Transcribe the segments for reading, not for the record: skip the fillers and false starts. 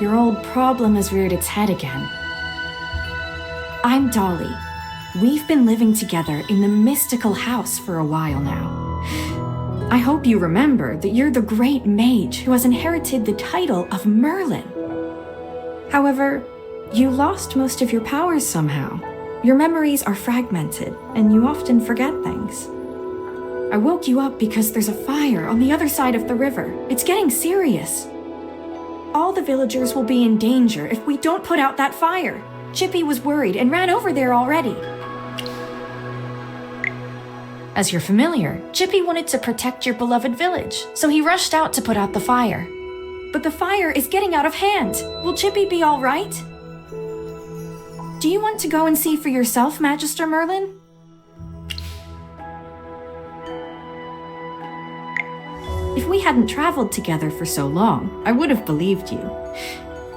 your old problem has reared its head again. I'm Dolly. We've been living together in the mystical house for a while now. I hope you remember that you're the great mage who has inherited the title of Merlin. However, you lost most of your powers somehow. Your memories are fragmented, and you often forget things. I woke you up because there's a fire on the other side of the river. It's getting serious. All the villagers will be in danger if we don't put out that fire. Chippy was worried and ran over there already. As you're familiar, Chippy wanted to protect your beloved village, so he rushed out to put out the fire. But the fire is getting out of hand. Will Chippy be all right? Do you want to go and see for yourself, Magister Merlin? If we hadn't traveled together for so long, I would have believed you.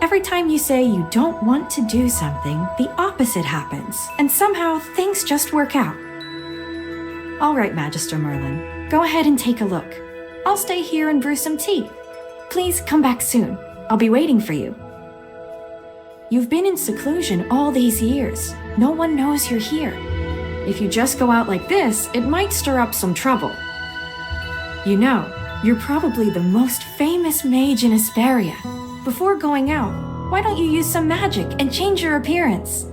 Every time you say you don't want to do something, the opposite happens, and somehow things just work out. All right, Magister Merlin, go ahead and take a look. I'll stay here and brew some tea. Please come back soon. I'll be waiting for you. You've been in seclusion all these years. No one knows you're here. If you just go out like this, it might stir up some trouble. You know, you're probably the most famous mage in Asperia. Before going out, why don't you use some magic and change your appearance?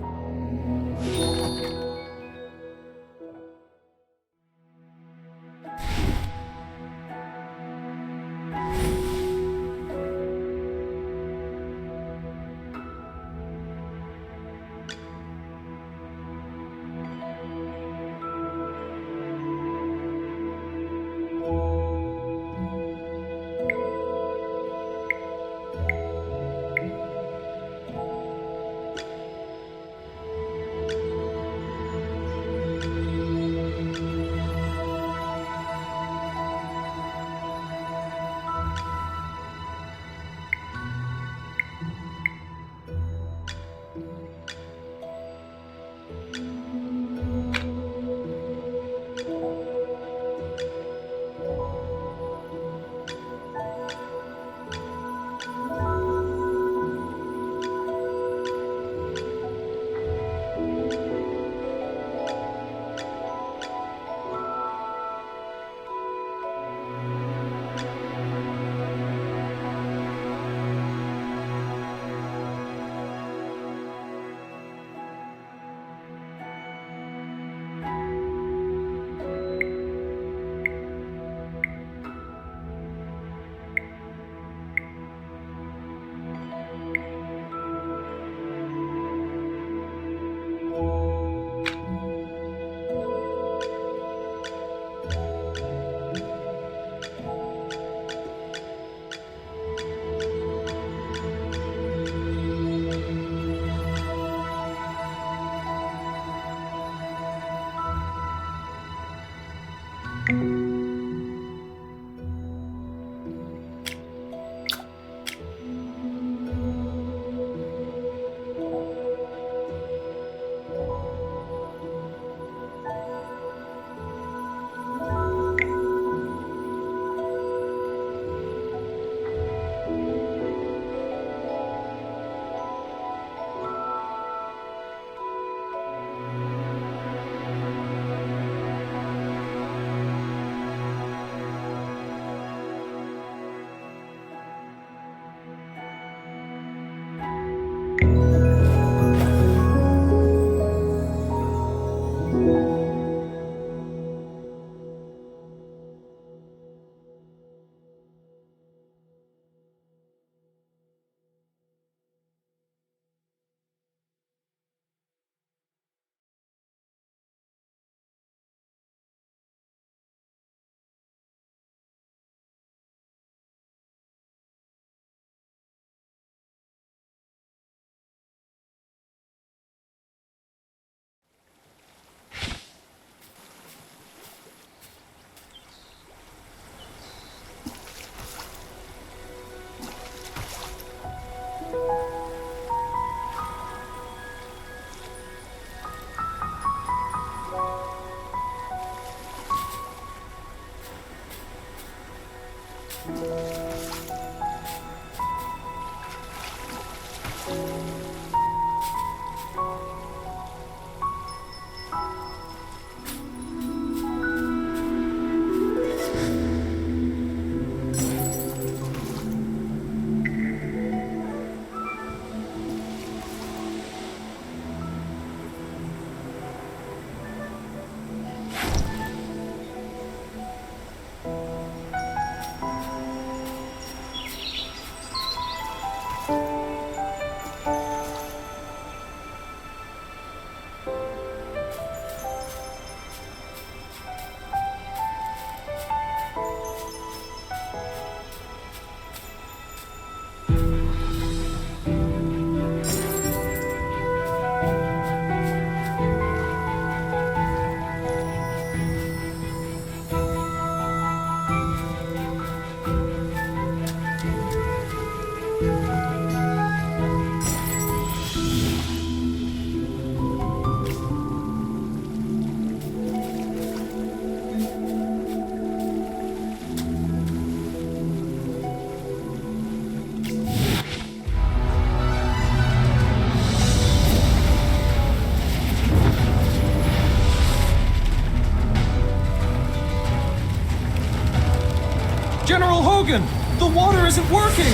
Hogan! The water isn't working!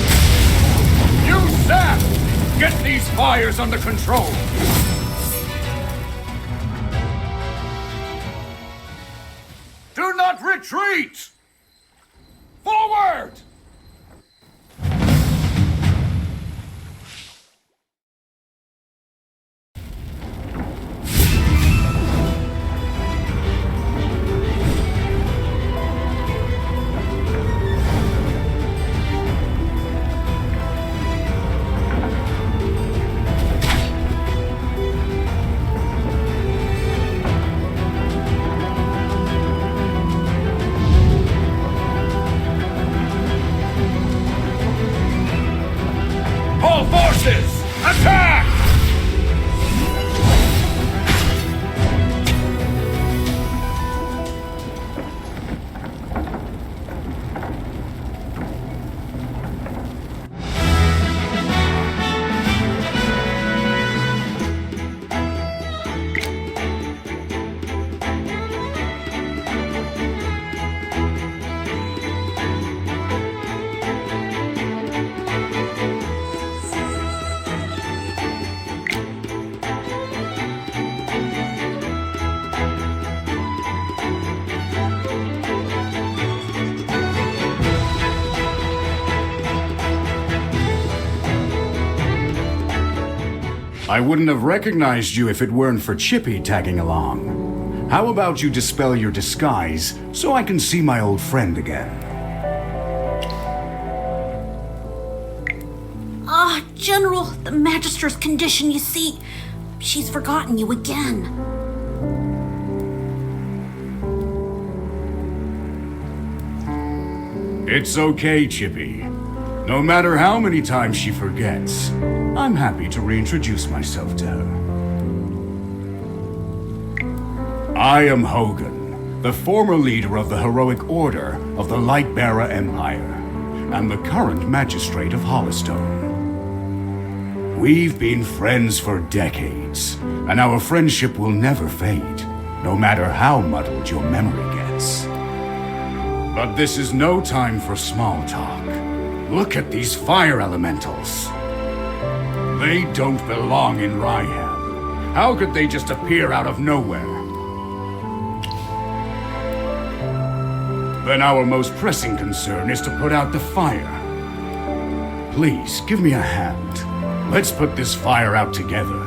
You sap! Get these fires under control! Do not retreat! Forward! All forces, attack! I wouldn't have recognized you if it weren't for Chippy tagging along. How about you dispel your disguise so I can see my old friend again? General, the Magister's condition, you see. She's forgotten you again. It's okay, Chippy. No matter how many times she forgets, I'm happy to reintroduce myself to her. I am Hogan, the former leader of the heroic order of the Lightbearer Empire, and the current magistrate of Hollowstone. We've been friends for decades, and our friendship will never fade, no matter how muddled your memory gets. But this is no time for small talk. Look at these fire elementals. They don't belong in Ryham. How could they just appear out of nowhere? Then our most pressing concern is to put out the fire. Please, give me a hand. Let's put this fire out together.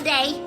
someday.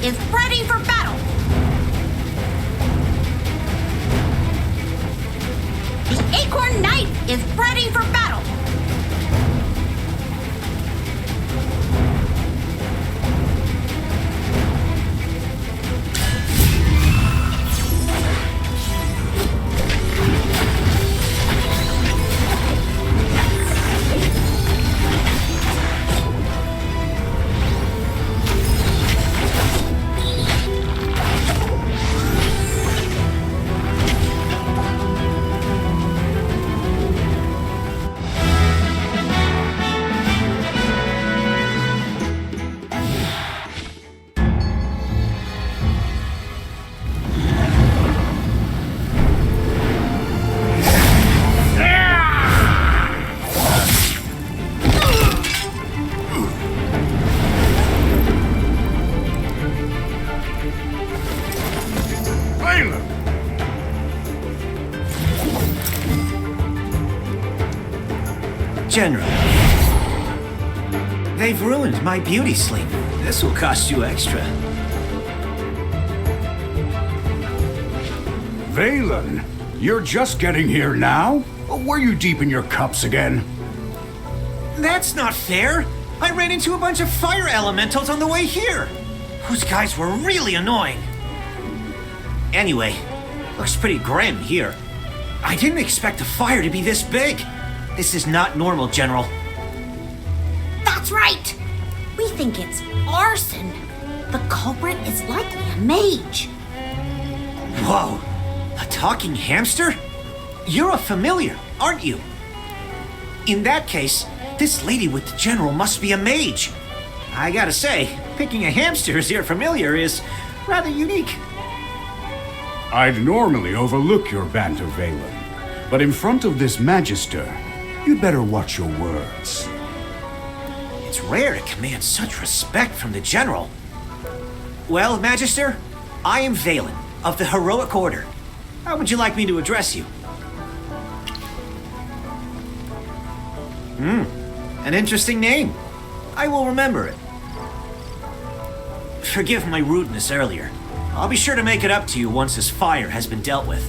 Is ready for battle. The Acorn Knight is ready for battle. General, they've ruined my beauty sleep. This will cost you extra. Valen, you're just getting here now? Were you deep in your cups again? That's not fair. I ran into a bunch of fire elementals on the way here. Those guys were really annoying. Anyway, looks pretty grim here. I didn't expect the fire to be this big. This is not normal, General. That's right. We think it's arson. The culprit is likely a mage. Whoa, a talking hamster? You're a familiar, aren't you? In that case, this lady with the General must be a mage. I gotta say, picking a hamster as your familiar is rather unique. I'd normally overlook your banter, Valen, but in front of this Magister, you'd better watch your words. It's rare to command such respect from the General. Well, Magister, I am Valen, of the Heroic Order. How would you like me to address you? An interesting name. I will remember it. Forgive my rudeness earlier. I'll be sure to make it up to you once this fire has been dealt with.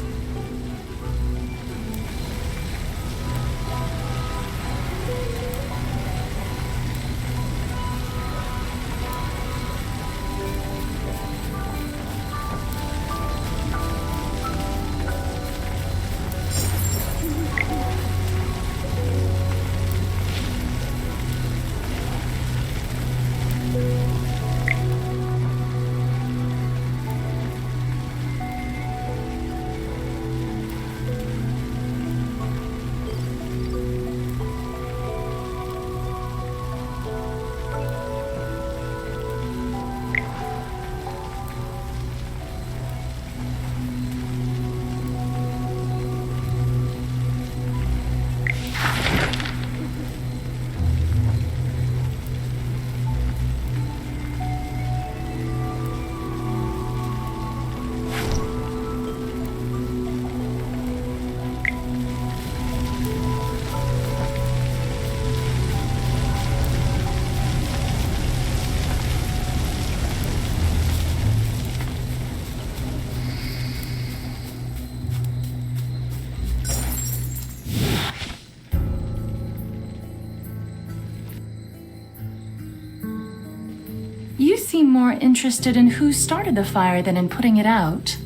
seem more interested in who started the fire than in putting it out.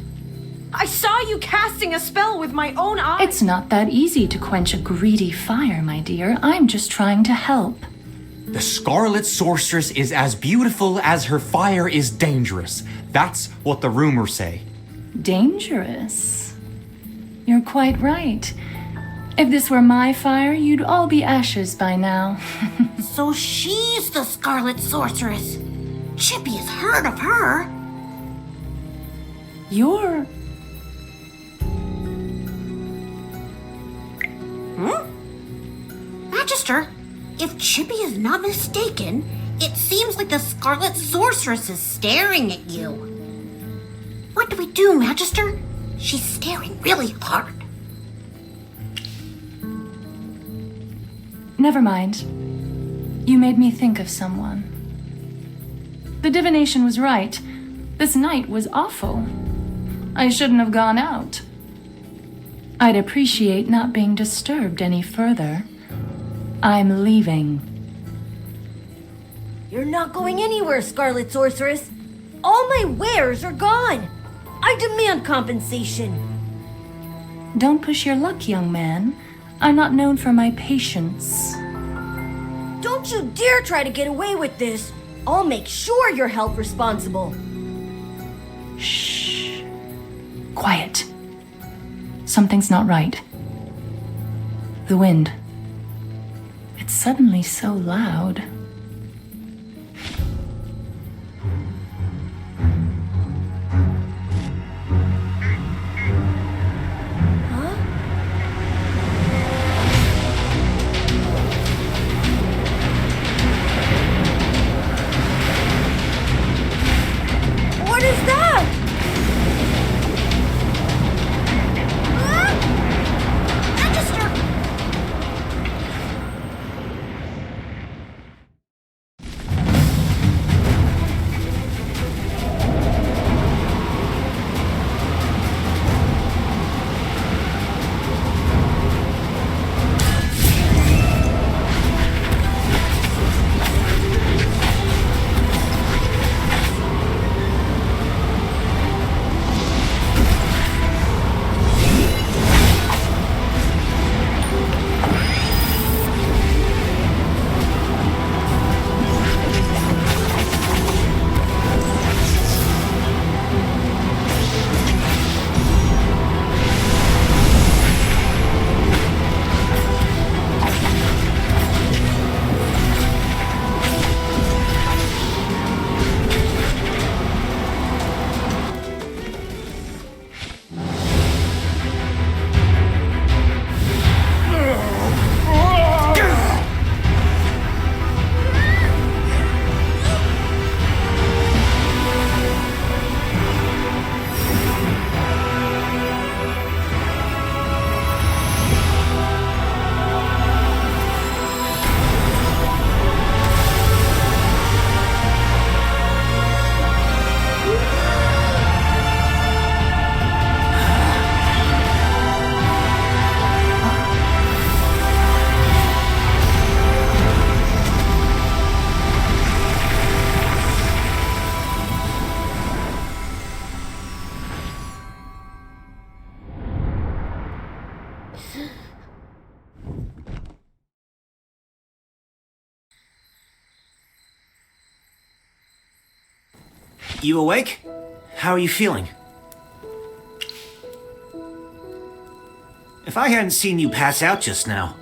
I saw you casting a spell with my own eyes. It's not that easy to quench a greedy fire, my dear. I'm just trying to help. The Scarlet Sorceress is as beautiful as her fire is dangerous. That's what the rumors say. Dangerous? You're quite right. If this were my fire, you'd all be ashes by now. So she's the Scarlet Sorceress. Chippy has heard of her. You're... Magister, if Chippy is not mistaken, it seems like the Scarlet Sorceress is staring at you. What do we do, Magister? She's staring really hard. Never mind. You made me think of someone. The divination was right. This night was awful. I shouldn't have gone out. I'd appreciate not being disturbed any further. I'm leaving. You're not going anywhere, Scarlet Sorceress. All my wares are gone. I demand compensation. Don't push your luck, young man. I'm not known for my patience. Don't you dare try to get away with this. I'll make sure you're held responsible. Shh. Quiet. Something's not right. The wind. It's suddenly so loud. What is that? Magister! You awake? How are you feeling? If I hadn't seen you pass out just now,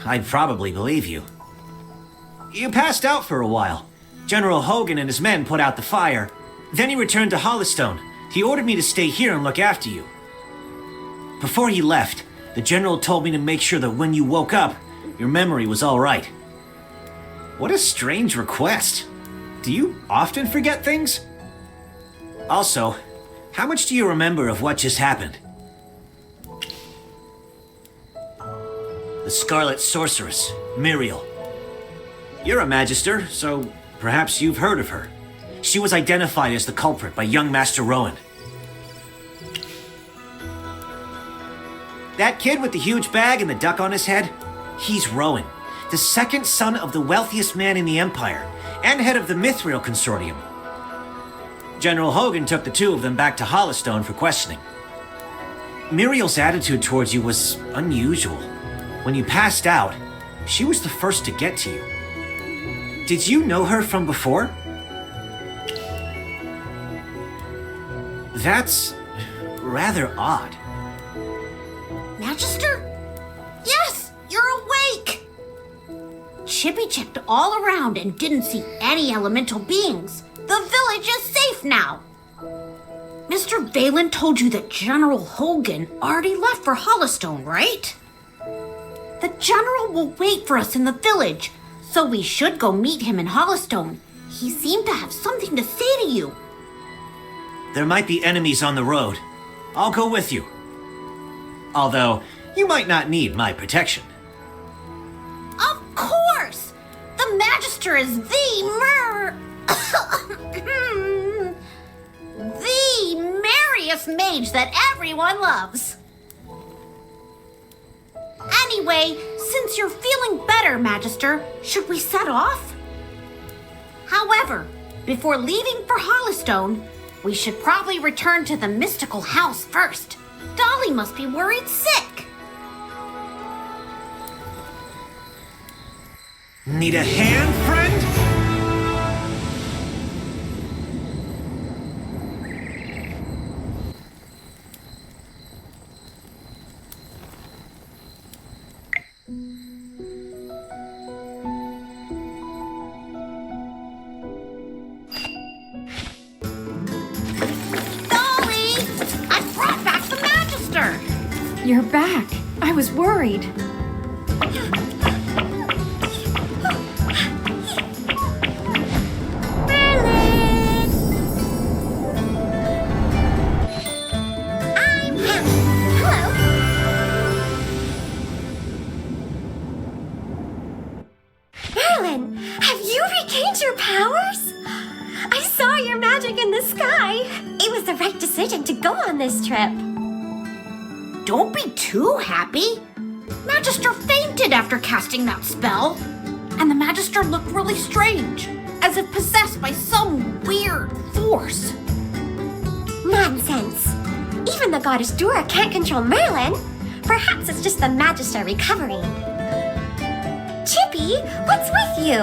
I'd probably believe you. You passed out for a while. General Hogan and his men put out the fire. Then he returned to Hollystone. He ordered me to stay here and look after you. Before he left, the General told me to make sure that when you woke up, your memory was all right. What a strange request. Do you often forget things? Also, how much do you remember of what just happened? The Scarlet Sorceress, Muriel. You're a Magister, so perhaps you've heard of her. She was identified as the culprit by young Master Rowan. That kid with the huge bag and the duck on his head? He's Rowan, the second son of the wealthiest man in the Empire, and head of the Mithril Consortium. General Hogan took the two of them back to Hollistone for questioning. Muriel's attitude towards you was unusual. When you passed out, she was the first to get to you. Did you know her from before? That's rather odd. Magister? Yes, you're awake! Chippy checked all around and didn't see any elemental beings. The village is safe now. Mr. Valen told you that General Hogan already left for Hollistone, right? The General will wait for us in the village, so we should go meet him in Hollistone. He seemed to have something to say to you. There might be enemies on the road. I'll go with you. Although, you might not need my protection. Of course! The Magister is the merriest mage that everyone loves. Anyway, since you're feeling better, Magister, should we set off? However, before leaving for Hollistone, we should probably return to the mystical house first. Dolly must be worried sick. Need a hand, friend? Dolly! I brought back the Magister! You're back. I was worried. Merlin, have you regained your powers? I saw your magic in the sky. It was the right decision to go on this trip. Don't be too happy. Magister fainted after casting that spell. And the Magister looked really strange, as if possessed by some weird force. Nonsense. Even the goddess Dura can't control Merlin. Perhaps it's just the Magister recovering. Chippy, what's with you?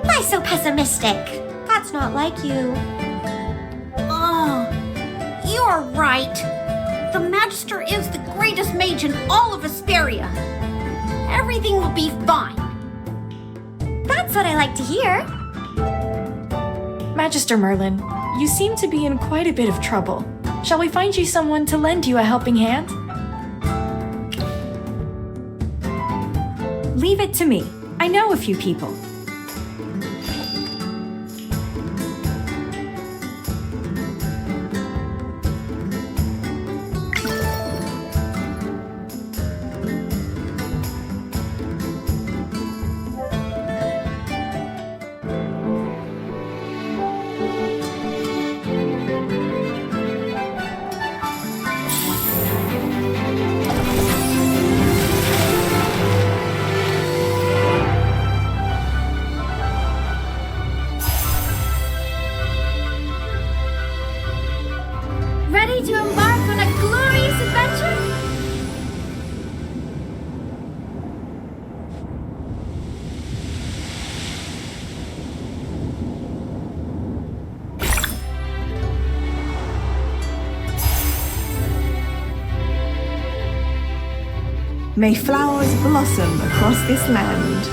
Why so pessimistic? That's not like you. Oh, you're right. The Magister is the greatest mage in all of Asperia. Everything will be fine. That's what I like to hear. Magister Merlin, you seem to be in quite a bit of trouble. Shall we find you someone to lend you a helping hand? Leave it to me. I know a few people. Ready to embark on a glorious adventure? May flowers blossom across this land.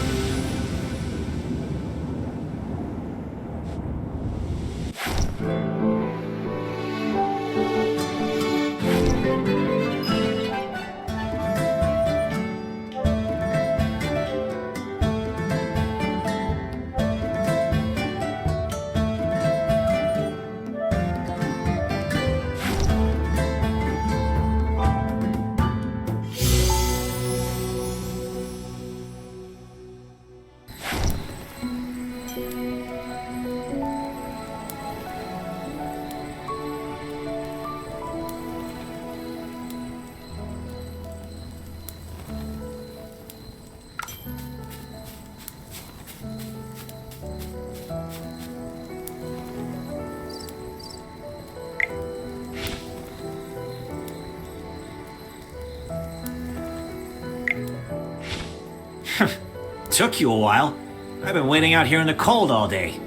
took you a while. I've been waiting out here in the cold all day.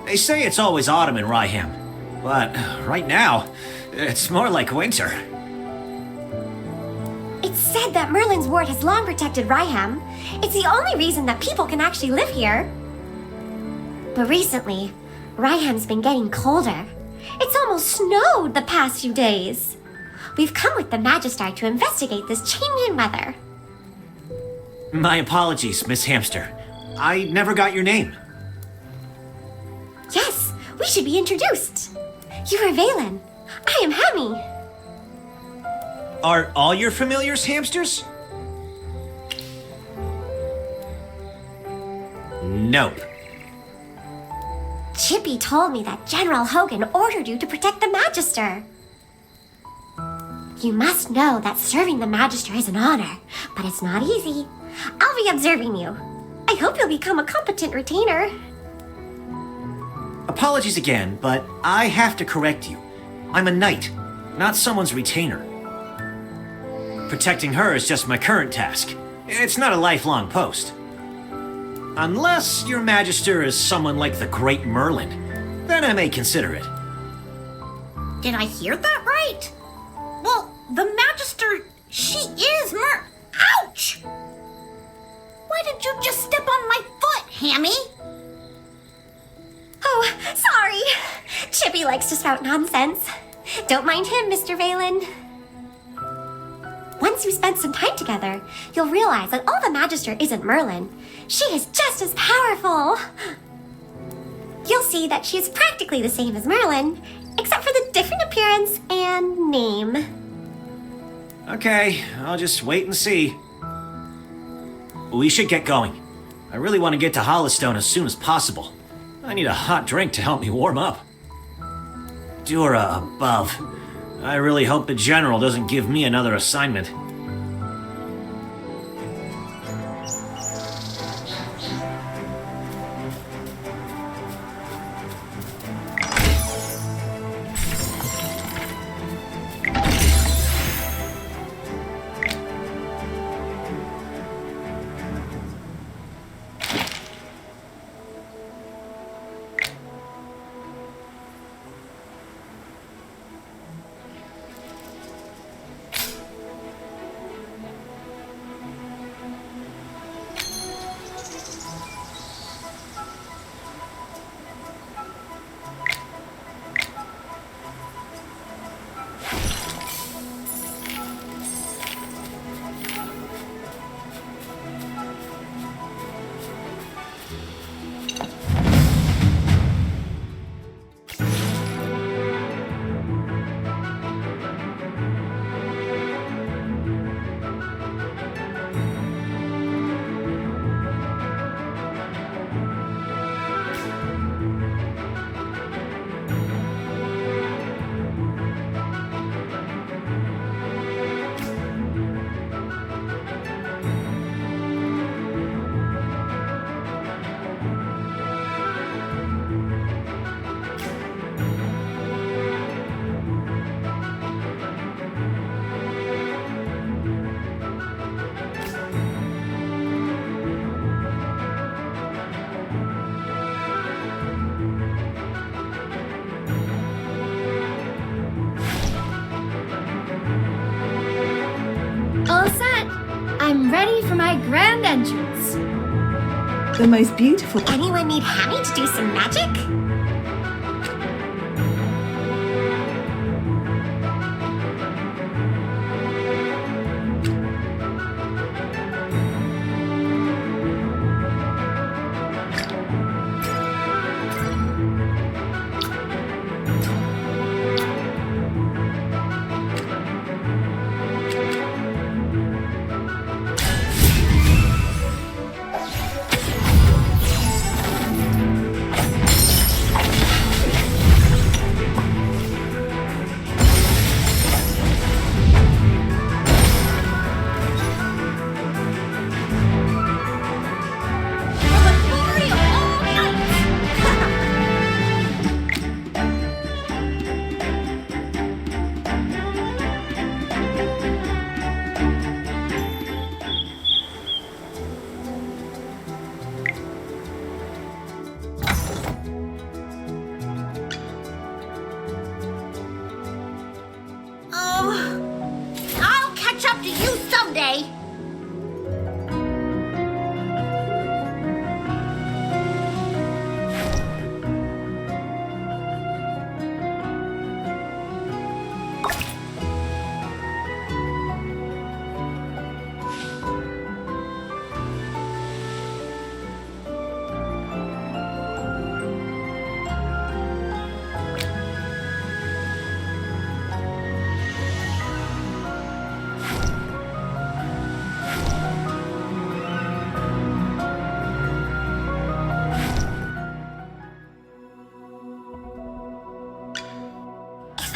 They say it's always autumn in Ryham, but right now, it's more like winter. It's said that Merlin's ward has long protected Ryham. It's the only reason that people can actually live here. But recently, Ryham's been getting colder. It's almost snowed the past few days. We've come with the Magister to investigate this change in weather. My apologies, Miss Hamster. I never got your name. Yes, we should be introduced. You are Valen. I am Hemi. Are all your familiars hamsters? Nope. Chippy told me that General Hogan ordered you to protect the Magister. You must know that serving the Magister is an honor, but it's not easy. I'll be observing you. I hope you'll become a competent retainer. Apologies again, but I have to correct you. I'm a knight, not someone's retainer. Protecting her is just my current task. It's not a lifelong post. Unless your Magister is someone like the Great Merlin, then I may consider it. Did I hear that right? Well, the Magister, she is Ouch! Why did you just step on my foot, Hammy? Oh, sorry. Chippy likes to spout nonsense. Don't mind him, Mr. Valen. Once you spend some time together, you'll realize that all the Magister isn't Merlin. She is just as powerful. You'll see that she is practically the same as Merlin, except for the different appearance and name. Okay, I'll just wait and see. We should get going. I really want to get to Holystone as soon as possible. I need a hot drink to help me warm up. Dura above. I really hope the General doesn't give me another assignment. All set. I'm ready for my grand entrance. The most beautiful. Anyone need Hammy to do some magic?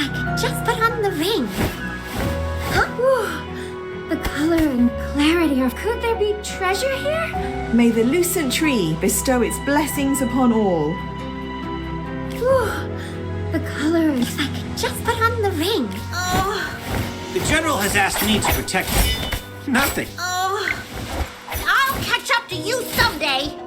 I could just put on the ring. Huh? The color and clarity of... Could there be treasure here? May the lucent tree bestow its blessings upon all. The color and... I could just put on the ring. The General has asked me to protect you. Nothing. I'll catch up to you someday.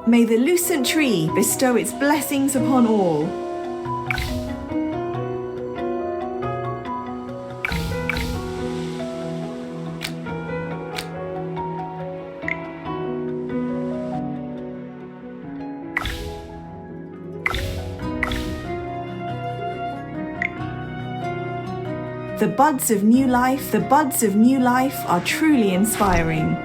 May the lucent tree bestow its blessings upon all. The buds of new life are truly inspiring.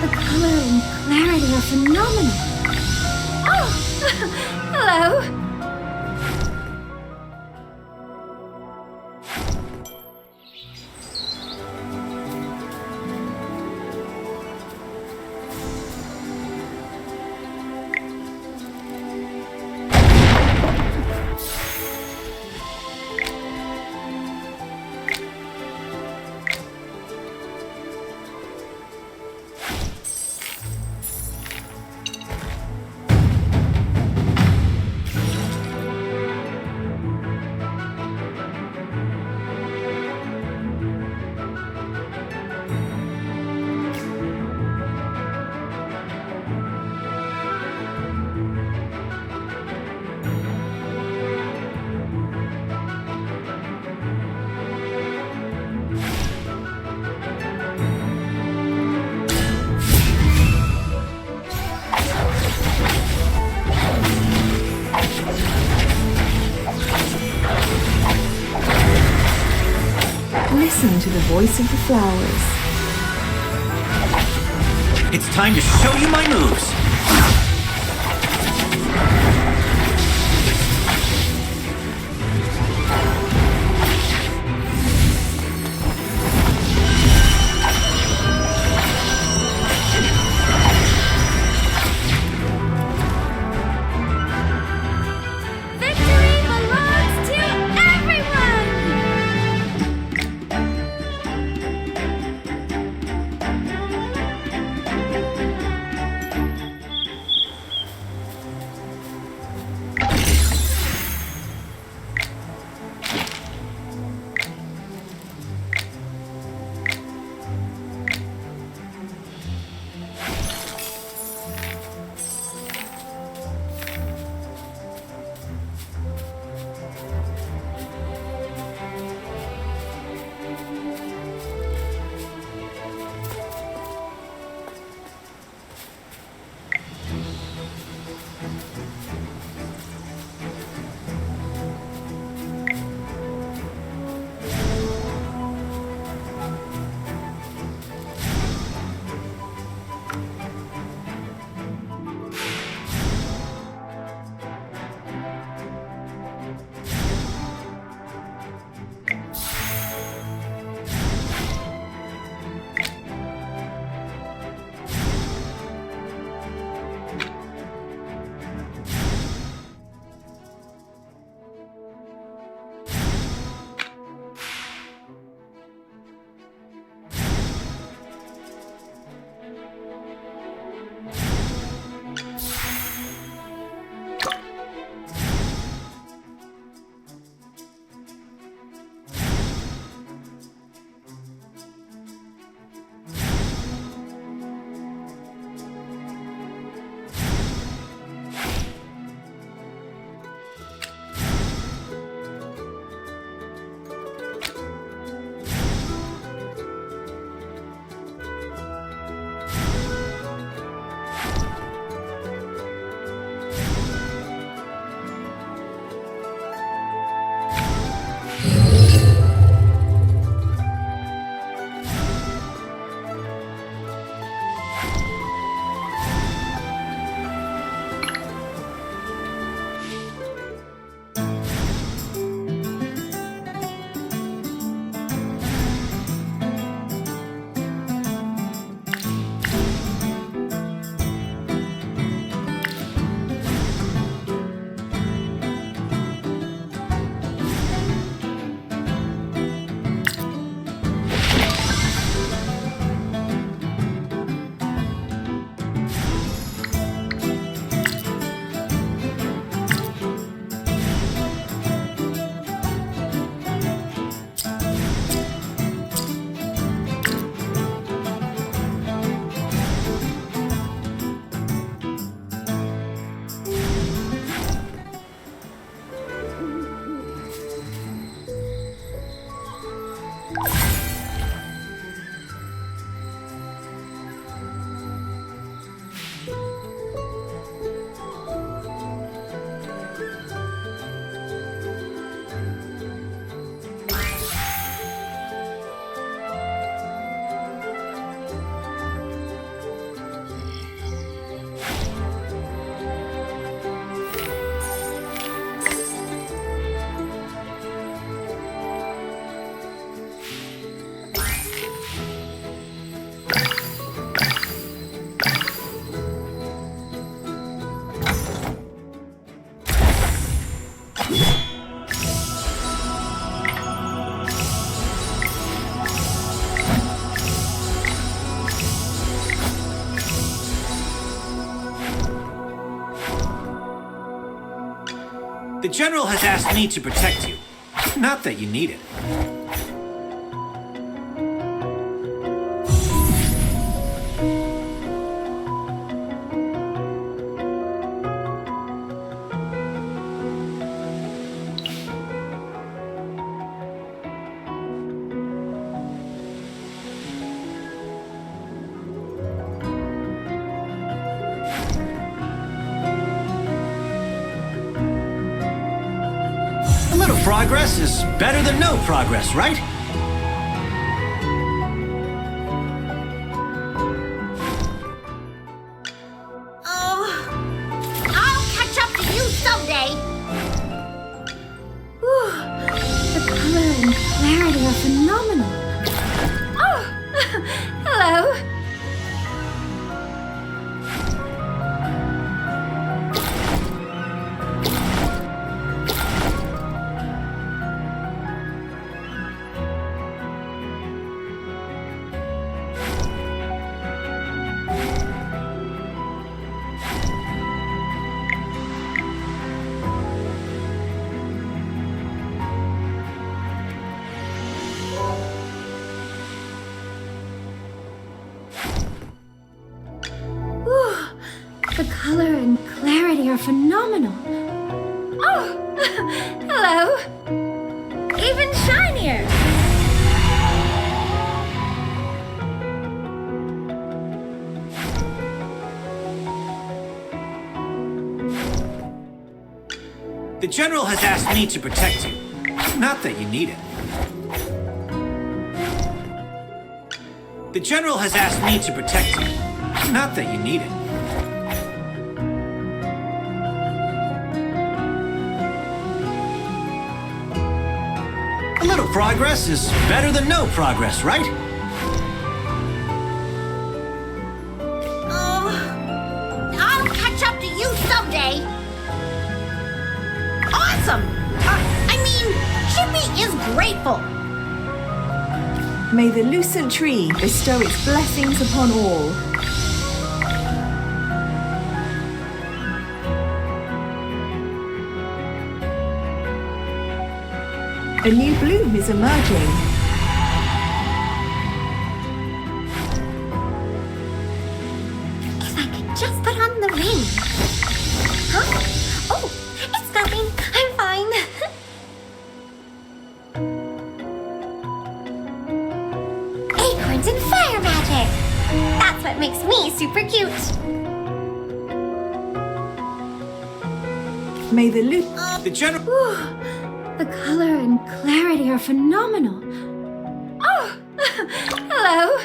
The color and clarity are phenomenal. Oh, hello. Listen to the voice of the flowers. It's time to show you my moves. Victory belongs to everyone! The General has asked me to protect you. Not that you need it. A little progress is better than no progress, right? I'll catch up to you someday. The color and clarity are phenomenal. Oh, hello. The color and clarity are phenomenal. Oh, hello. Even shinier. The General has asked me to protect you. Not that you need it. The General has asked me to protect you. Not that you need it. A little progress is better than no progress, right? I'll catch up to you someday. Awesome! I mean, Chippy is grateful. May the lucent tree bestow its blessings upon all. A new bloom is emerging. If I could just put on the ring. Huh? Oh, it's nothing. I'm fine. Acorns and fire magic. That's what makes me super cute. May the The General... The color and clarity are phenomenal. Oh, hello.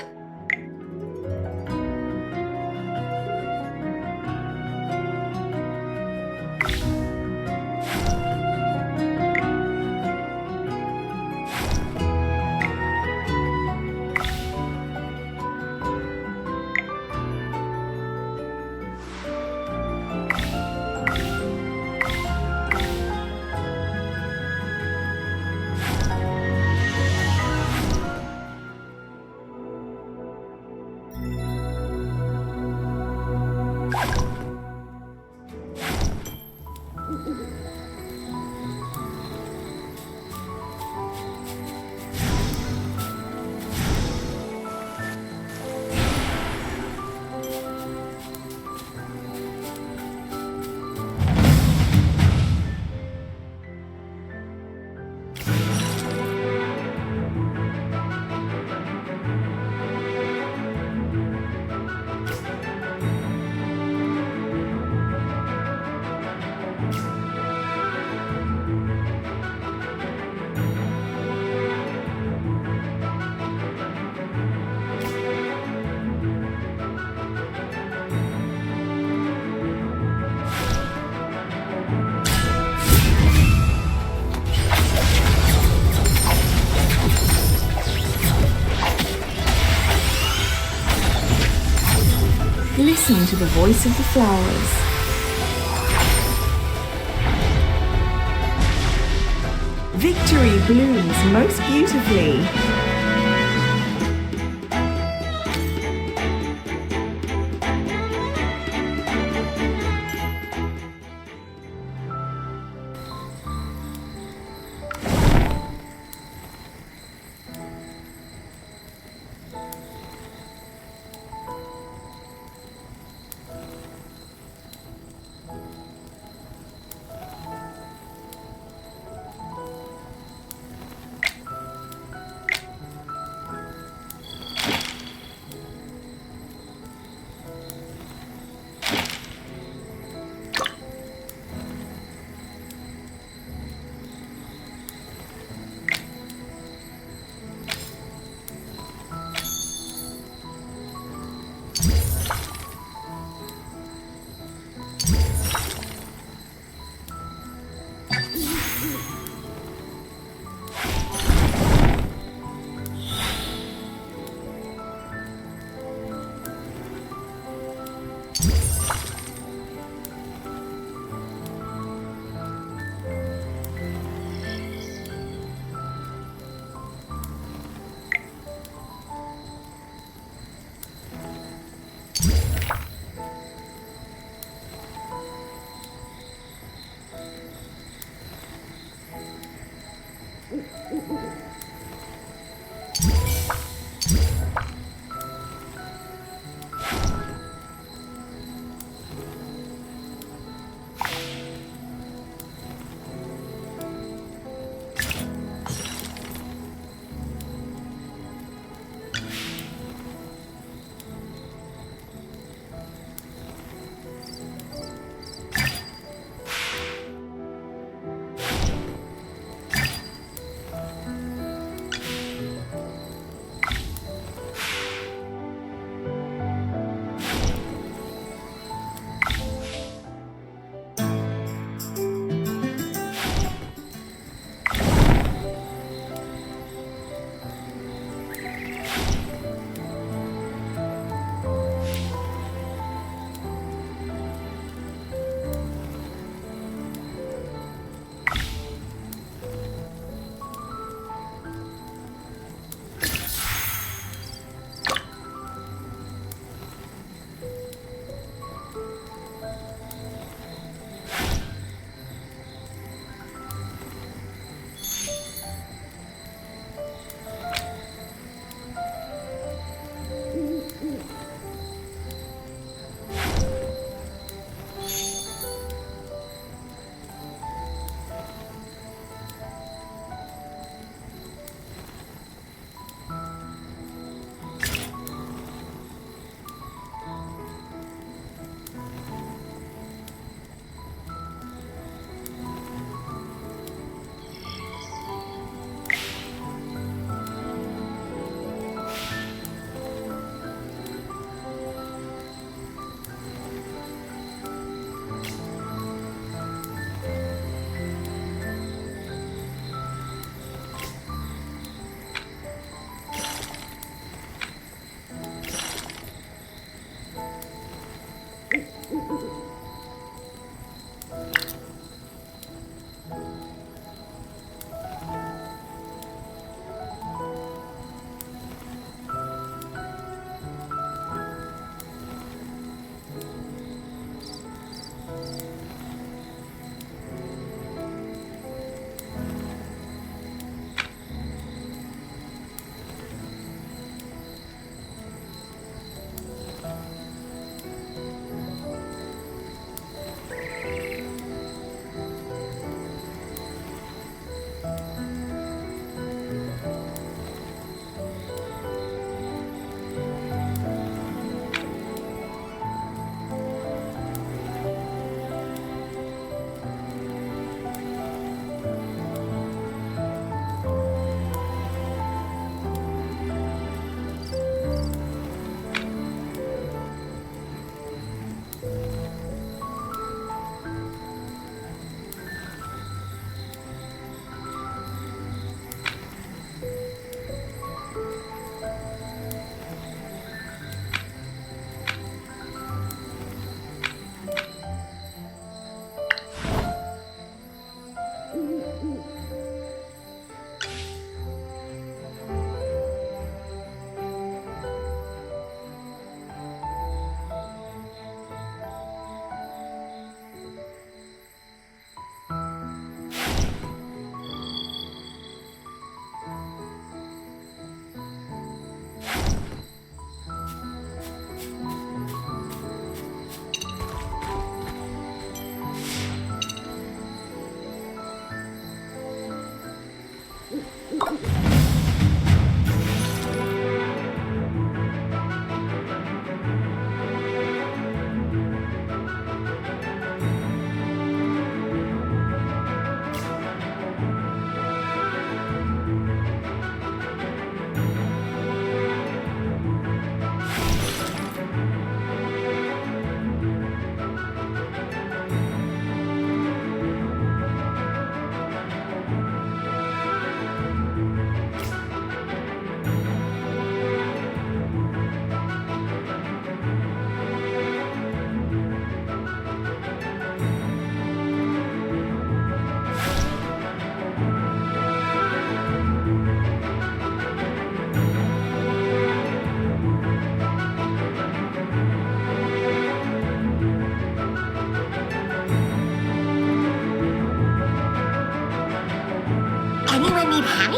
Listen to the voice of the flowers. Victory blooms most beautifully.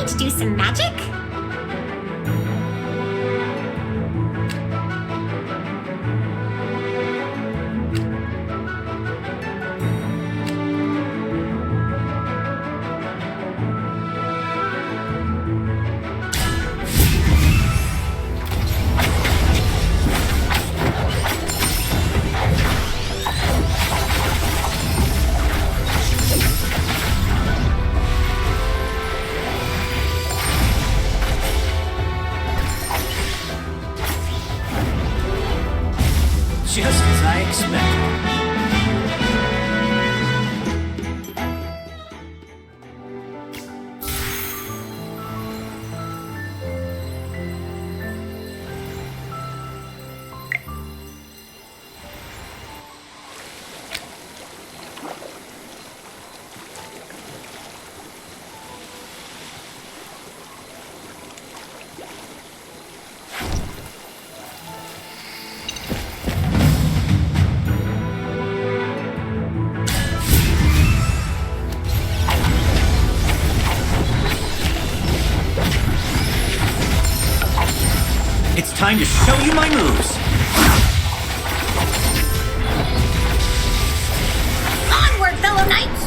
To do some magic? Just as I expected. It's time to show you my moves! Onward, fellow knights!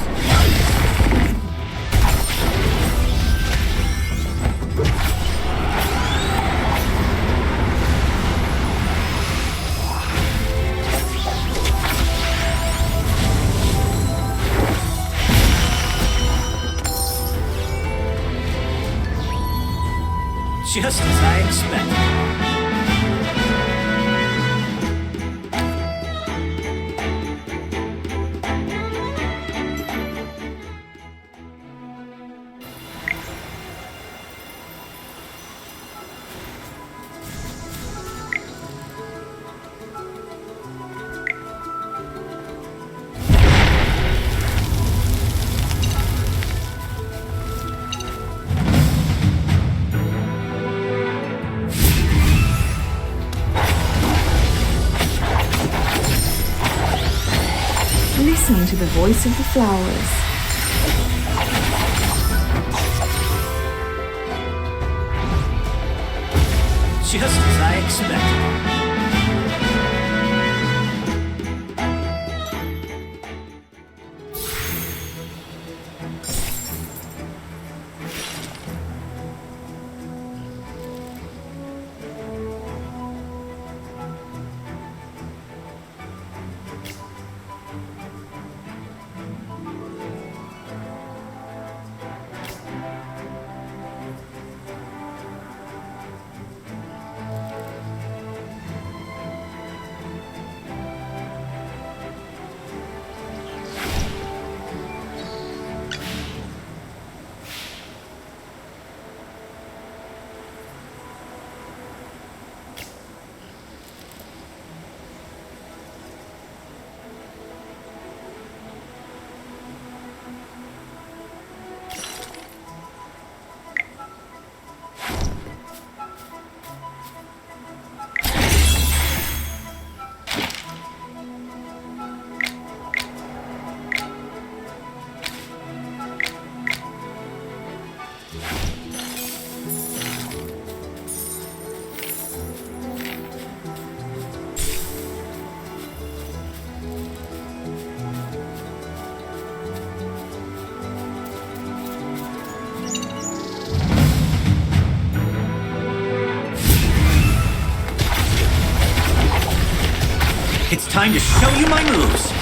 Just as I expected. Listen to the voice of the flowers. Just as I expected. It's time to show you my moves!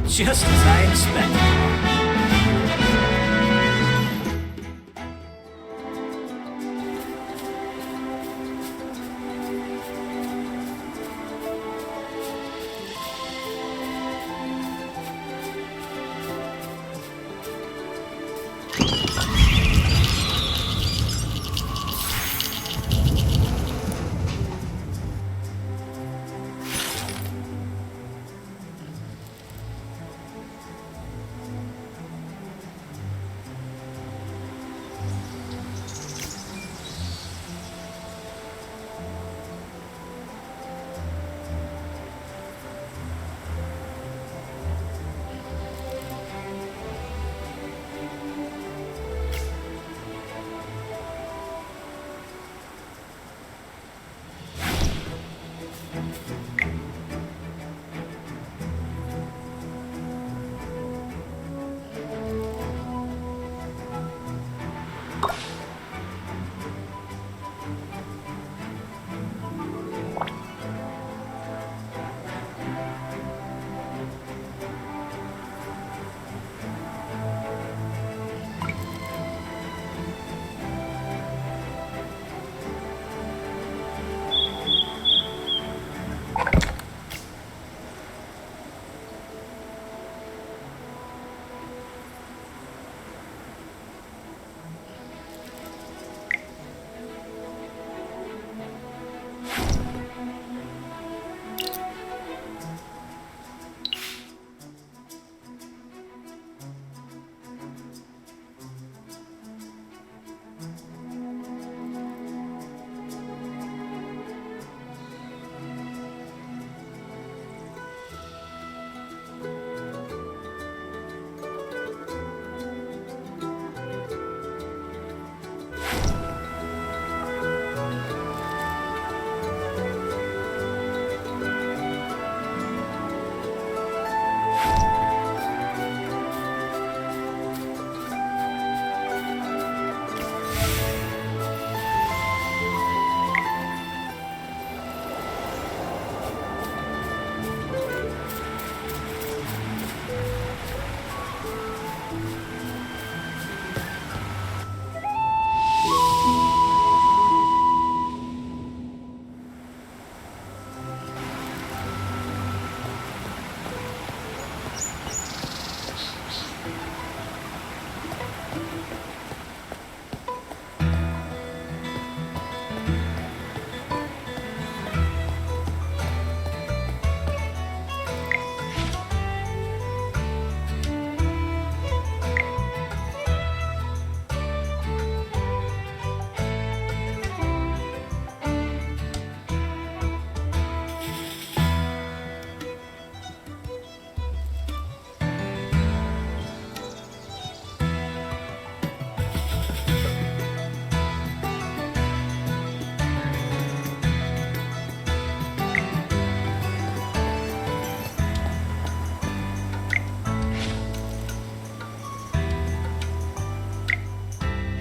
Just as I expected.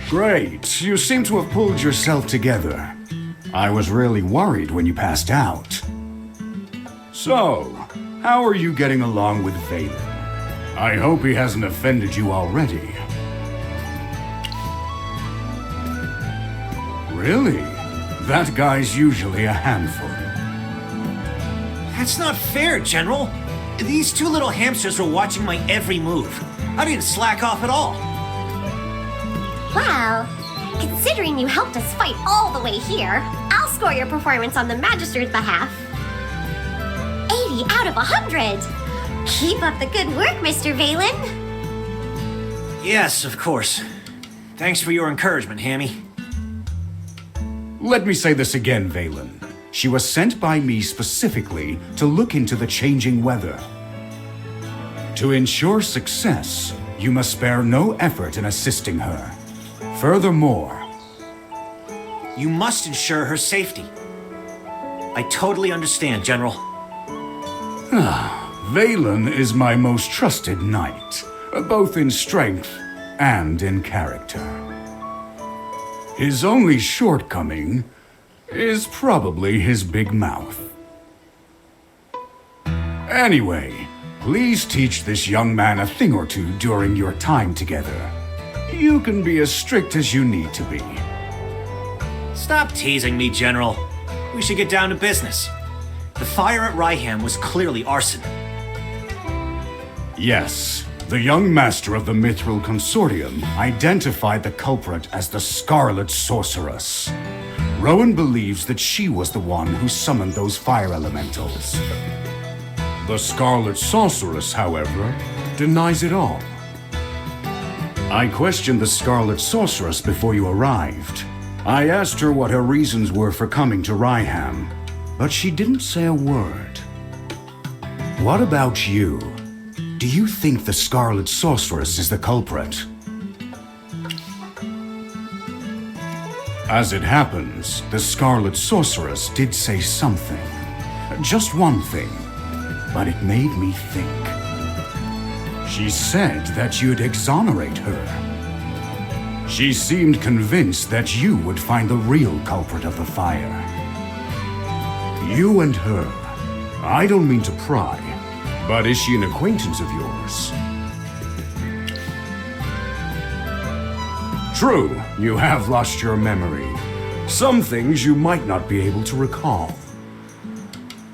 Great. You seem to have pulled yourself together. I was really worried when you passed out. So, how are you getting along with Valen? I hope he hasn't offended you already. Really? That guy's usually a handful. That's not fair, General. These two little hamsters were watching my every move. I didn't slack off at all. Well, considering you helped us fight all the way here, I'll score your performance on the Magister's behalf. 80 out of 100! Keep up the good work, Mr. Valen. Yes, of course. Thanks for your encouragement, Hammy. Let me say this again, Valen. She was sent by me specifically to look into the changing weather. To ensure success, you must spare no effort in assisting her. Furthermore, you must ensure her safety. I totally understand, General. Valen is my most trusted knight, both in strength and in character. His only shortcoming is probably his big mouth. Anyway, please teach this young man a thing or two during your time together. You can be as strict as you need to be. Stop teasing me, General. We should get down to business. The fire at Ryham was clearly arson. Yes, the young master of the Mithril Consortium identified the culprit as the Scarlet Sorceress. Rowan believes that she was the one who summoned those fire elementals. The Scarlet Sorceress, however, denies it all. I questioned the Scarlet Sorceress before you arrived. I asked her what her reasons were for coming to Ryham, but she didn't say a word. What about you? Do you think the Scarlet Sorceress is the culprit? As it happens, the Scarlet Sorceress did say something. Just one thing, but it made me think. She said that you'd exonerate her. She seemed convinced that you would find the real culprit of the fire. You and her. I don't mean to pry, but is she an acquaintance of yours? True, you have lost your memory. Some things you might not be able to recall.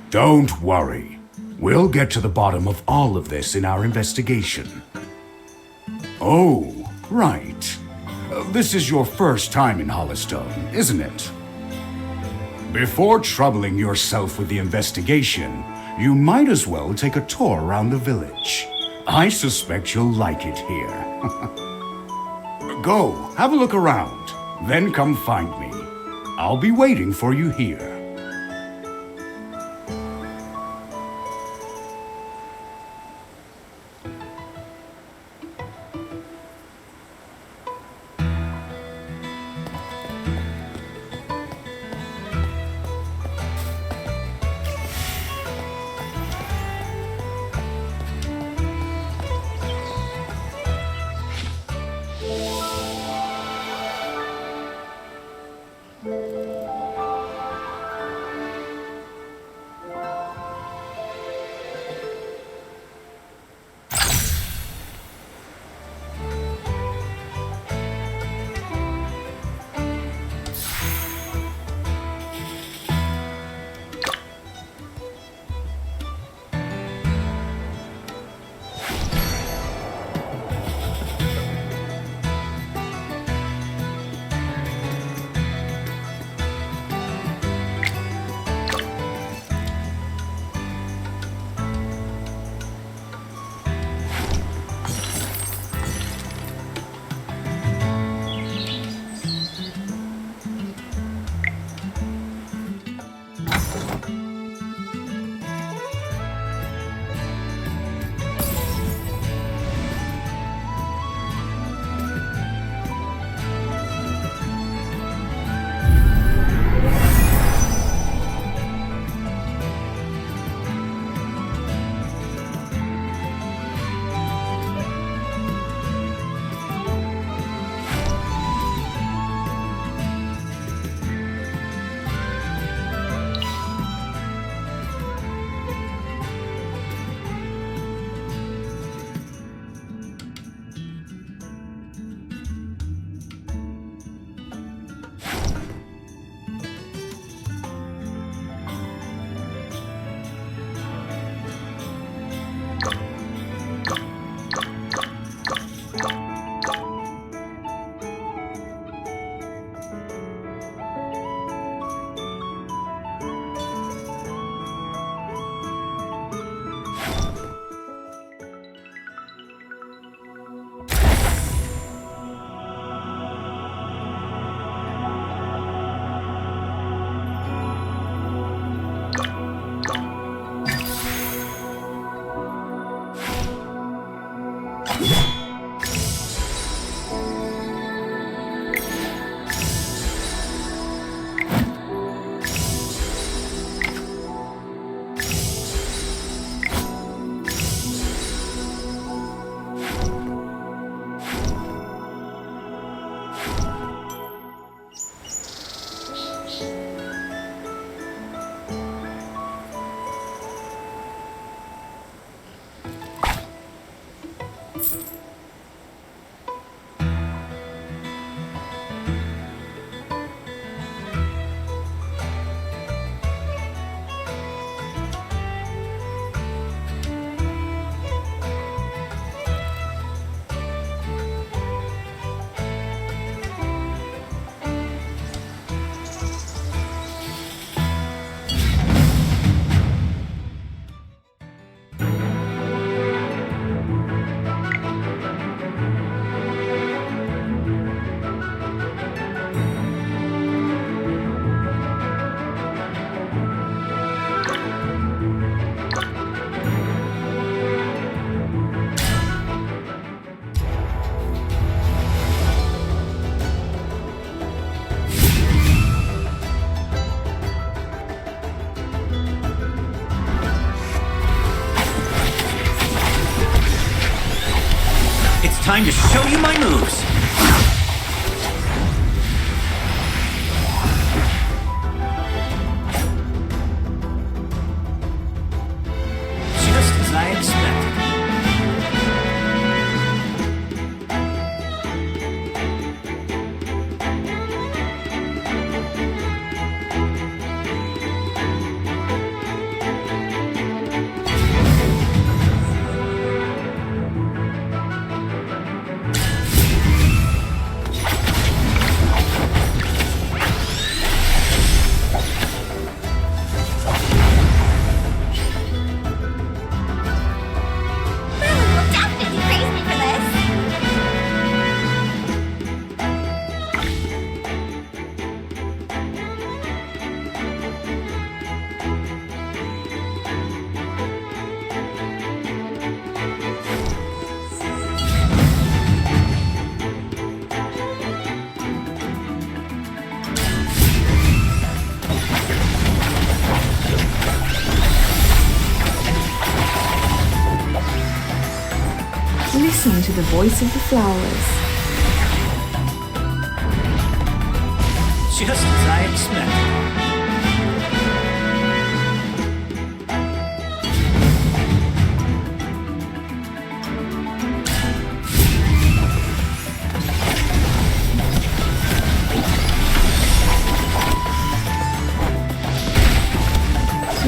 Don't worry. We'll get to the bottom of all of this in our investigation. Oh, right. This is your first time in Hollistone, isn't it? Before troubling yourself with the investigation, you might as well take a tour around the village. I suspect you'll like it here. Go, have a look around, then come find me. I'll be waiting for you here. Time to show you my moves. Just as I expected. Listen to the voice of the flowers. Just as I expected.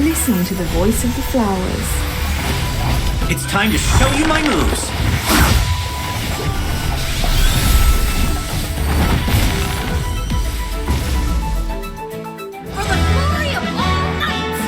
Listen to the voice of the flowers. It's time to show you my moves. For the glory of all knights!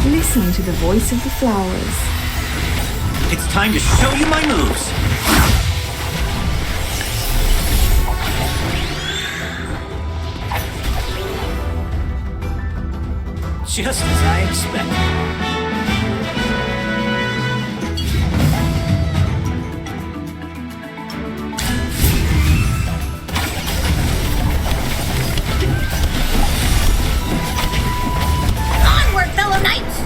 Listen to the voice of the flowers. It's time to show you my moves. Just as I expected. Onward, fellow knights!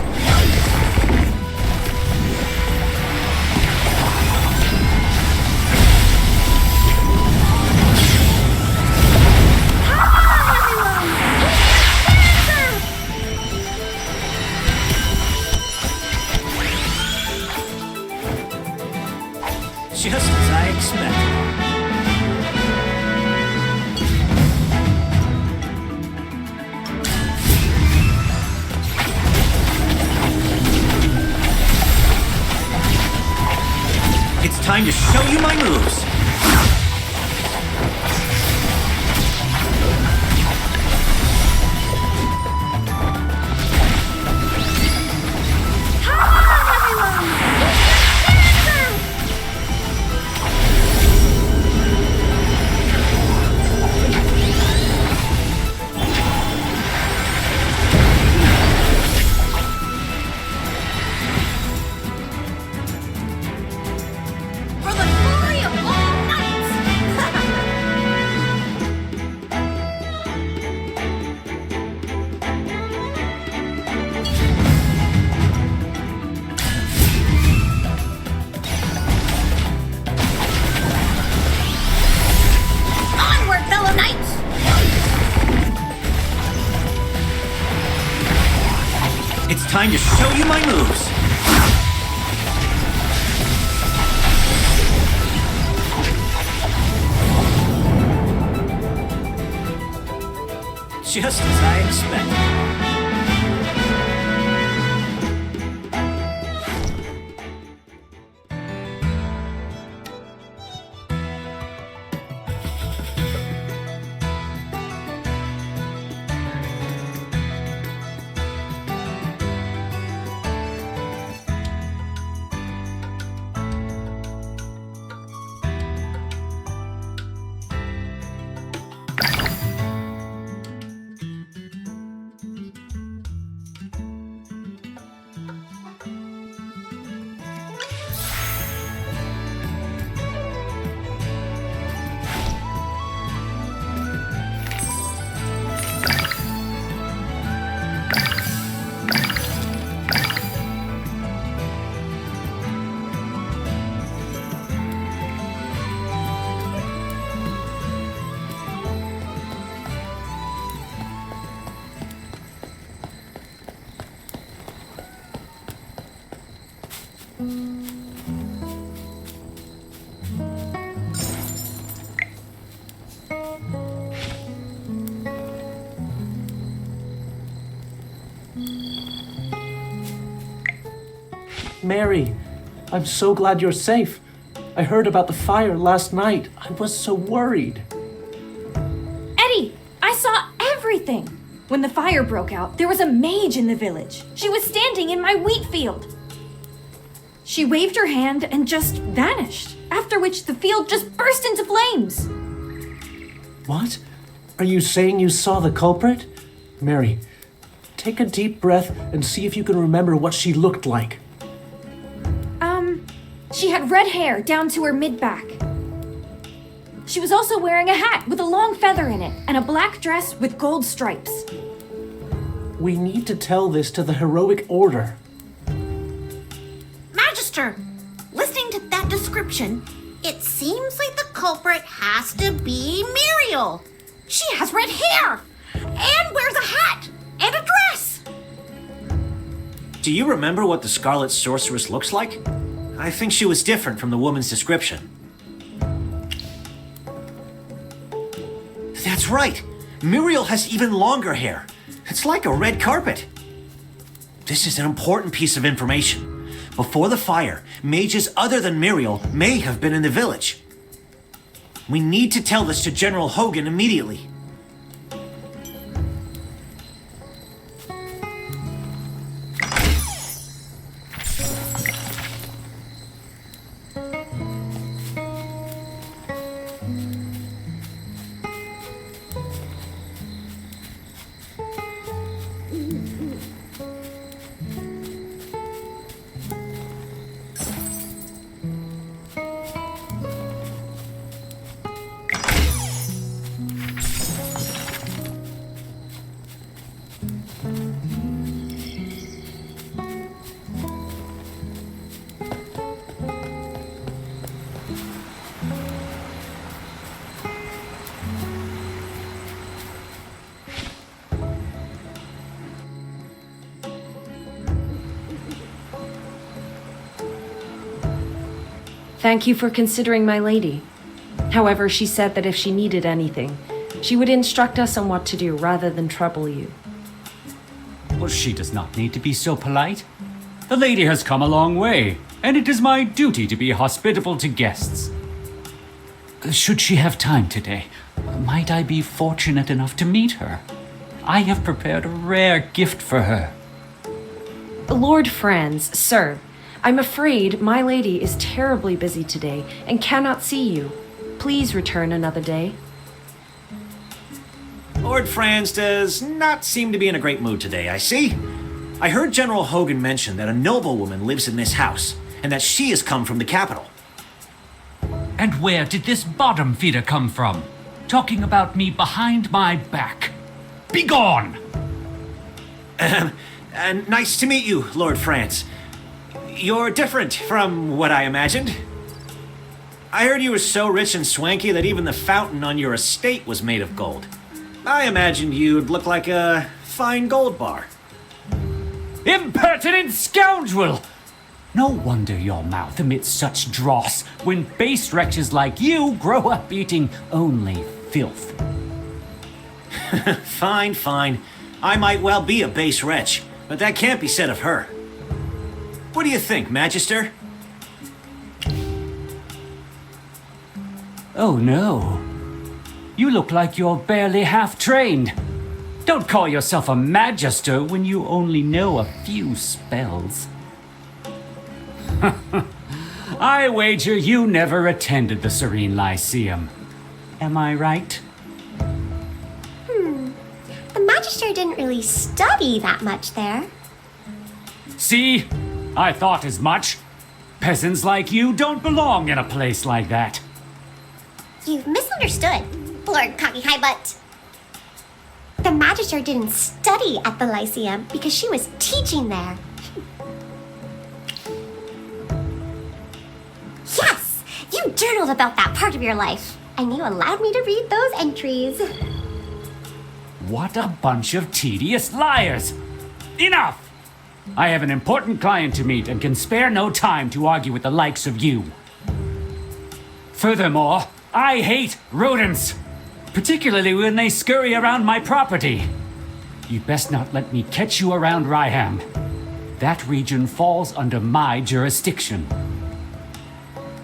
Just as I expected. It's time to show you my moves. For the glory of all It's time to show you my moves. Just as I expected. Mary, I'm so glad you're safe. I heard about the fire last night. I was so worried. Eddie, I saw everything. When the fire broke out, there was a mage in the village. She was standing in my wheat field. She waved her hand and just vanished, after which the field just burst into flames. What? Are you saying you saw the culprit? Mary, take a deep breath and see if you can remember what she looked like. She had red hair down to her mid-back. She was also wearing a hat with a long feather in it and a black dress with gold stripes. We need to tell this to the heroic order. Magister, listening to that description, it seems like the culprit has to be Muriel. She has red hair and wears a hat and a dress. Do you remember what the Scarlet Sorceress looks like? I think she was different from the woman's description. That's right. Muriel has even longer hair. It's like a red carpet. This is an important piece of information. Before the fire, mages other than Muriel may have been in the village. We need to tell this to General Hogan immediately. Thank you for considering my lady. However, she said that if she needed anything, she would instruct us on what to do rather than trouble you. Well, she does not need to be so polite. The lady has come a long way, and it is my duty to be hospitable to guests. Should she have time today, might I be fortunate enough to meet her? I have prepared a rare gift for her. Lord Franz, sir, I'm afraid my lady is terribly busy today and cannot see you. Please return another day. Lord Franz does not seem to be in a great mood today, I see. I heard General Hogan mention that a noblewoman lives in this house, and that she has come from the capital. And where did this bottom feeder come from? Talking about me behind my back. Begone! Nice to meet you, Lord Franz. You're different from what I imagined. I heard you were so rich and swanky that even the fountain on your estate was made of gold. I imagined you'd look like a fine gold bar. Impertinent scoundrel! No wonder your mouth emits such dross when base wretches like you grow up eating only filth. Fine, fine. I might well be a base wretch, but that can't be said of her. What do you think, Magister? Oh no. You look like you're barely half trained. Don't call yourself a Magister when you only know a few spells. I wager you never attended the Serene Lyceum. Am I right? The Magister didn't really study that much there. See? I thought as much. Peasants like you don't belong in a place like that. You've misunderstood, Lord Cocky High Butt. The Magister didn't study at the Lyceum because she was teaching there. Yes! You journaled about that part of your life, and you allowed me to read those entries. What a bunch of tedious liars! Enough! I have an important client to meet and can spare no time to argue with the likes of you. Furthermore, I hate rodents, particularly when they scurry around my property. You'd best not let me catch you around Ryham. That region falls under my jurisdiction.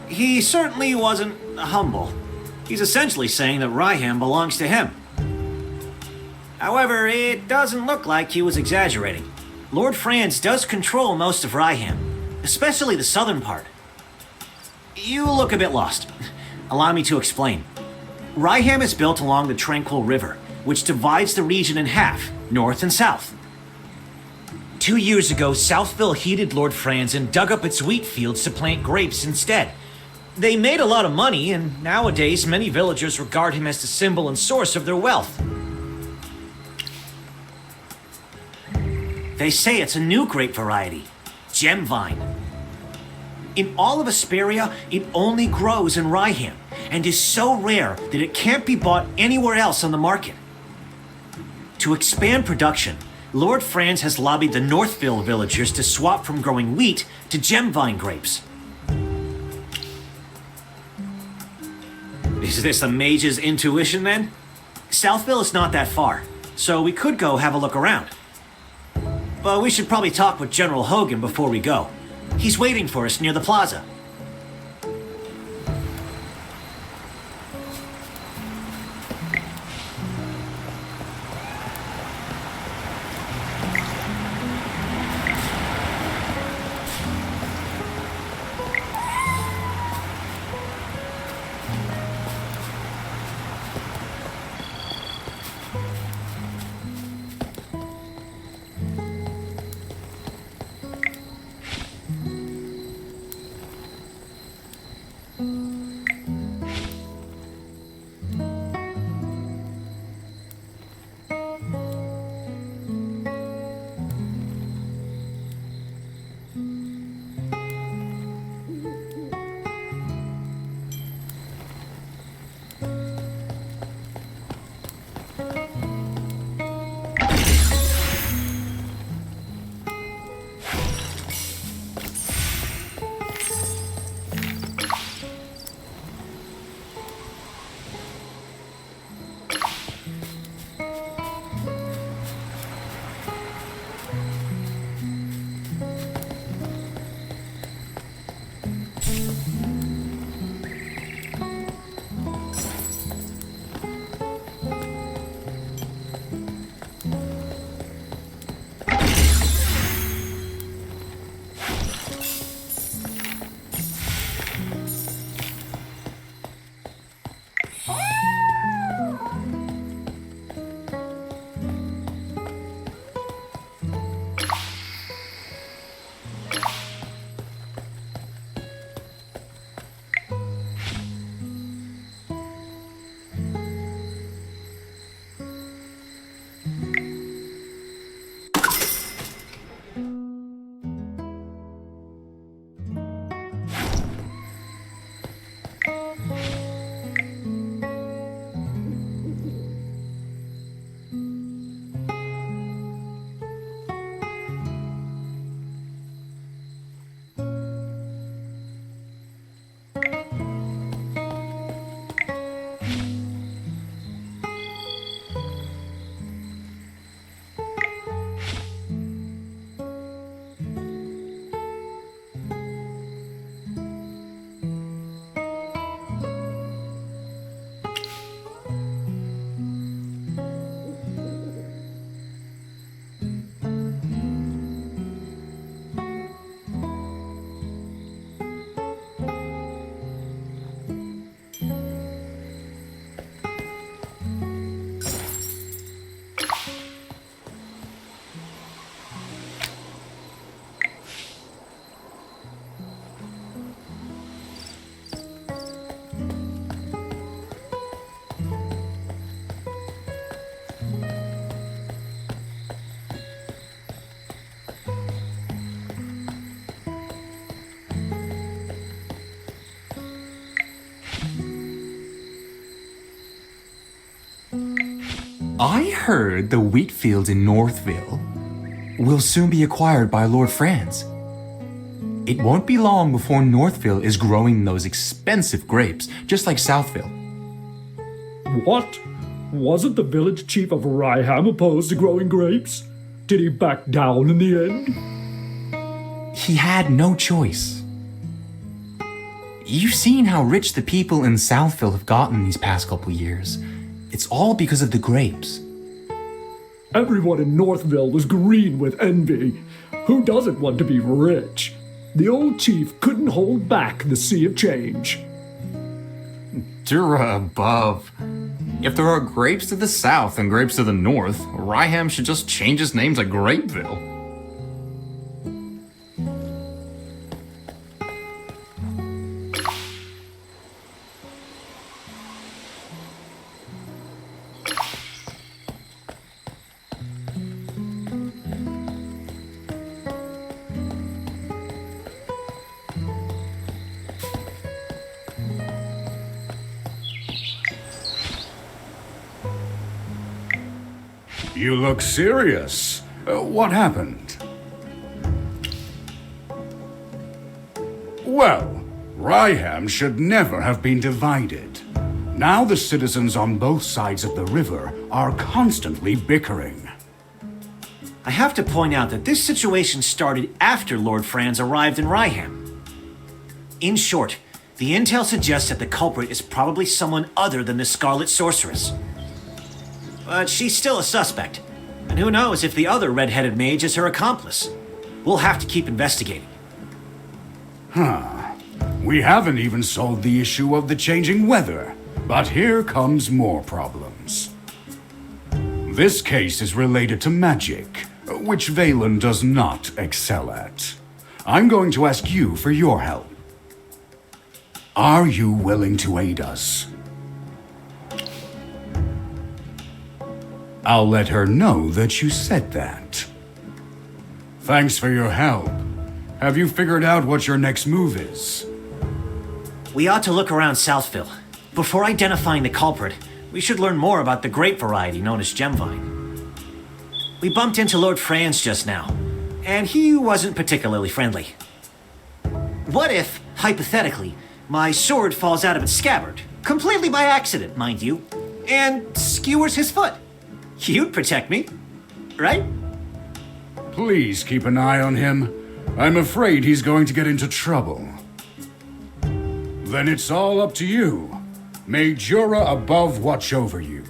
He certainly wasn't humble. He's essentially saying that Ryham belongs to him. However, it doesn't look like he was exaggerating. Lord Franz does control most of Ryham, especially the southern part. You look a bit lost. Allow me to explain. Ryham is built along the Tranquil River, which divides the region in half, north and south. 2 years ago, Southville heeded Lord Franz and dug up its wheat fields to plant grapes instead. They made a lot of money, and nowadays many villagers regard him as the symbol and source of their wealth. They say it's a new grape variety, gem vine. In all of Asperia, it only grows in Ryham, and is so rare that it can't be bought anywhere else on the market. To expand production, Lord Franz has lobbied the Northville villagers to swap from growing wheat to gem vine grapes. Is this a mage's intuition then? Southville is not that far, so we could go have a look around. But we should probably talk with General Hogan before we go. He's waiting for us near the plaza. I heard the wheat fields in Northville will soon be acquired by Lord Franz. It won't be long before Northville is growing those expensive grapes, just like Southville. What? Wasn't the village chief of Ryham opposed to growing grapes? Did he back down in the end? He had no choice. You've seen how rich the people in Southville have gotten these past couple years. It's all because of the grapes. Everyone in Northville was green with envy. Who doesn't want to be rich? The old chief couldn't hold back the sea of change. Dura above. If there are grapes to the south and grapes to the north, Ryham should just change its name to Grapeville. You look serious. What happened? Well, Ryham should never have been divided. Now the citizens on both sides of the river are constantly bickering. I have to point out that this situation started after Lord Franz arrived in Ryham. In short, the intel suggests that the culprit is probably someone other than the Scarlet Sorceress. But she's still a suspect, and who knows if the other red-headed mage is her accomplice. We'll have to keep investigating. We haven't even solved the issue of the changing weather, but here comes more problems. This case is related to magic, which Valen does not excel at. I'm going to ask you for your help. Are you willing to aid us? I'll let her know that you said that. Thanks for your help. Have you figured out what your next move is? We ought to look around Southville. Before identifying the culprit, we should learn more about the grape variety known as Gemvine. We bumped into Lord Franz just now, and he wasn't particularly friendly. What if, hypothetically, my sword falls out of its scabbard, completely by accident, mind you, and skewers his foot? You'd protect me, right? Please keep an eye on him. I'm afraid he's going to get into trouble. Then it's all up to you. May Jura above watch over you.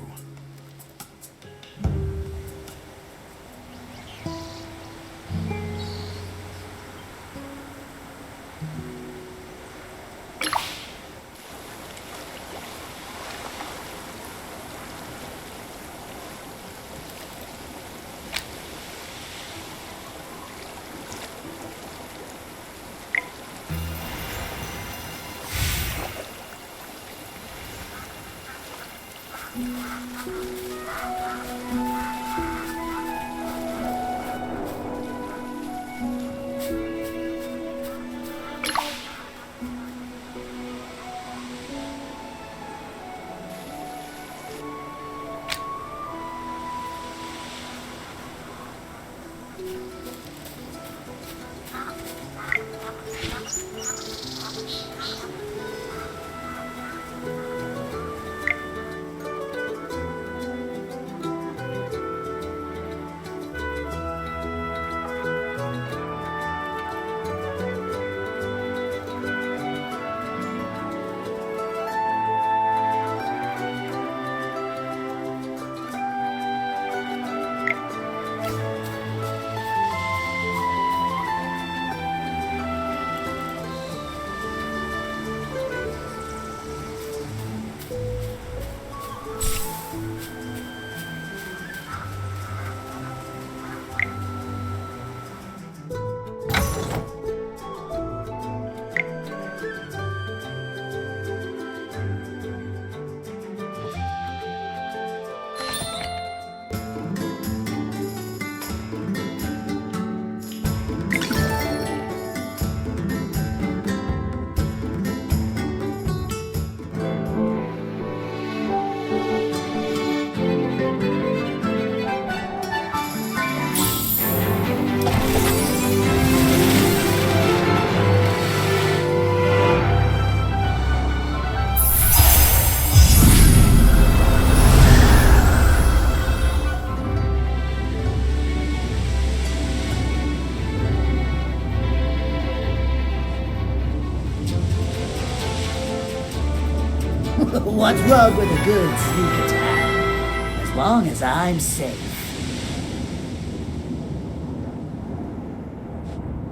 slug with a good sneak attack, as long as I'm safe.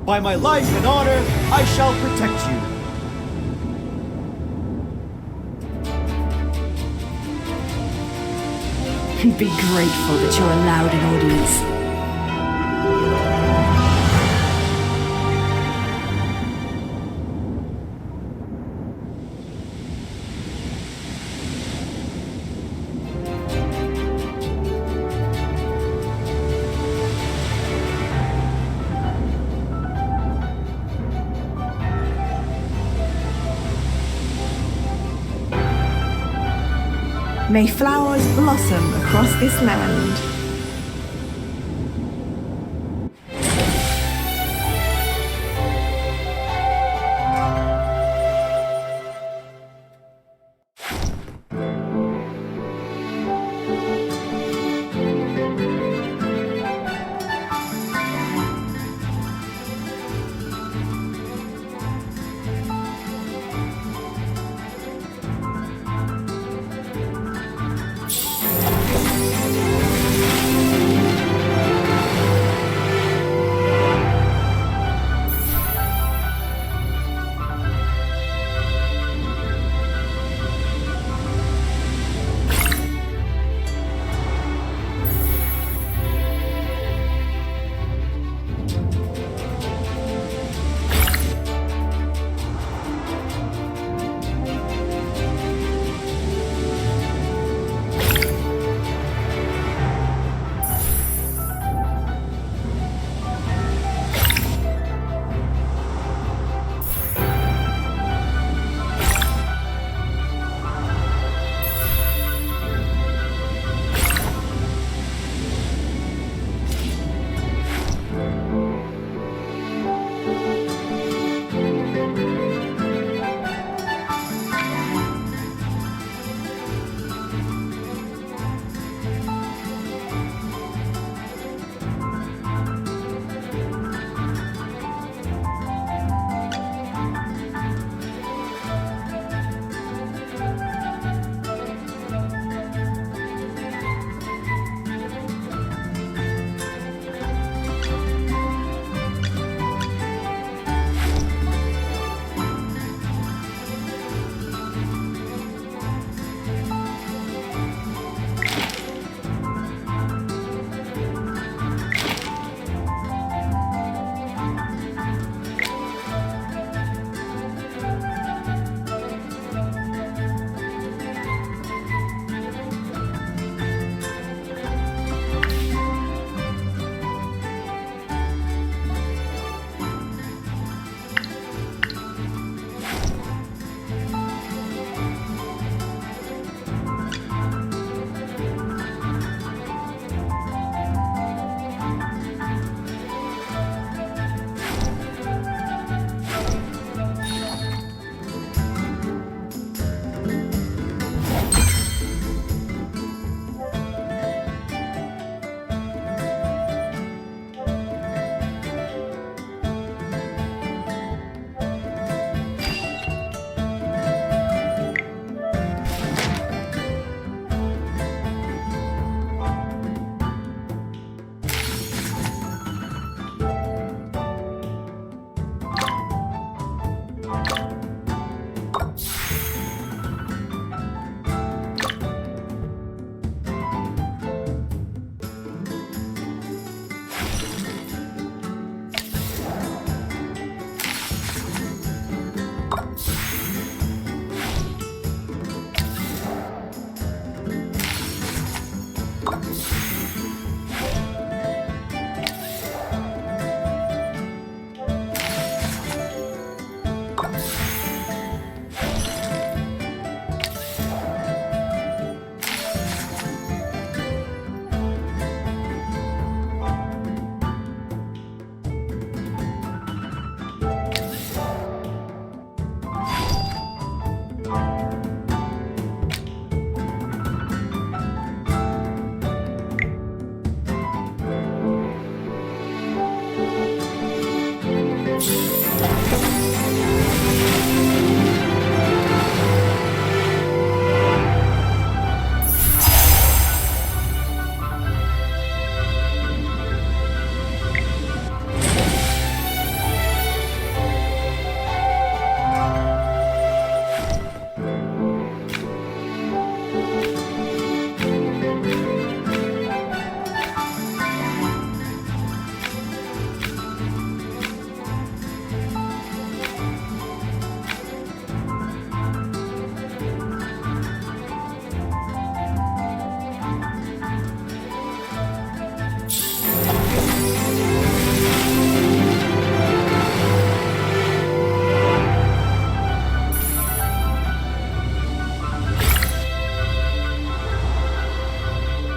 By my life and honor, I shall protect you. Be grateful that you're allowed an audience. May flowers blossom across this land.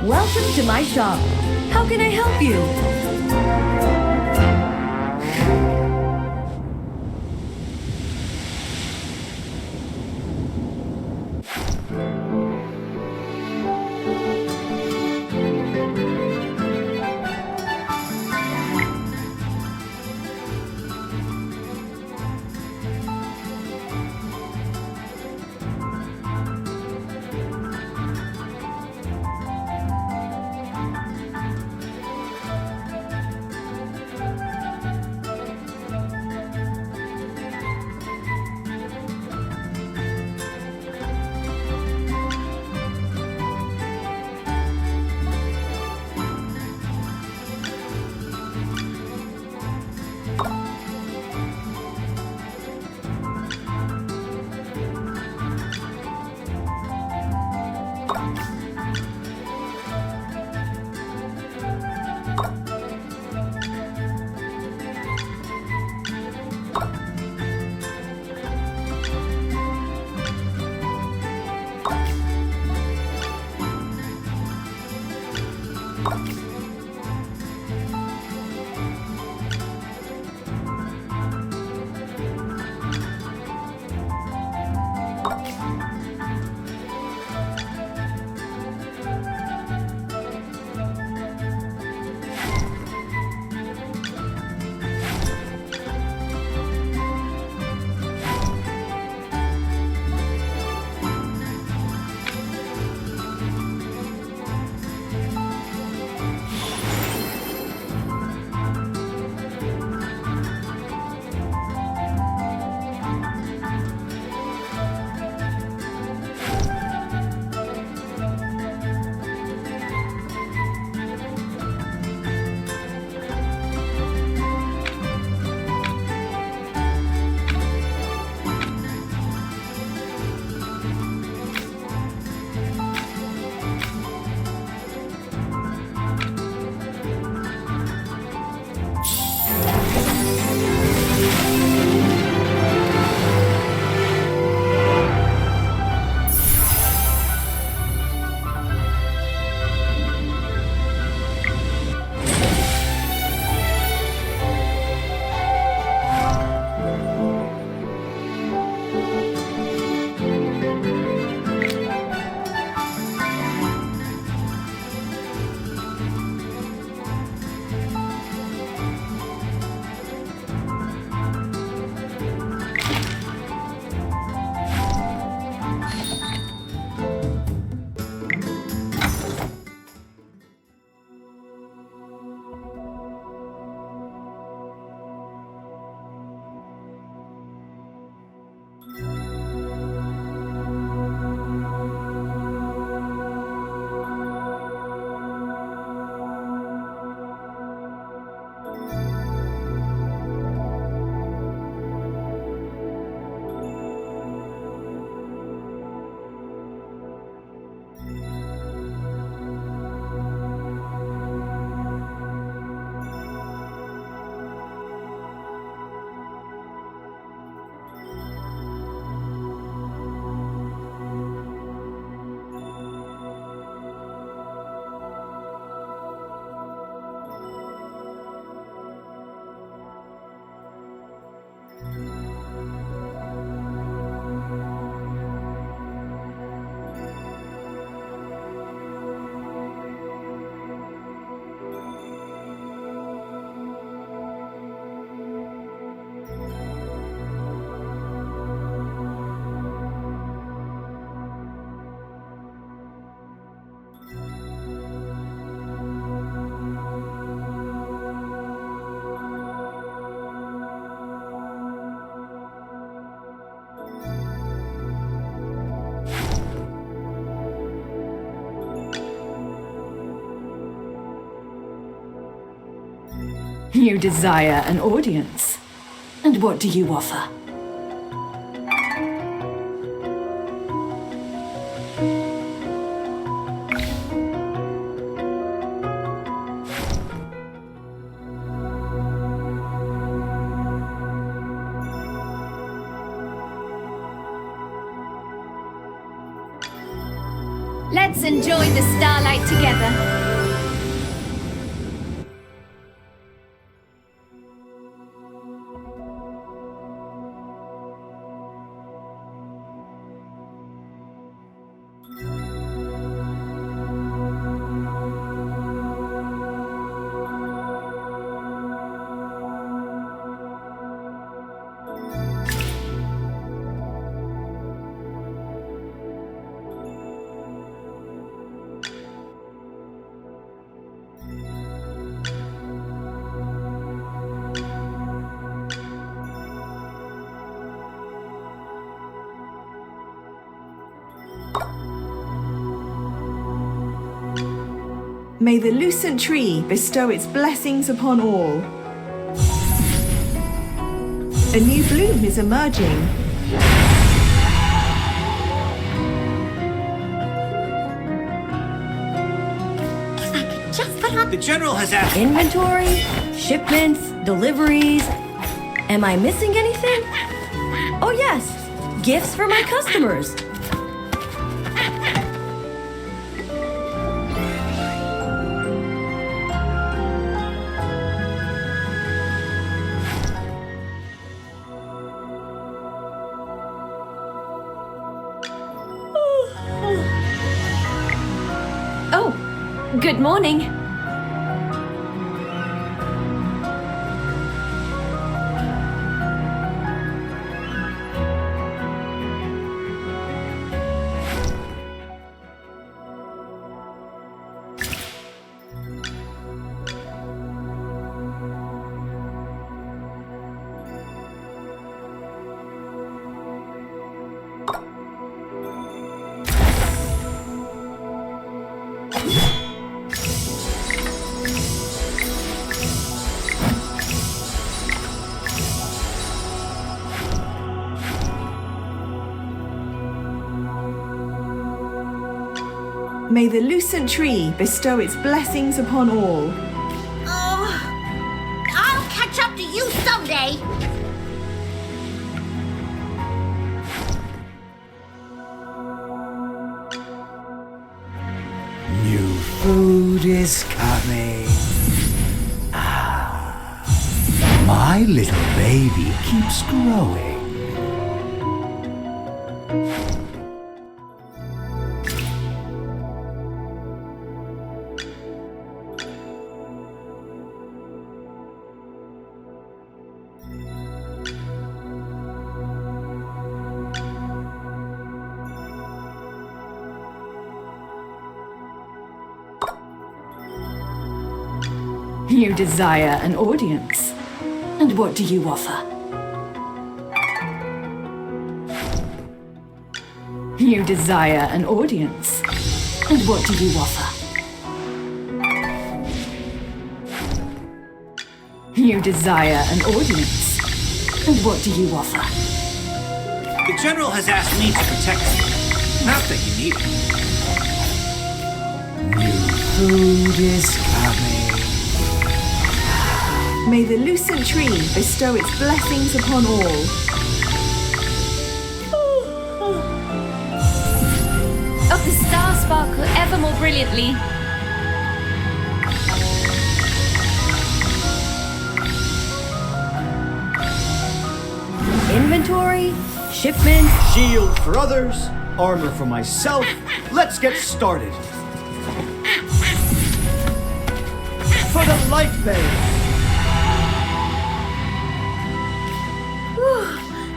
Welcome to my shop. How can I help you? You desire an audience. And what do you offer? Let's Let's enjoy the starlight together. May the lucent tree bestow its blessings upon all. A new bloom is emerging. The General has asked... Inventory, shipments, deliveries. Am I missing anything? Oh yes, gifts for my customers. Oh, good morning. May the lucent tree bestow its blessings upon all. I'll catch up to you someday. New food is coming. Ah, my little baby keeps growing. You desire an audience. And what do you offer? You desire an audience. And what do you offer? You desire an audience. And what do you offer? The General has asked me to protect you. Not that you need it. New food is coming. May the lucent tree bestow its blessings upon all. Of the star sparkle ever more brilliantly. Inventory, shipment. Shield for others, armor for myself. Let's get started. For the light bearer.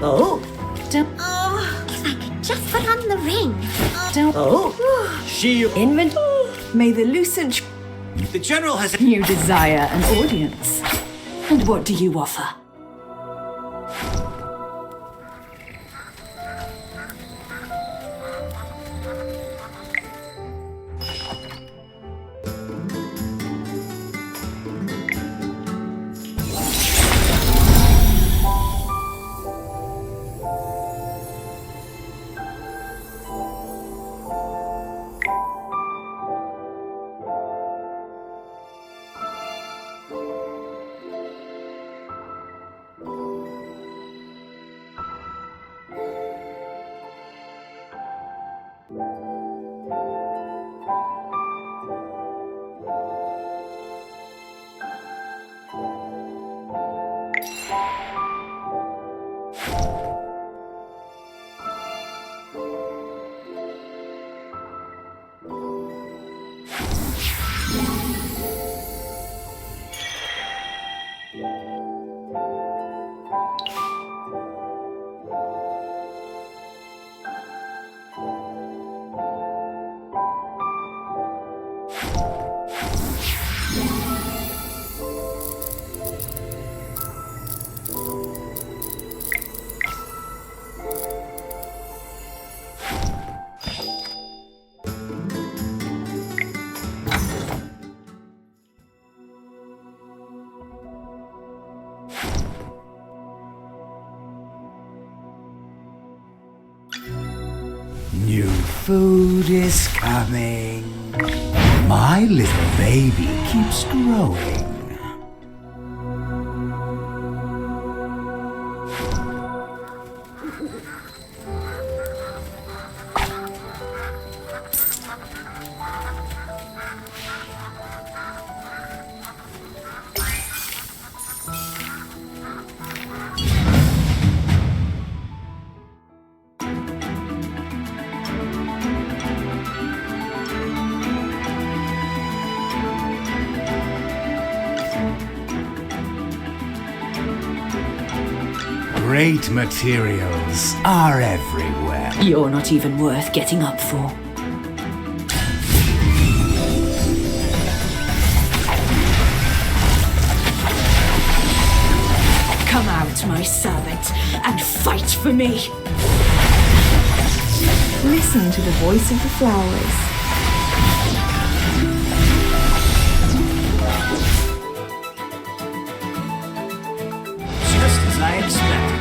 Oh. If I could just put on the ring. Oh. Shield. Inventory. May the lucent... The General has... You desire an audience. And what do you offer? food is coming. My little baby keeps growing. Great materials are everywhere. You're not even worth getting up for. Come out, my servant, and fight for me. Listen to the voice of the flowers. Just as I expected.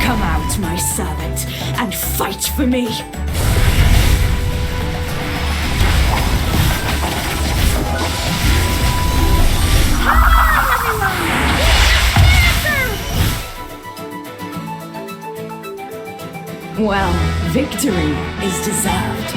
Come out, my servant, and fight for me. Well, victory is deserved.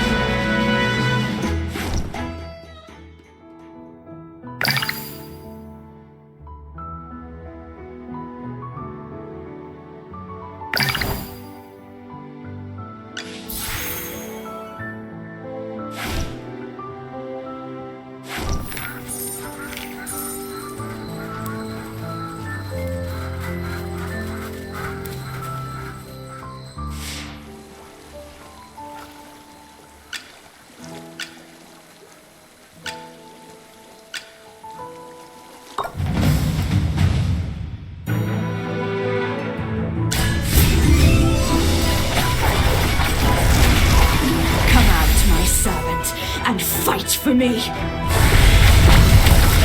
And fight for me.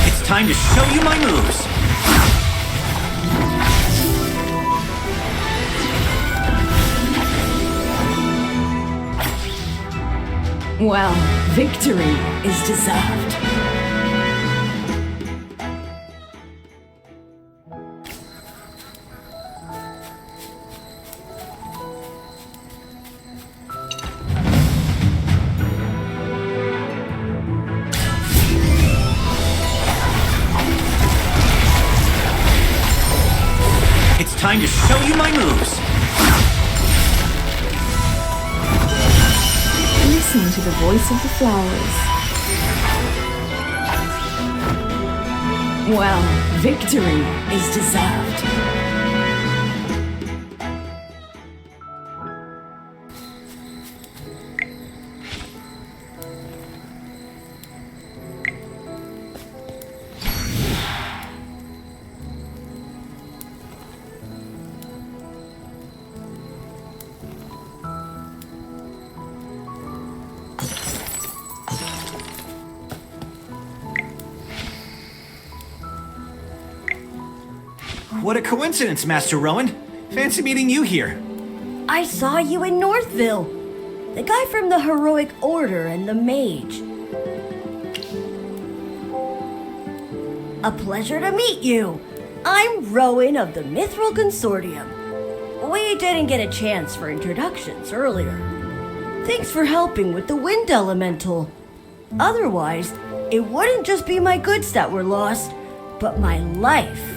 It's time to show you my moves. Well, victory is deserved. Time to show you my moves. Listen to the voice of the flowers. Well, victory is deserved. What a coincidence, Master Rowan. Fancy meeting you here. I saw you in Northville. The guy from the Heroic Order and the Mage. A pleasure to meet you. I'm Rowan of the Mithril Consortium. We didn't get a chance for introductions earlier. Thanks for helping with the Wind Elemental. Otherwise, it wouldn't just be my goods that were lost, but my life.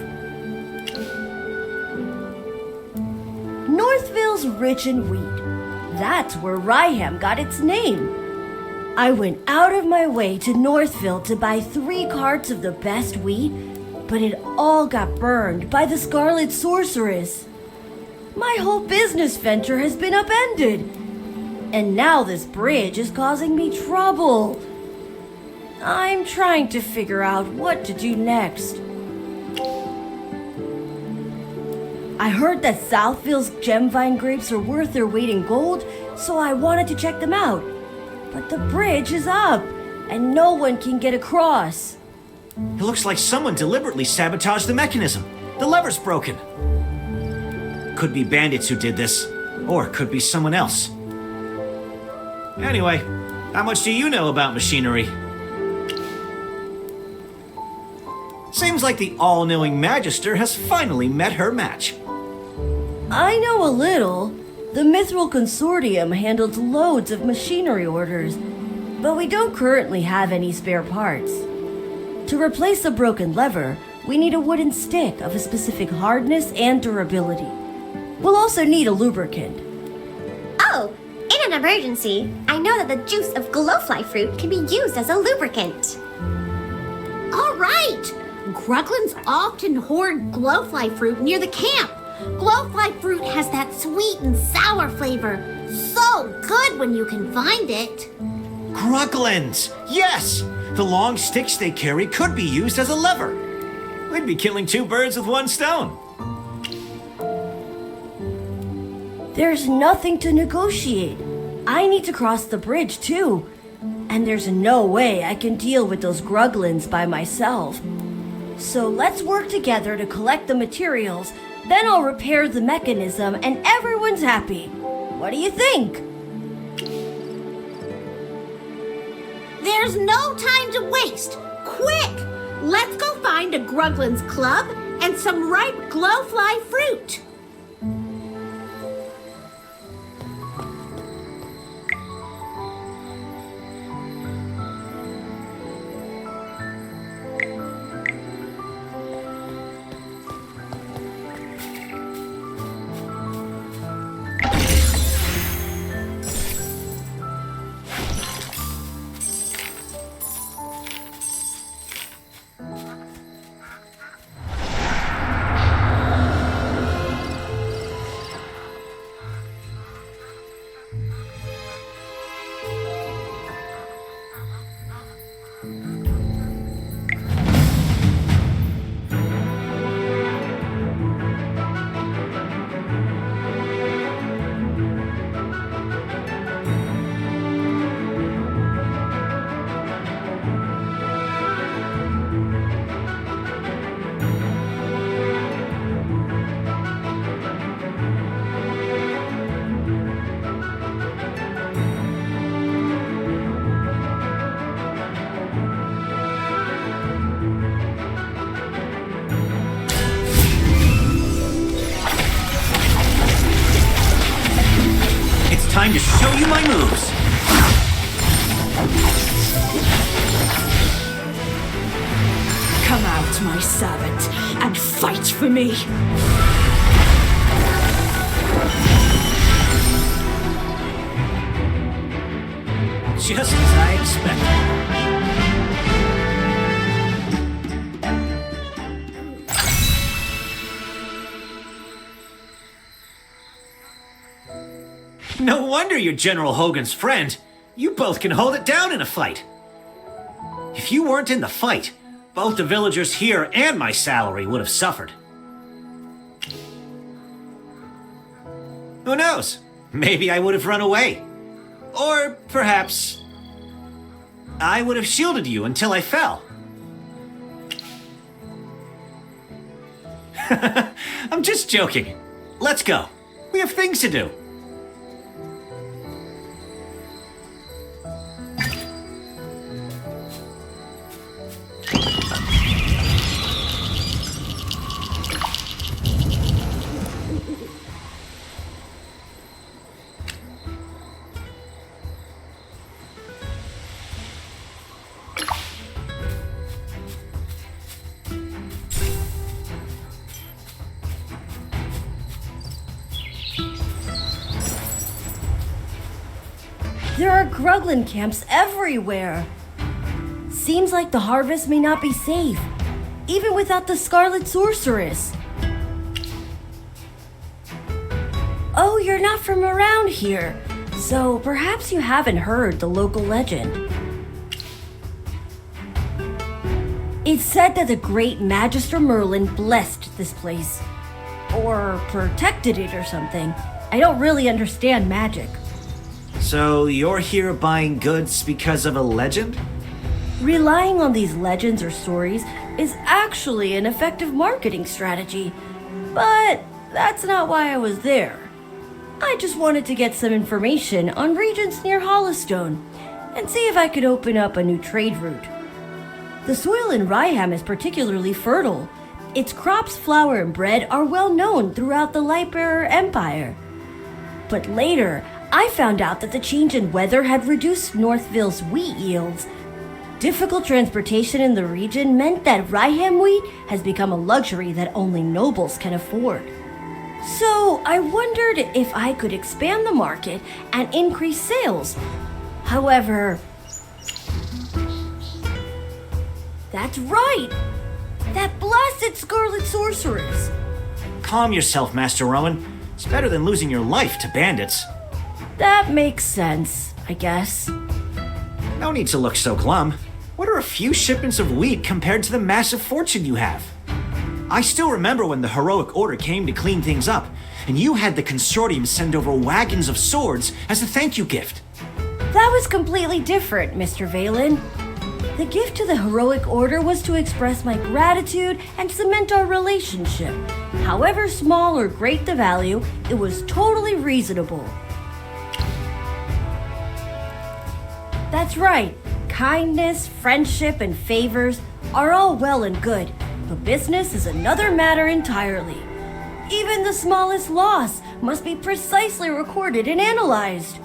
Northville's rich in wheat. That's where Ryham got its name. I went out of my way to Northville to buy 3 carts of the best wheat, but it all got burned by the Scarlet Sorceress. My whole business venture has been upended. And now this bridge is causing me trouble. I'm trying to figure out what to do next. I heard that Southville's gemvine grapes are worth their weight in gold, so I wanted to check them out. But the bridge is up, and no one can get across. It looks like someone deliberately sabotaged the mechanism. The lever's broken. Could be bandits who did this, or could be someone else. Anyway, how much do you know about machinery? Seems like the all-knowing Magister has finally met her match. I know a little. The Mithril Consortium handles loads of machinery orders, but we don't currently have any spare parts. To replace the broken lever, we need a wooden stick of a specific hardness and durability. We'll also need a lubricant. Oh, in an emergency, I know that the juice of glowfly fruit can be used as a lubricant. All right! Gruglins often hoard glowfly fruit near the camp. Glowfly fruit has that sweet and sour flavor. So good when you can find it. Gruglins! Yes! The long sticks they carry could be used as a lever. We'd be killing two birds with one stone. There's nothing to negotiate. I need to cross the bridge too. And there's no way I can deal with those Gruglins by myself. So let's work together to collect the materials, then I'll repair the mechanism and everyone's happy. What do you think? There's no time to waste. Quick! Let's go find a Gruglin's club and some ripe glowfly fruit. Time to show you my moves. Come out, my servant, and fight for me. Just as I expected. No wonder you're General Hogan's friend. You both can hold it down in a fight. If you weren't in the fight, both the villagers here and my salary would have suffered. Who knows? Maybe I would have run away. Or perhaps I would have shielded you until I fell. I'm just joking. Let's go. We have things to do. There are Gruglin camps everywhere. Seems like the harvest may not be safe, even without the Scarlet Sorceress. Oh, you're not from around here, so perhaps you haven't heard the local legend. It's said that the great Magister Merlin blessed this place. or protected it or something. I don't really understand magic. So you're here buying goods because of a legend? Relying on these legends or stories is actually an effective marketing strategy, but that's not why I was there. I just wanted to get some information on regions near Hollowstone and see if I could open up a new trade route. The soil in Ryham is particularly fertile. Its crops, flour, and bread are well known throughout the Lightbearer Empire. But later, I found out that the change in weather had reduced Northville's wheat yields. Difficult transportation in the region meant that Ryham wheat has become a luxury that only nobles can afford. So I wondered if I could expand the market and increase sales. However, that's right! That blasted Scarlet Sorceress! Calm yourself, Master Rowan. It's better than losing your life to bandits. That makes sense, I guess. No need to look so glum. What are a few shipments of wheat compared to the massive fortune you have? I still remember when the Heroic Order came to clean things up, and you had the Consortium send over wagons of swords as a thank you gift. That was completely different, Mr. Valen. The gift to the Heroic Order was to express my gratitude and cement our relationship. However small or great the value, it was totally reasonable. That's right. Kindness, friendship, and favors are all well and good, but business is another matter entirely. Even the smallest loss must be precisely recorded and analyzed.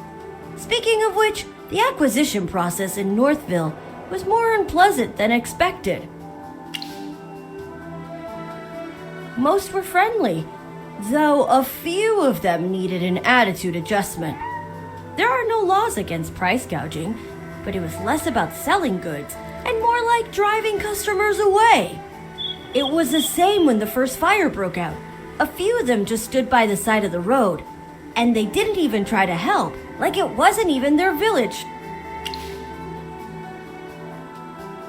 Speaking of which, the acquisition process in Northville was more unpleasant than expected. Most were friendly, though a few of them needed an attitude adjustment. There are no laws against price gouging, but it was less about selling goods and more like driving customers away. It was the same when the first fire broke out. A few of them just stood by the side of the road, and they didn't even try to help, like it wasn't even their village.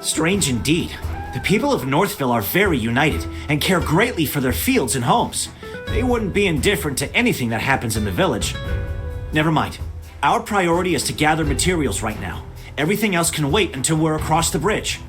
Strange indeed. The people of Northville are very united and care greatly for their fields and homes. They wouldn't be indifferent to anything that happens in the village. Never mind. Our priority is to gather materials right now. Everything else can wait until we're across the bridge.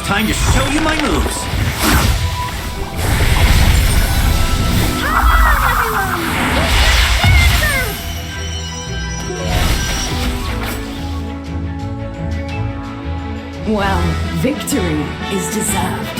Time to show you my moves! Well, victory is deserved.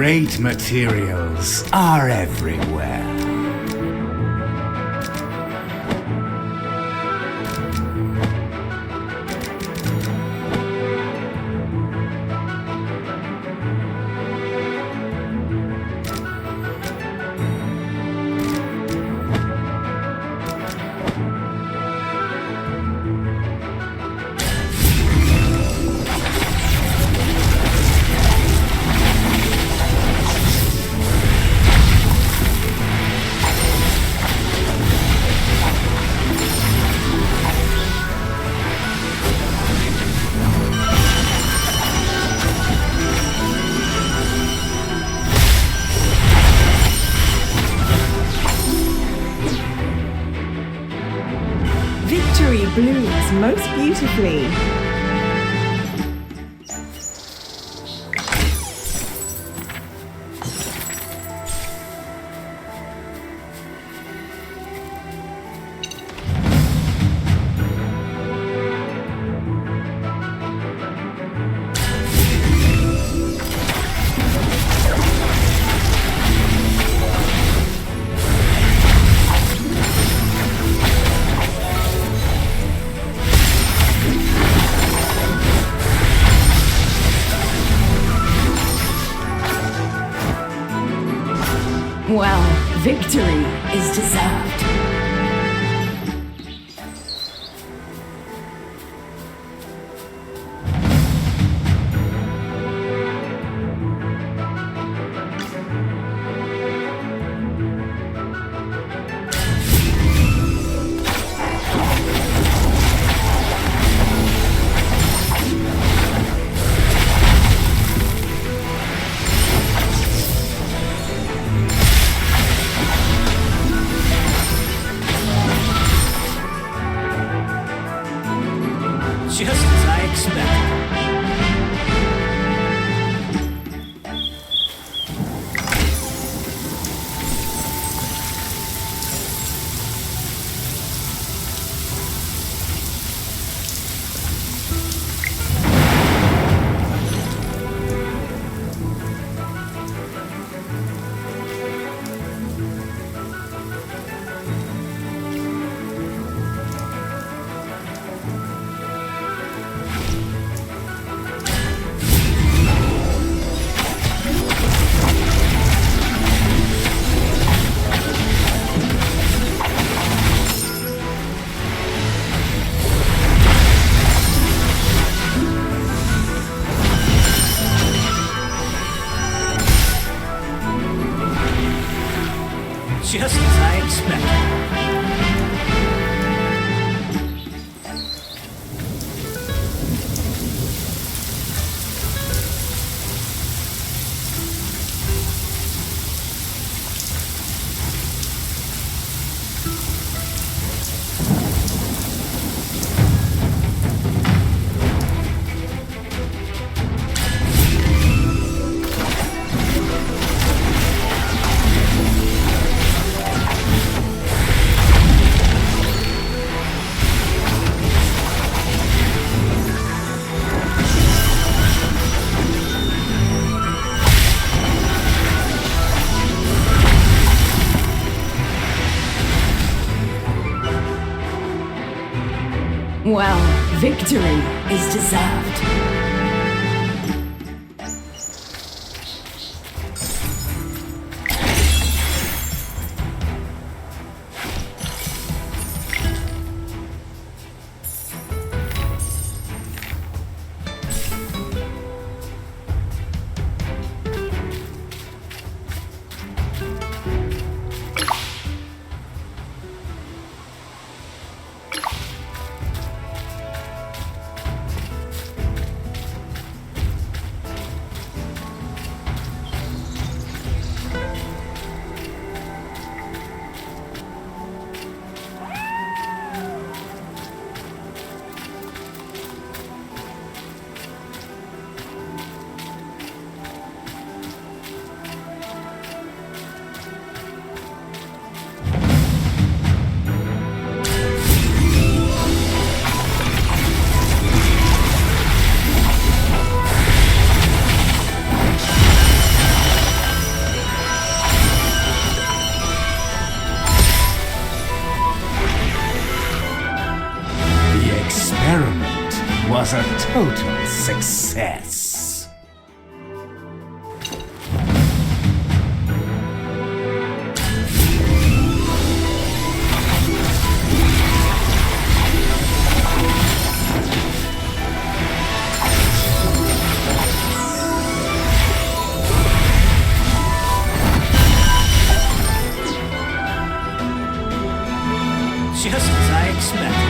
great materials are everywhere. Victory blooms most beautifully. Well, victory is deserved. Just as I expected. Just as I expected. Well, victory is deserved. was a total success. Just as I expected.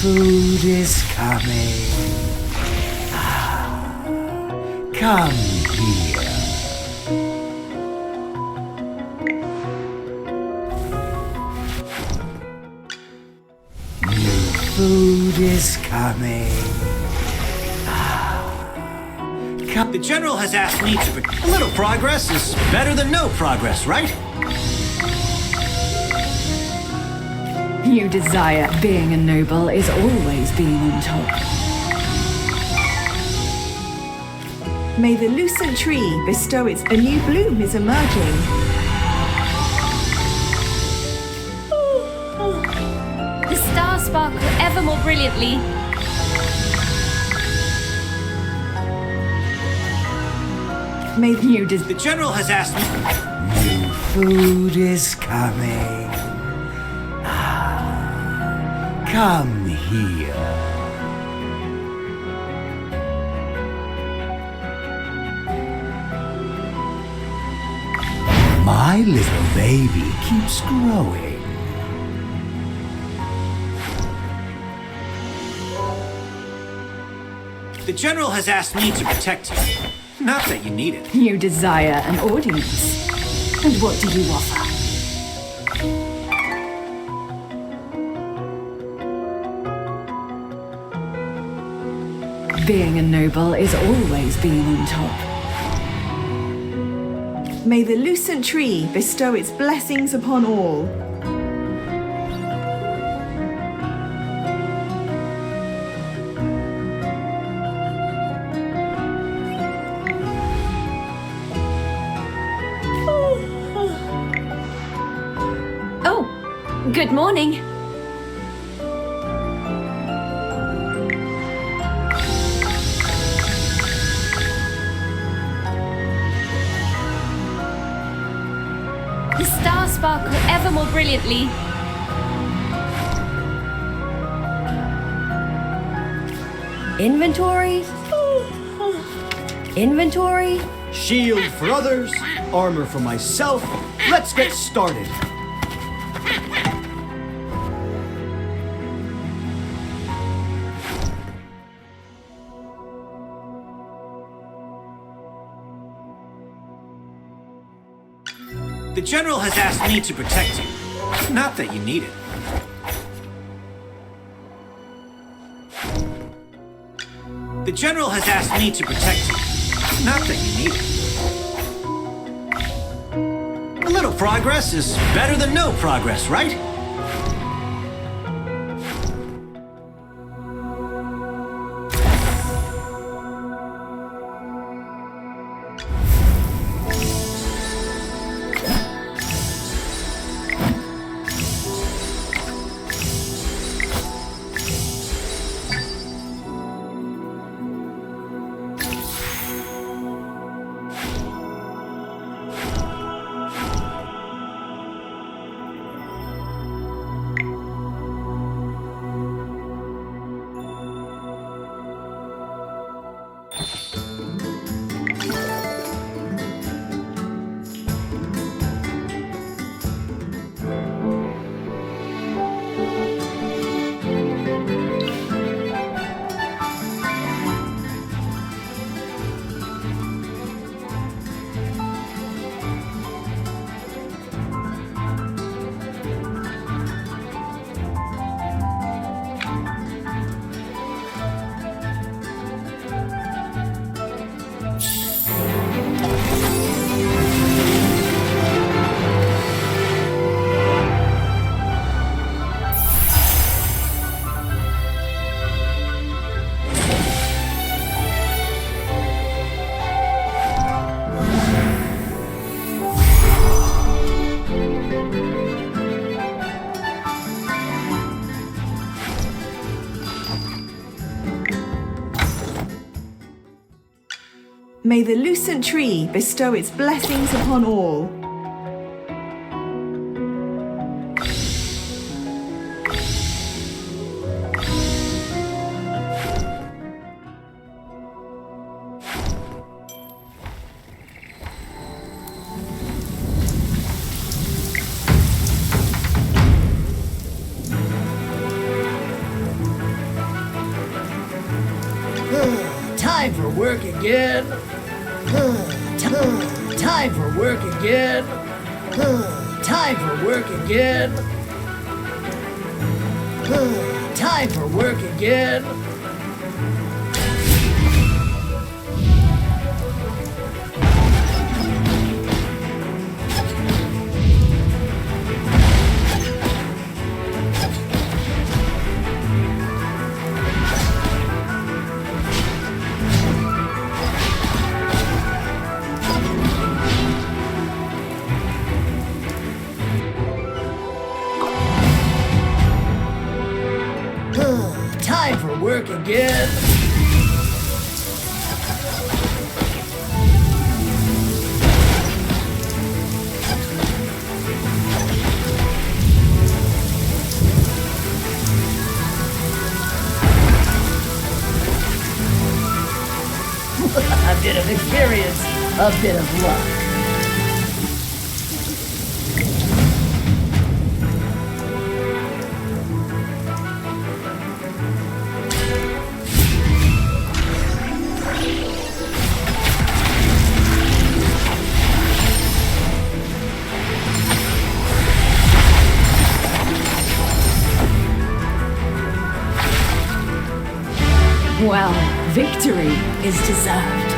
Food is coming. Come here. New food is coming. The General has asked me to... A little progress is better than no progress, right? You desire being a noble is always being on top. May the lucent tree bestow its... A new bloom is emerging. The stars sparkle ever more brilliantly. May you The General has asked me... New food is coming. Come here. My little baby keeps growing. The General has asked me to protect you. Not that you need it. You desire an audience. And what do you offer? Being a noble is always being on top. May the lucent tree bestow its blessings upon all. Oh, good morning. The stars sparkle ever more brilliantly. Inventory? Inventory? Shield for others, armor for myself. Let's get started. The General has asked me to protect you. Not that you need it. The General has asked me to protect you. Not that you need it. A little progress is better than no progress, right? May the lucent tree bestow its blessings upon all. Time for work again. Time for work again. Time for work again. Time for work again. Time for work again. A bit of experience, a bit of luck. Well, victory is deserved.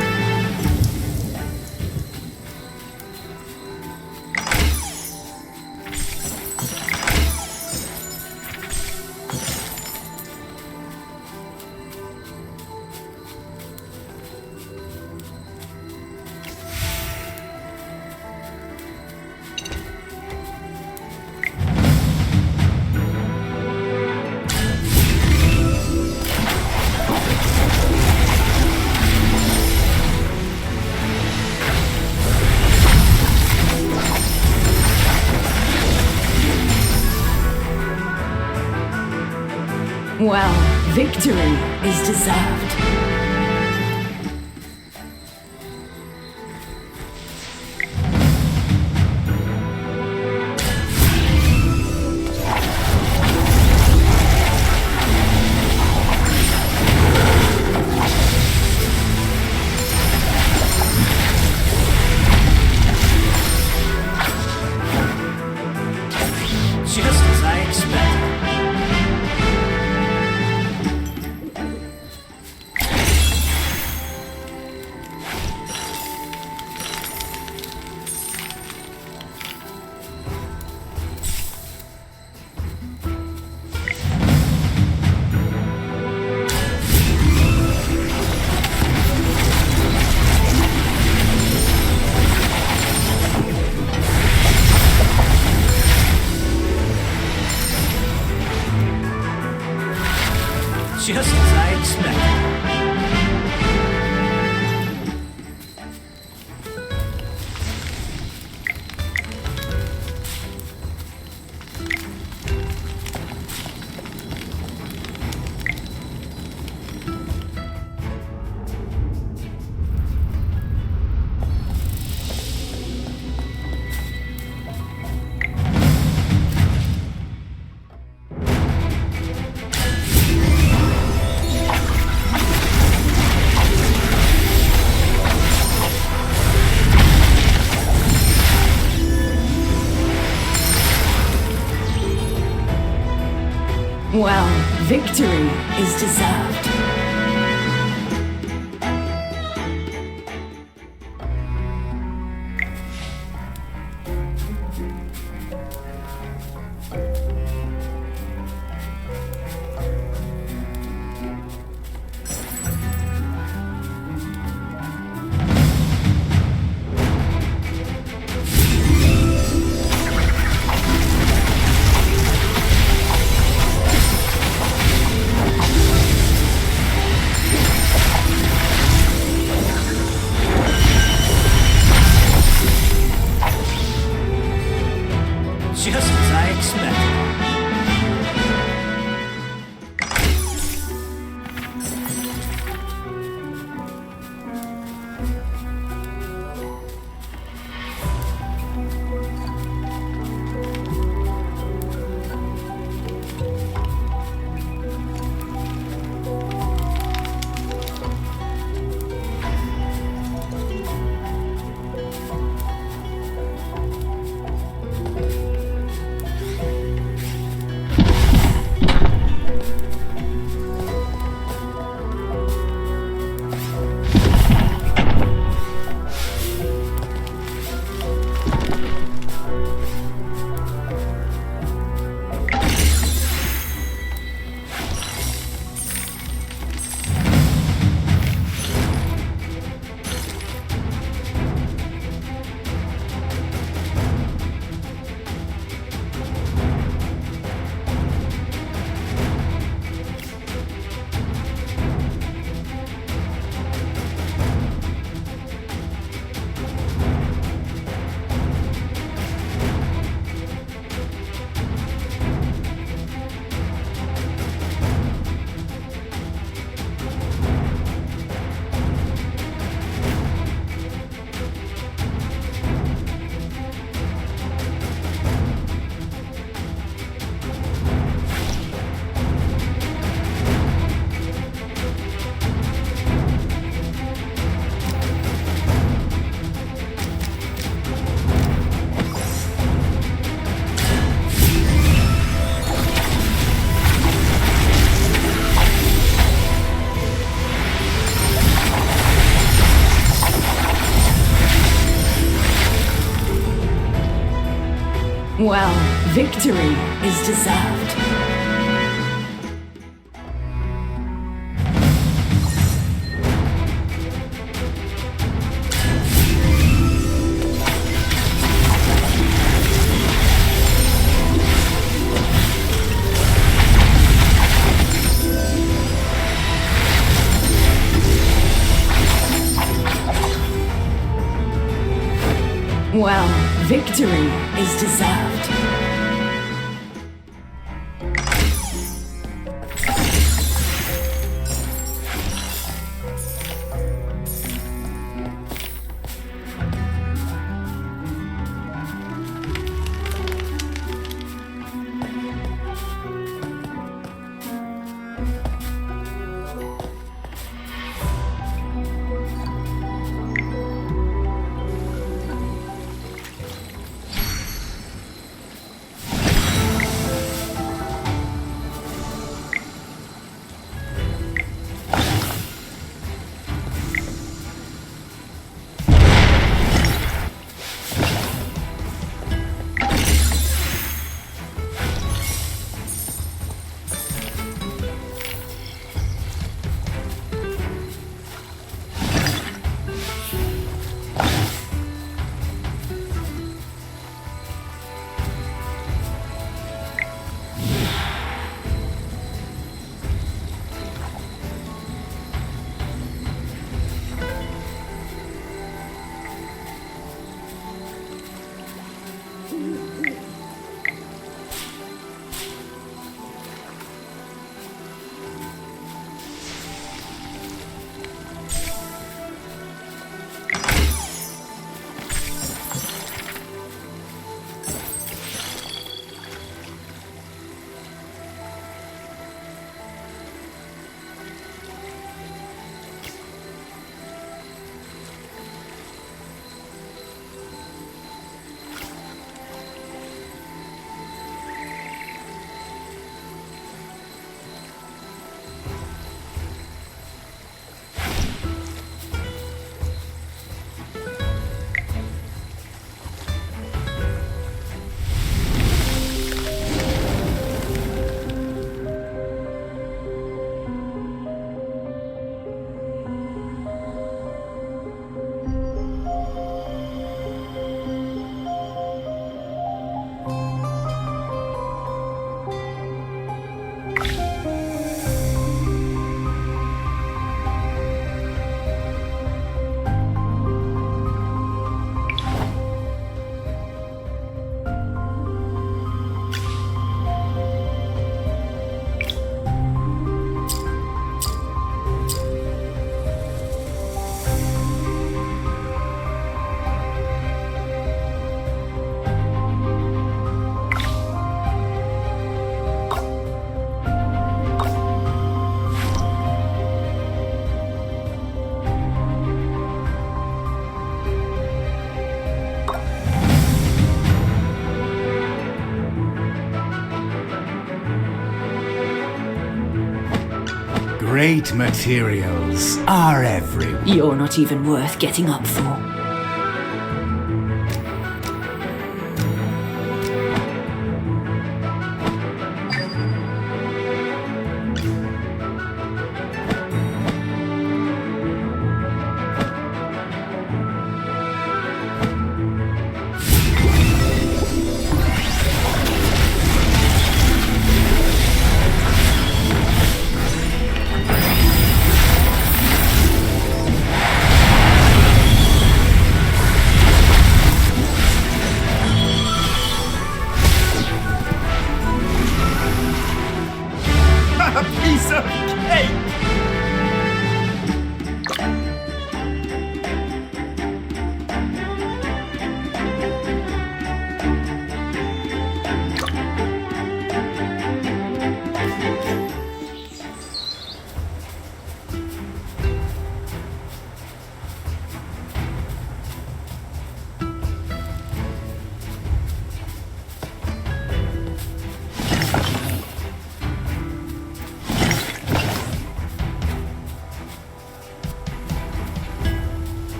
Well, victory is deserved. Just as I expected. Just as I expected. Well, victory is deserved. Well, victory is deserved. Well, victory is deserved. Great materials are everywhere. You're not even worth getting up for.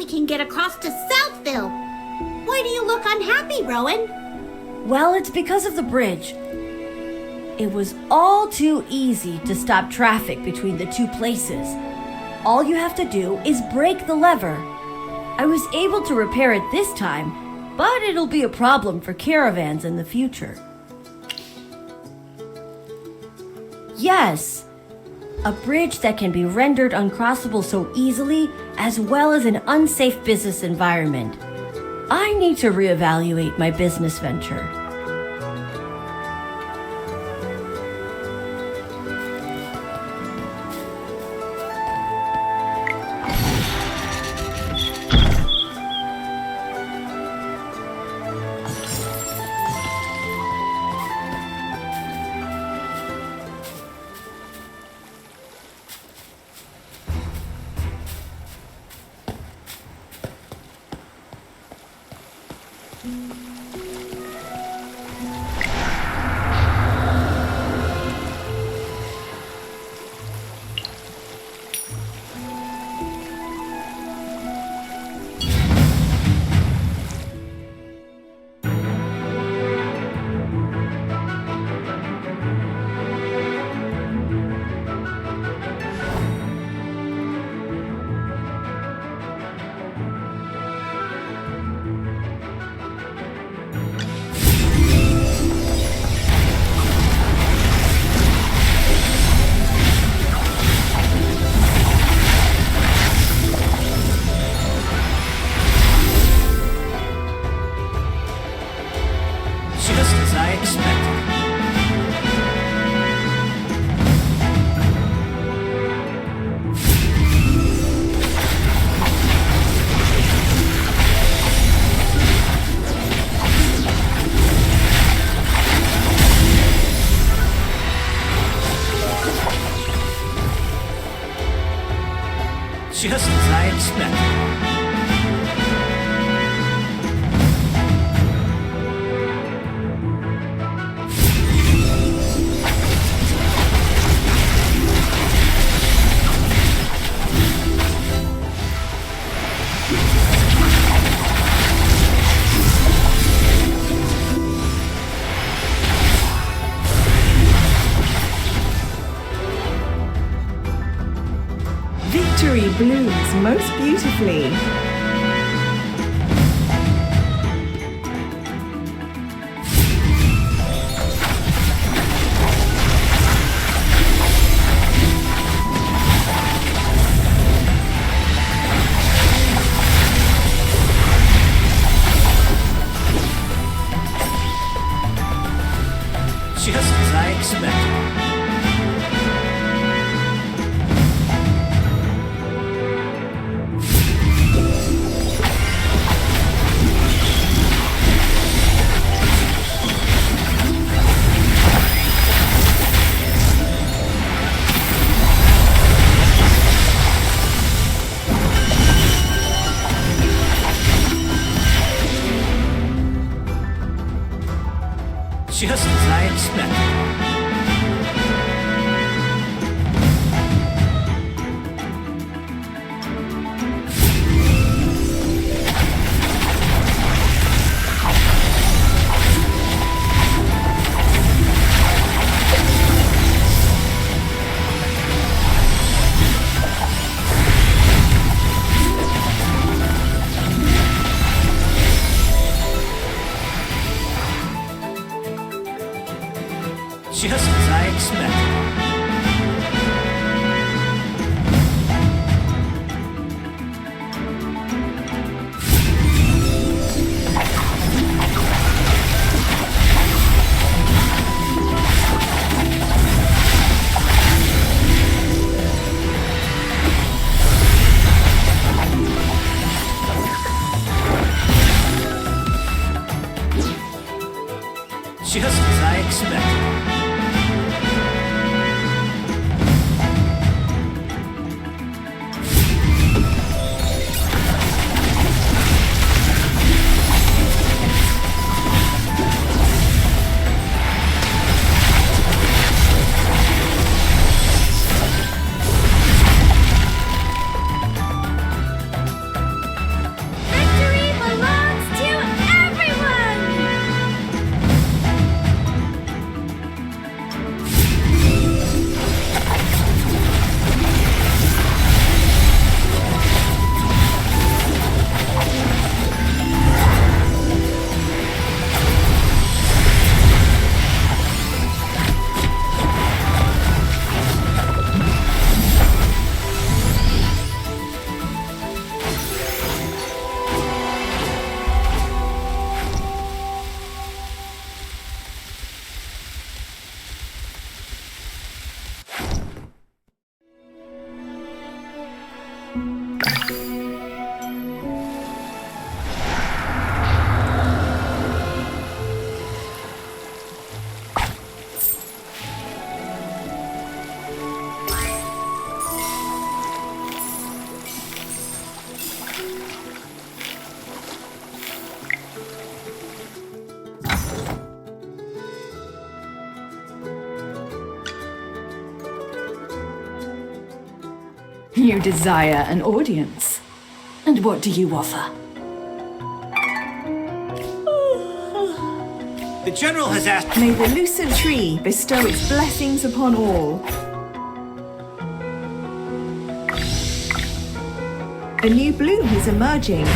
we can get across to Southville. Why do you look unhappy, Rowan? Well, it's because of the bridge. It was all too easy to stop traffic between the two places. All you have to do is break the lever. I was able to repair it this time, but it'll be a problem for caravans in the future. Yes, a bridge that can be rendered uncrossable so easily, as well as an unsafe business environment. I need to reevaluate my business venture. Just as I expected. Victory blooms most beautifully. Just as I expected. Just as I expected. Just as I expected. Just as I expected. You desire an audience. And what do you offer? The General has asked... May the lucent tree bestow its blessings upon all. A new bloom is emerging.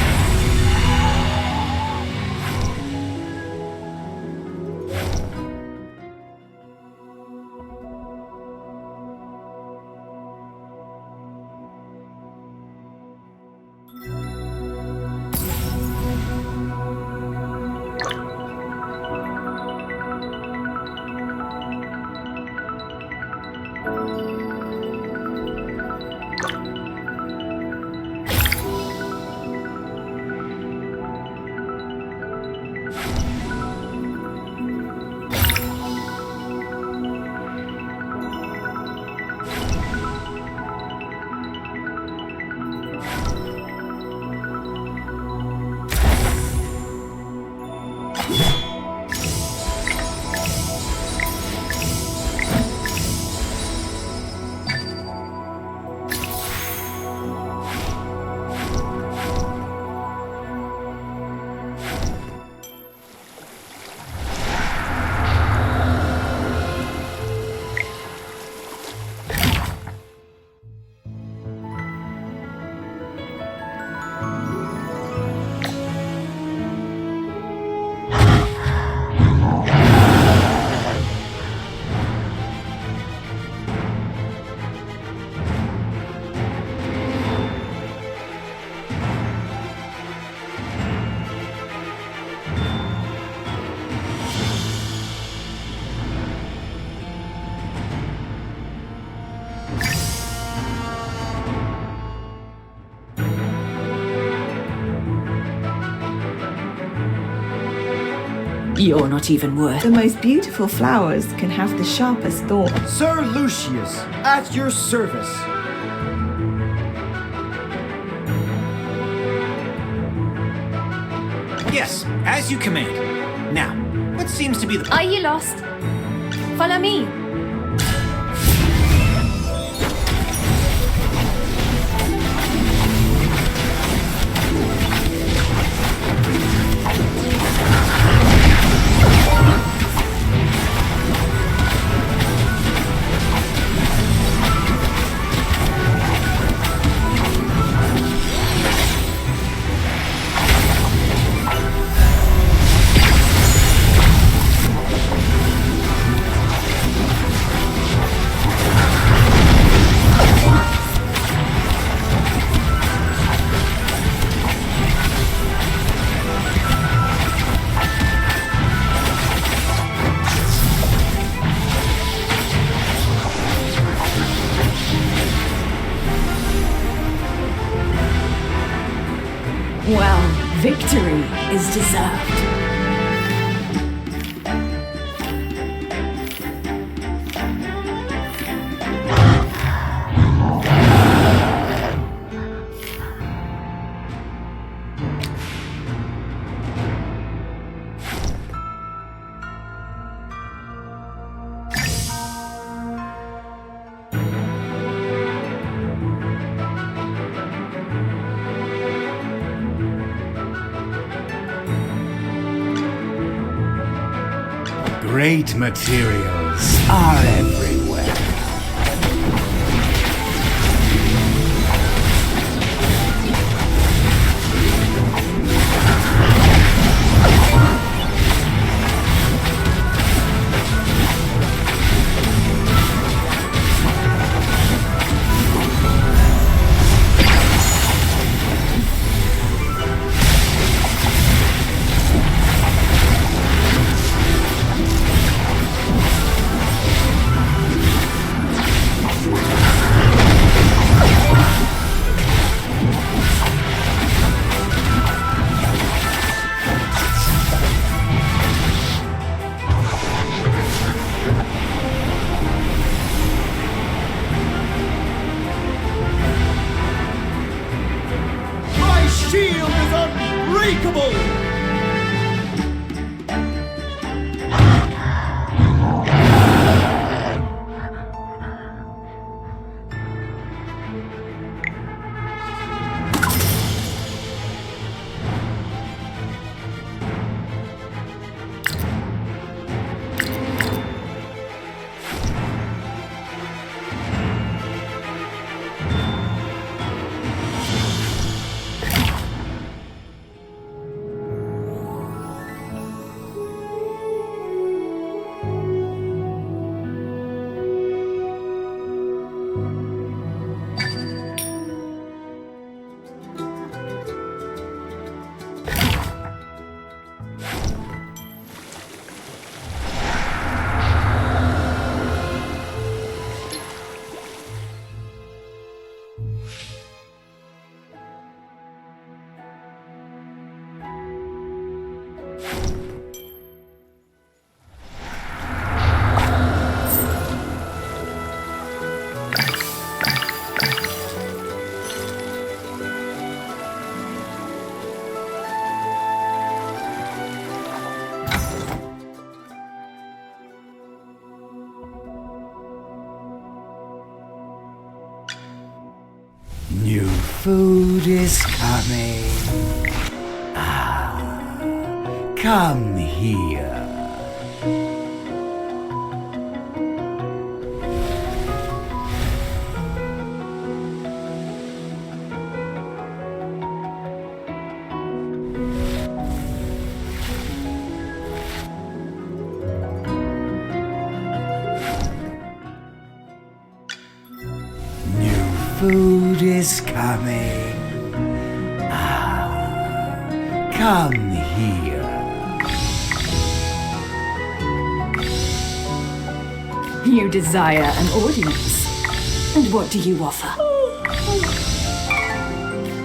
You're not even worth. The most beautiful flowers can have the sharpest thorns. Sir Lucius, at your service. Yes, as you command. Now, what seems to be the... Are you lost? Follow me. Well, victory is deserved. Great materials are everywhere. Shield is unbreakable! New food is coming. Come here. Food is coming. Come here. You desire an audience. And what do you offer?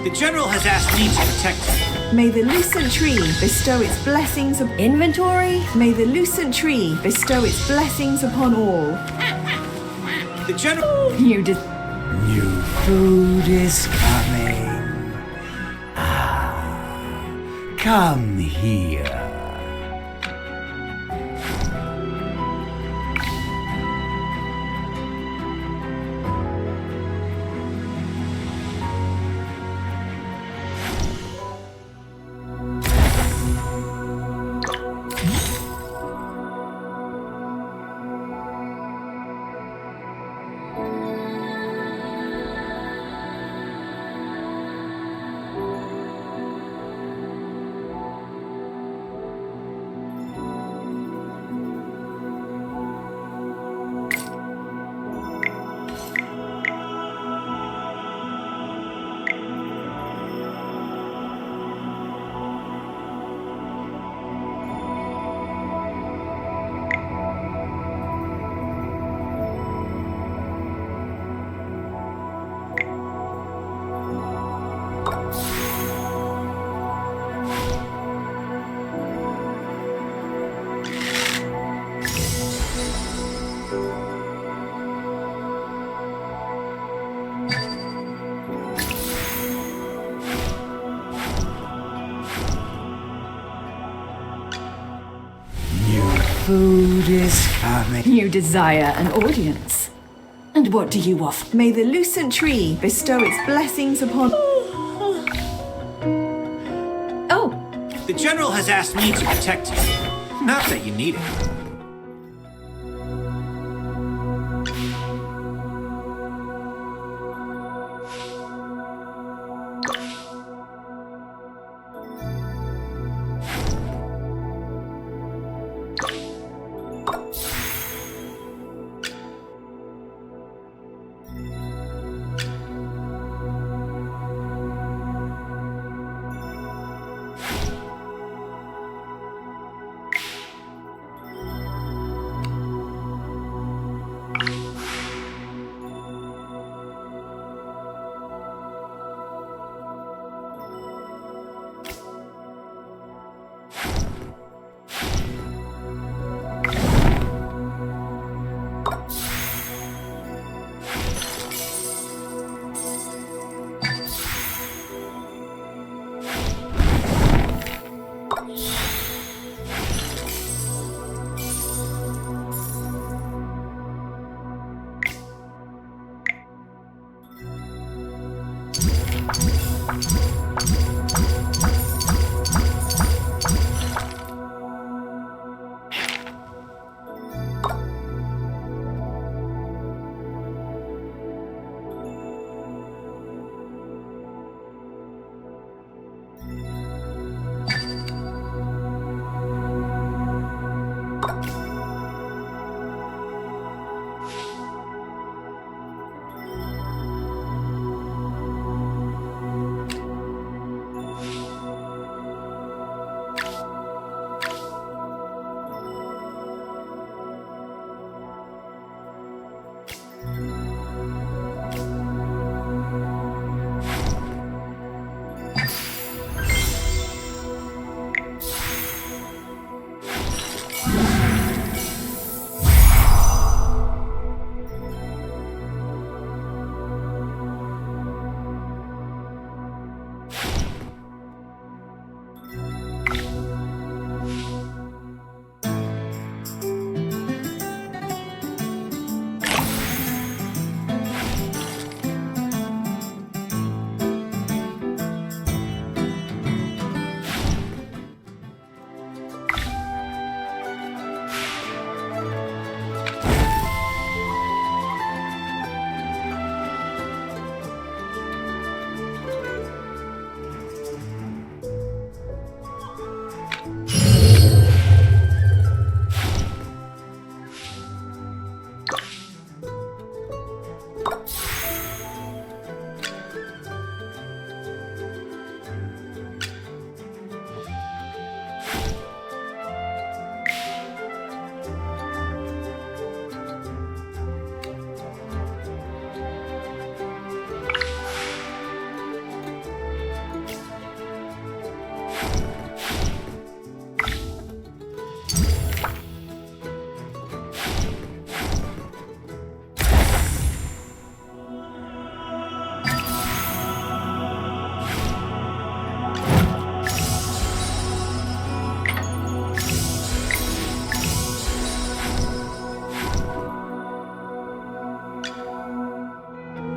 The General has asked me to protect you. May the lucent tree bestow its blessings of inventory. May the lucent tree bestow its blessings upon all. The General... New food is coming. Come here. Food is coming. You desire an audience. And what do you offer? May the lucent tree bestow its blessings upon... Oh! The General has asked me to protect you. Not that you need it.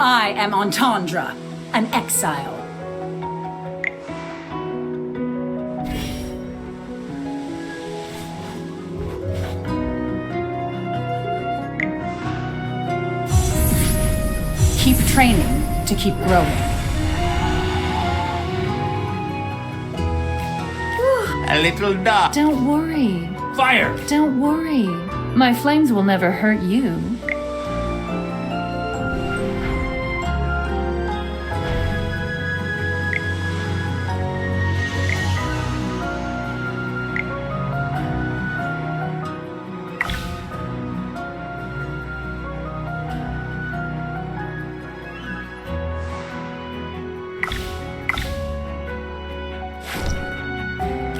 I am Entendre, an exile. Keep training to keep growing. A little dot. Don't worry. Fire! Don't worry. My flames will never hurt you.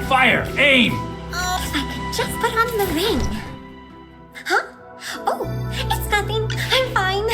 Fire! Aim! Oh, if I could just put on the ring. Huh? Oh, it's nothing. I'm fine.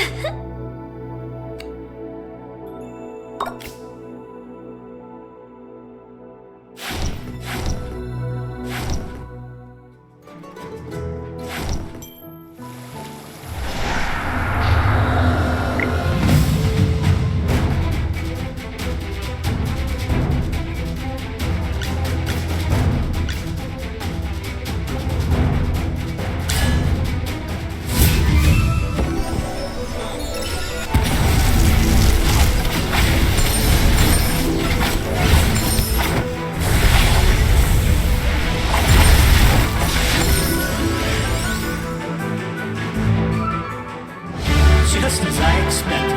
Just as I expected.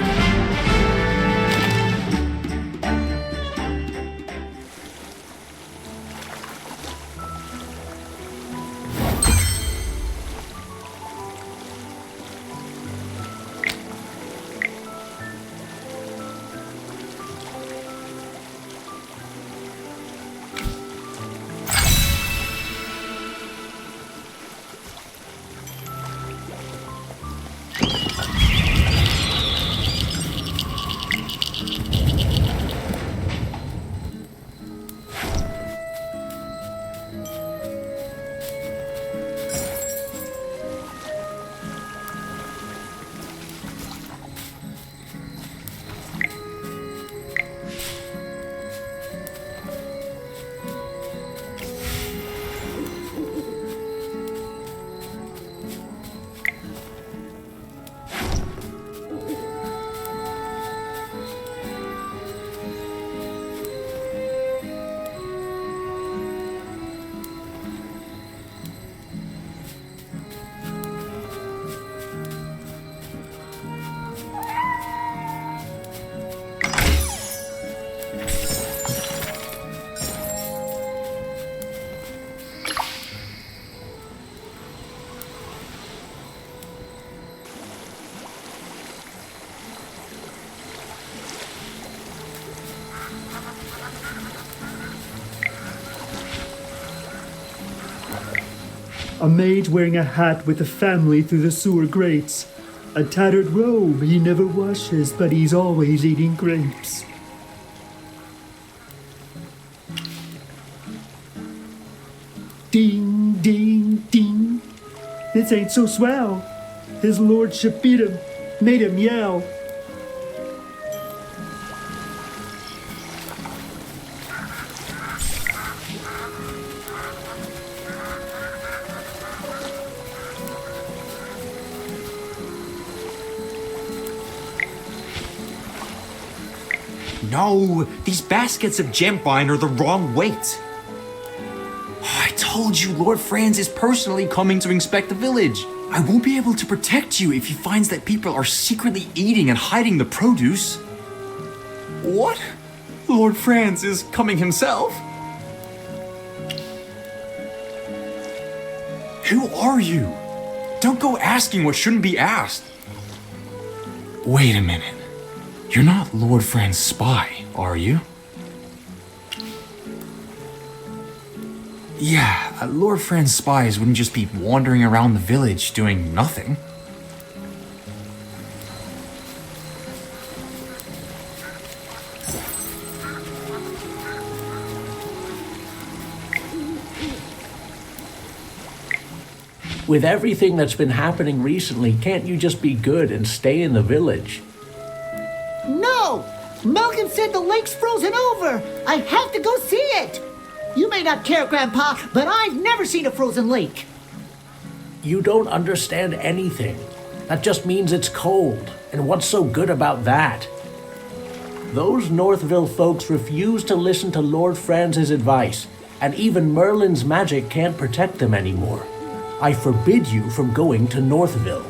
A mage wearing a hat with a family through the sewer grates. A tattered robe he never washes, but he's always eating grapes. Ding, ding, ding. This ain't so swell. His lordship beat him, made him yell. No, these baskets of gemvine are the wrong weight. I told you Lord Franz is personally coming to inspect the village. I won't be able to protect you if he finds that people are secretly eating and hiding the produce. What? Lord Franz is coming himself? Who are you? Don't go asking what shouldn't be asked. Wait a minute. You're not Lord Fran's spy, are you? Yeah, Lord Fran's spies wouldn't just be wandering around the village doing nothing. With everything that's been happening recently, can't you just be good and stay in the village? Hogan said the lake's frozen over. I have to go see it. You may not care, Grandpa, but I've never seen a frozen lake. You don't understand anything. That just means it's cold. And what's so good about that? Those Northville folks refuse to listen to Lord Franz's advice, and even Merlin's magic can't protect them anymore. I forbid you from going to Northville.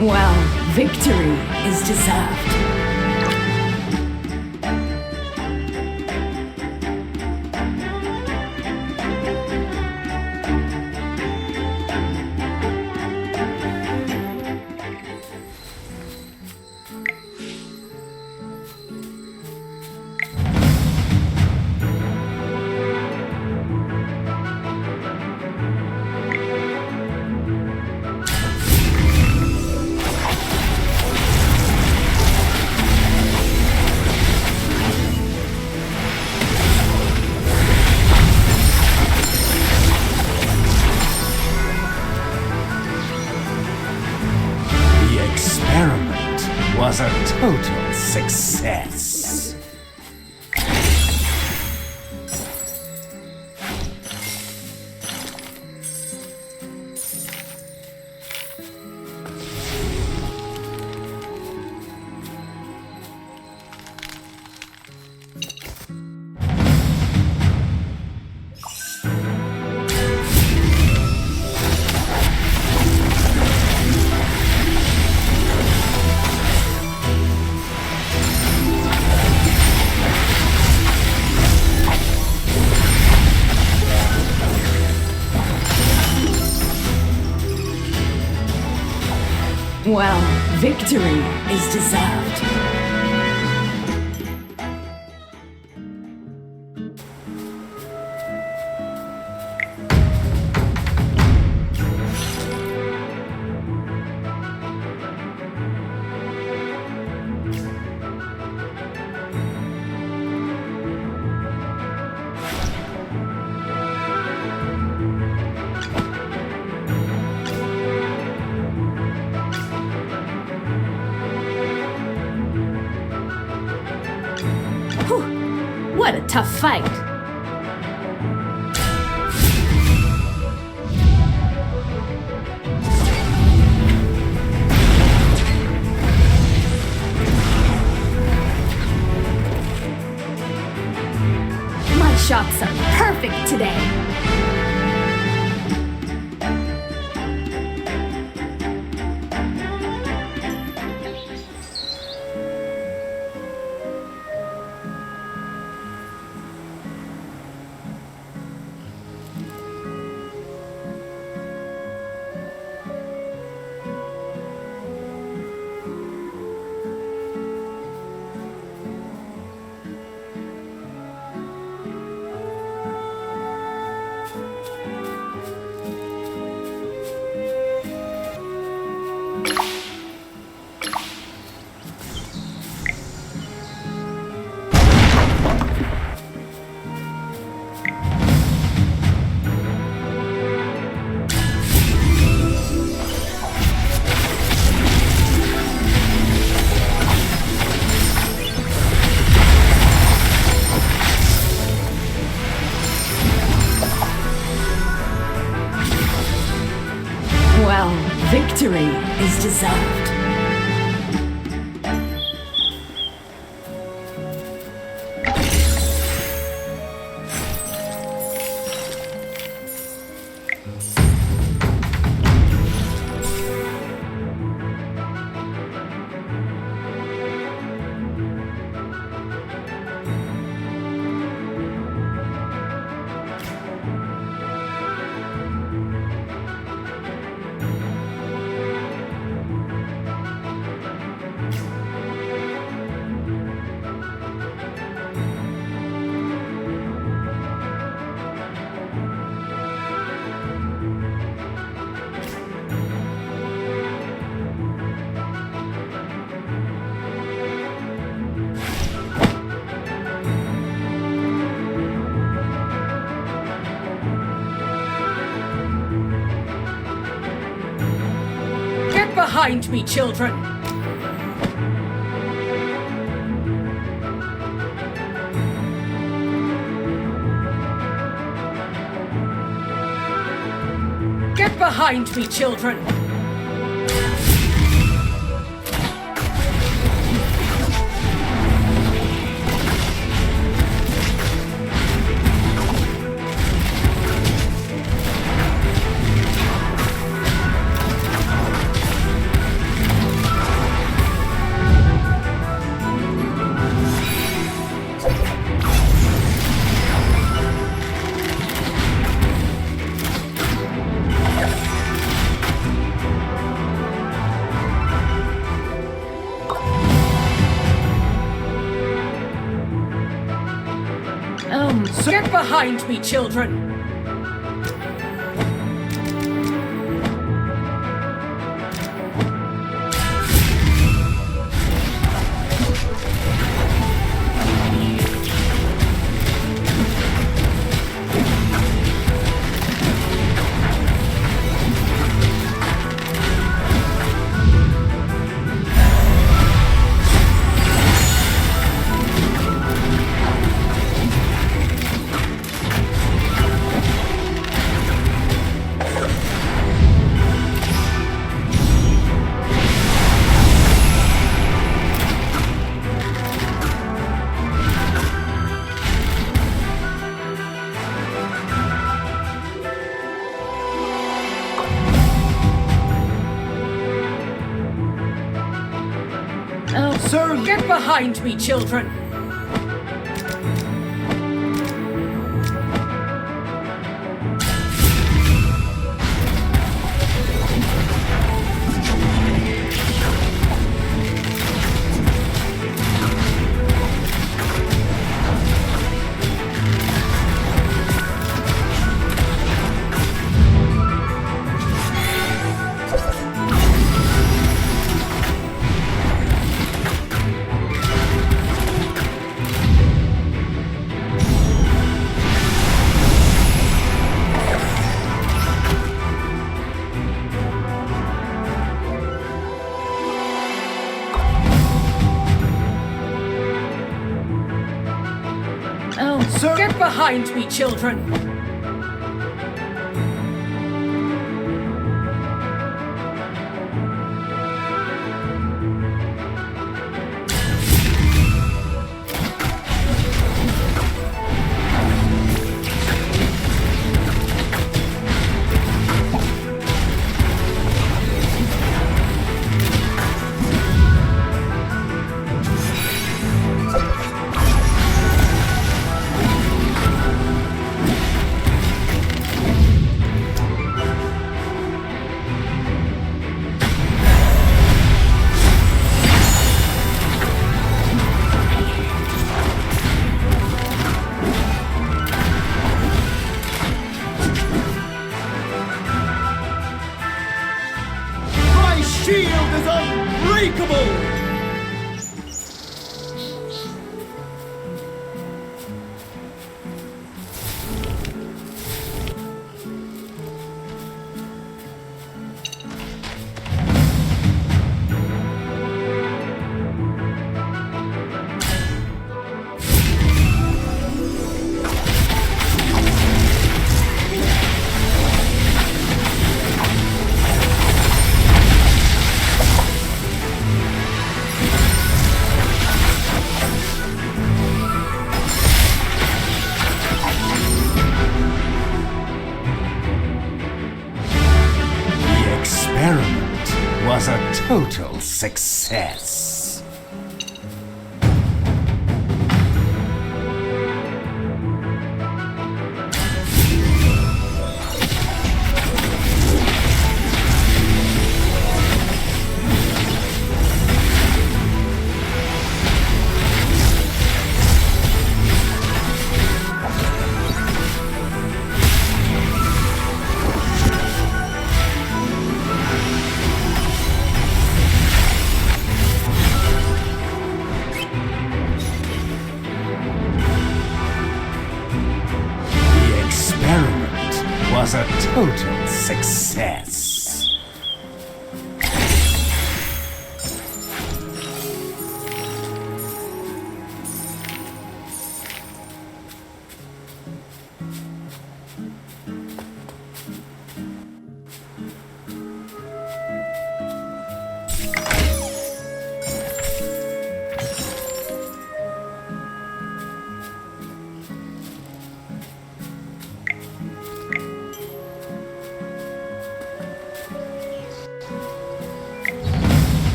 Well, victory is deserved. Was a total success. Well, victory is deserved. What a tough fight. My shots are perfect today. Well, victory is deserved. Behind me, children! Get behind me, children! Get behind me, children! Sir, get behind me, children! Sir! Get behind me, children! My shield is unbreakable! The experiment was a total success. The experiment was a total success.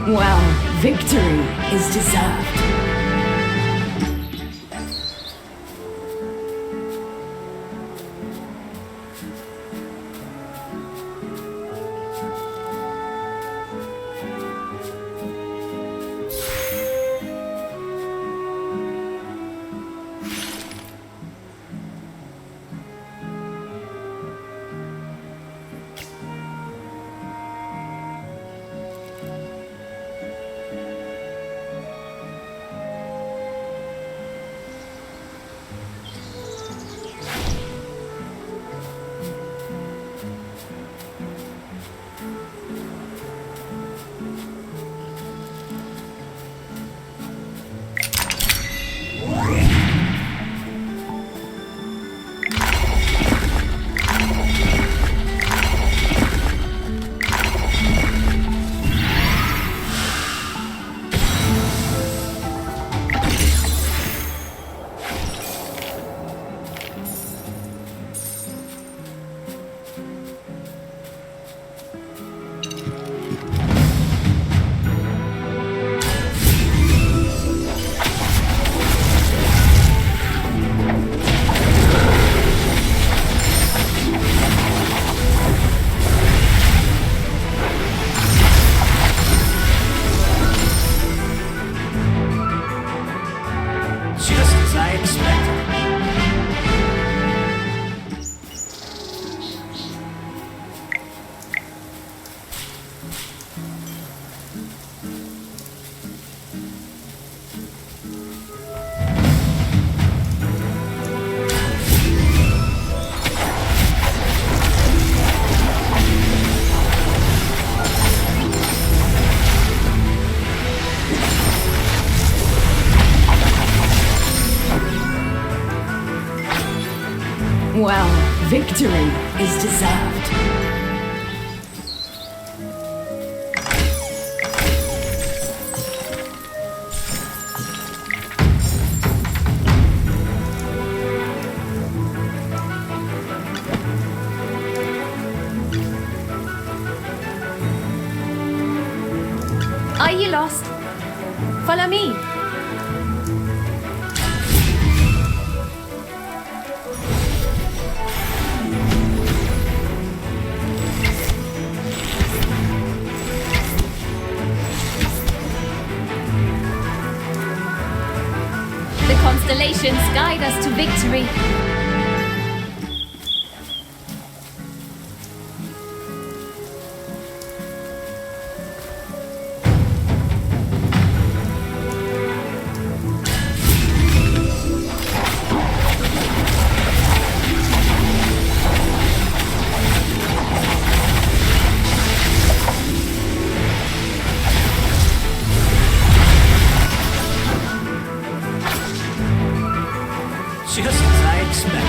Well, victory is deserved. Well, victory is deserved. Are you lost? Follow me. The constellations guide us to victory. Just as I expected.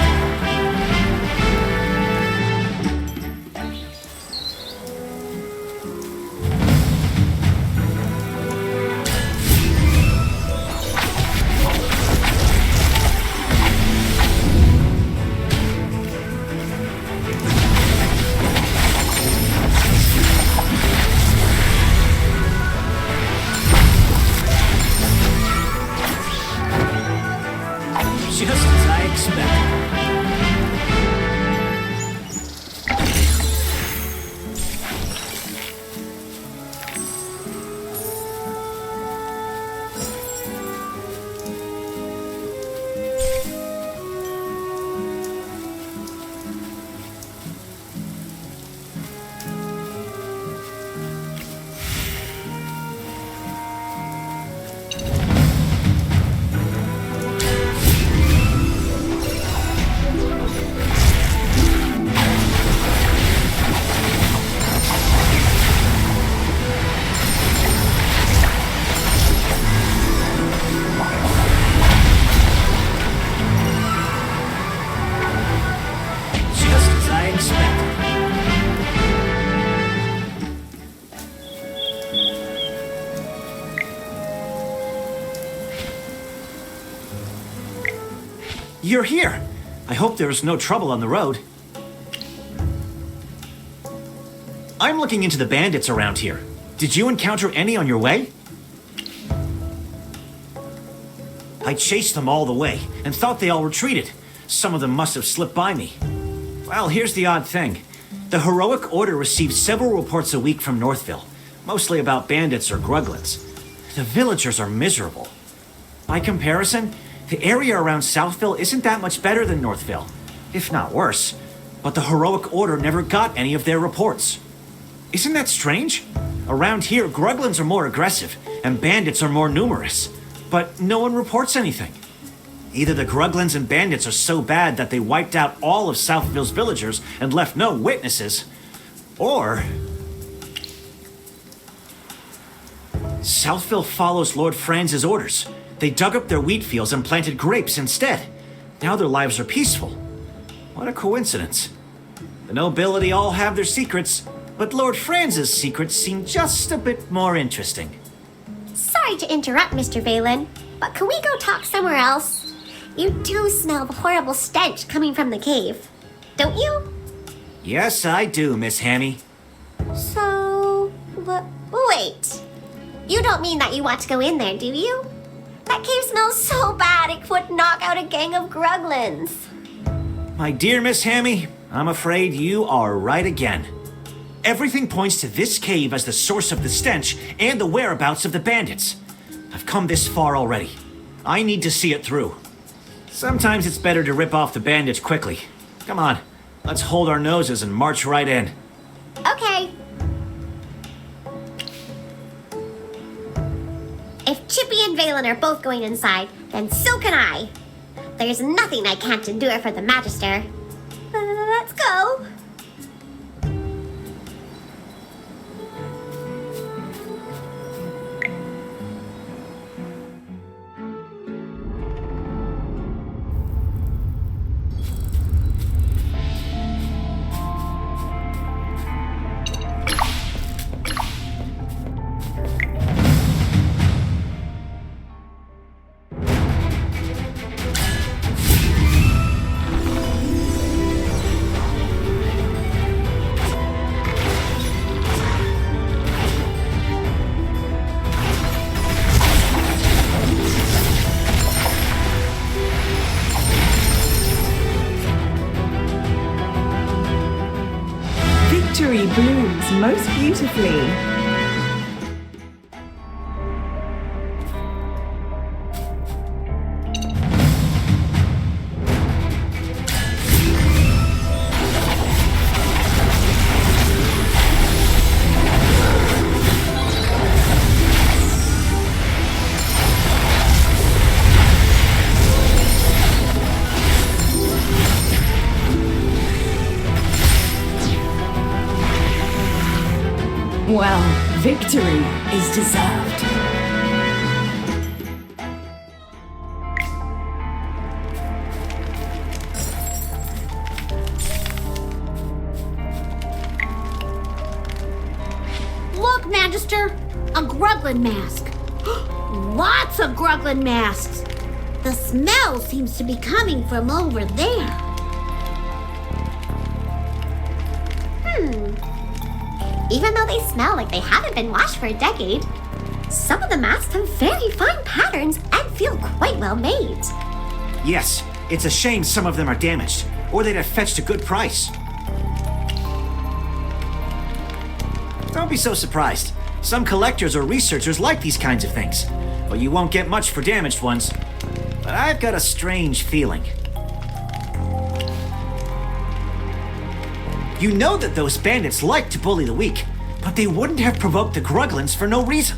Just as I expected. Just as I expected. You're here. I hope there's no trouble on the road. I'm looking into the bandits around here. Did you encounter any on your way? I chased them all the way and thought they all retreated. Some of them must have slipped by me. Well, here's the odd thing. The Heroic Order receives several reports a week from Northville, mostly about bandits or gruglins. The villagers are miserable. By comparison, the area around Southville isn't that much better than Northville, if not worse. But the Heroic Order never got any of their reports. Isn't that strange? Around here, gruglins are more aggressive, and bandits are more numerous. But no one reports anything. Either the gruglins and bandits are so bad that they wiped out all of Southville's villagers and left no witnesses, or Southville follows Lord Franz's orders. They dug up their wheat fields and planted grapes instead. Now their lives are peaceful. What a coincidence. The nobility all have their secrets, but Lord Franz's secrets seem just a bit more interesting. Sorry to interrupt, Mr. Valen, but can we go talk somewhere else? You do smell the horrible stench coming from the cave, don't you? Yes, I do, Miss Hammy. So, wait. You don't mean that you want to go in there, do you? That cave smells so bad it would knock out a gang of gruglins. My dear Miss Hammy, I'm afraid you are right again. Everything points to this cave as the source of the stench and the whereabouts of the bandits. I've come this far already. I need to see it through. Sometimes it's better to rip off the bandits quickly. Come on, let's hold our noses and march right in. Okay. If Chippy and Valen are both going inside, then so can I. There's nothing I can't endure for the Magister. Let's go. victory blooms most beautifully. Well, victory is deserved. Look, Magister! A Gruglin mask. Lots of Gruglin masks. The smell seems to be coming from over there. Even though they smell like they haven't been washed for a decade, some of the masks have very fine patterns and feel quite well made. Yes, it's a shame some of them are damaged, or they'd have fetched a good price. Don't be so surprised. Some collectors or researchers like these kinds of things, but you won't get much for damaged ones. But I've got a strange feeling. You know that those bandits like to bully the weak, but they wouldn't have provoked the Gruglins for no reason.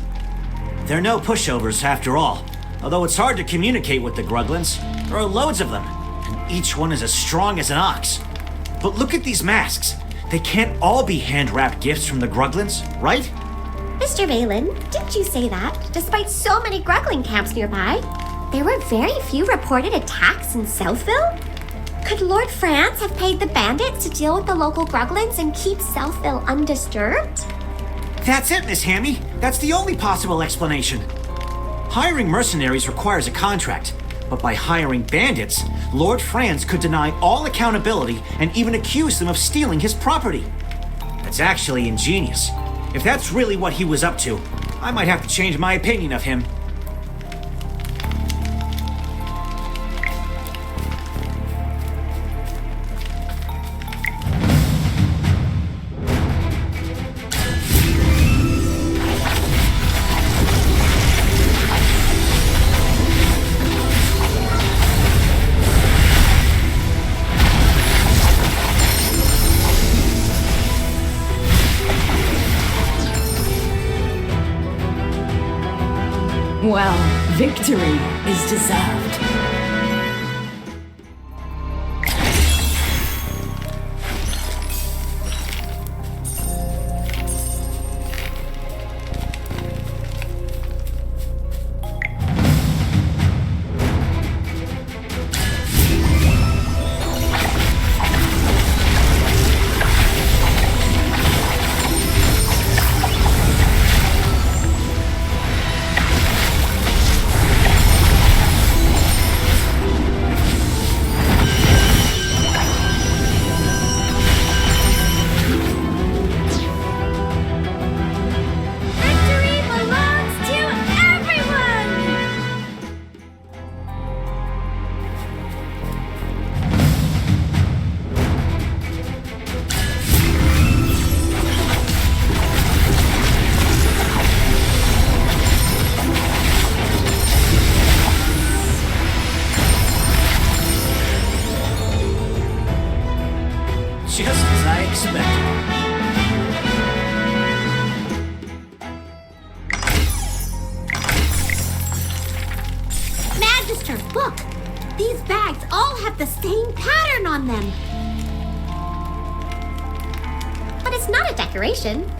They're no pushovers after all, although it's hard to communicate with the Gruglins. There are loads of them, and each one is as strong as an ox. But look at these masks. They can't all be hand-wrapped gifts from the Gruglins, right? Mr. Valen, didn't you say that, despite so many Gruglin camps nearby, there were very few reported attacks in Southville? Could Lord France have paid the bandits to deal with the local Gruglins and keep Southville undisturbed? That's it, Miss Hammy. That's the only possible explanation. Hiring mercenaries requires a contract, but by hiring bandits, Lord France could deny all accountability and even accuse them of stealing his property. That's actually ingenious. If that's really what he was up to, I might have to change my opinion of him. Well, victory is deserved. Just as I expected. Magister, look! These bags all have the same pattern on them. But it's not a decoration.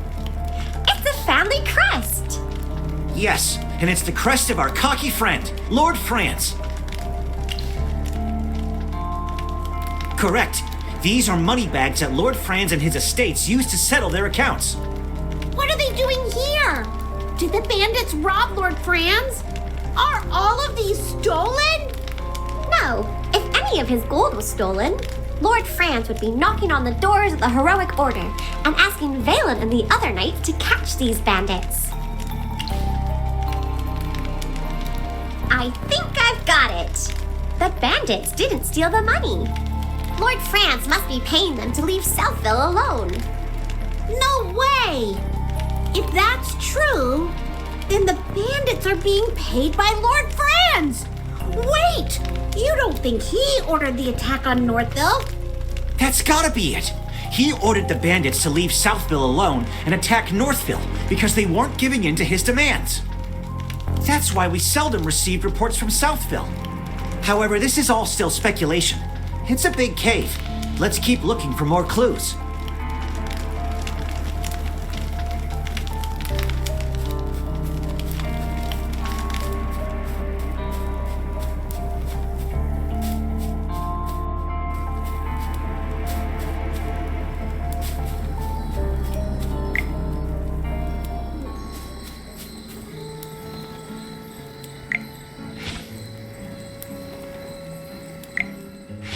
It's a family crest. Yes, and it's the crest of our cocky friend, Lord France. Correct. These are money bags that Lord Franz and his estates used to settle their accounts. What are they doing here? Did the bandits rob Lord Franz? Are all of these stolen? No. If any of his gold was stolen, Lord Franz would be knocking on the doors of the Heroic Order and asking Valen and the other knights to catch these bandits. I think I've got it. The bandits didn't steal the money. Lord France must be paying them to leave Southville alone. No way! If that's true, then the bandits are being paid by Lord Franz! Wait! You don't think he ordered the attack on Northville? That's gotta be it. He ordered the bandits to leave Southville alone and attack Northville because they weren't giving in to his demands. That's why we seldom received reports from Southville. However, this is all still speculation. It's a big cave. Let's keep looking for more clues.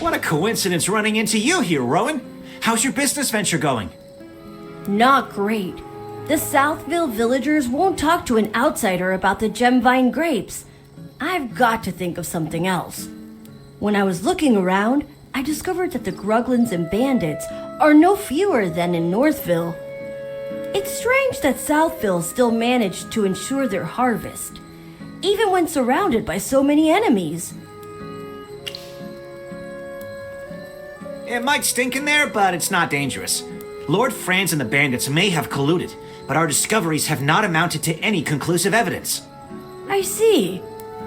What a coincidence running into you here, Rowan. How's your business venture going? Not great. The Southville villagers won't talk to an outsider about the gemvine grapes. I've got to think of something else. When I was looking around, I discovered that the Gruglins and bandits are no fewer than in Northville. It's strange that Southville still managed to ensure their harvest, even when surrounded by so many enemies. It might stink in there, but it's not dangerous. Lord Franz and the bandits may have colluded, but our discoveries have not amounted to any conclusive evidence. I see.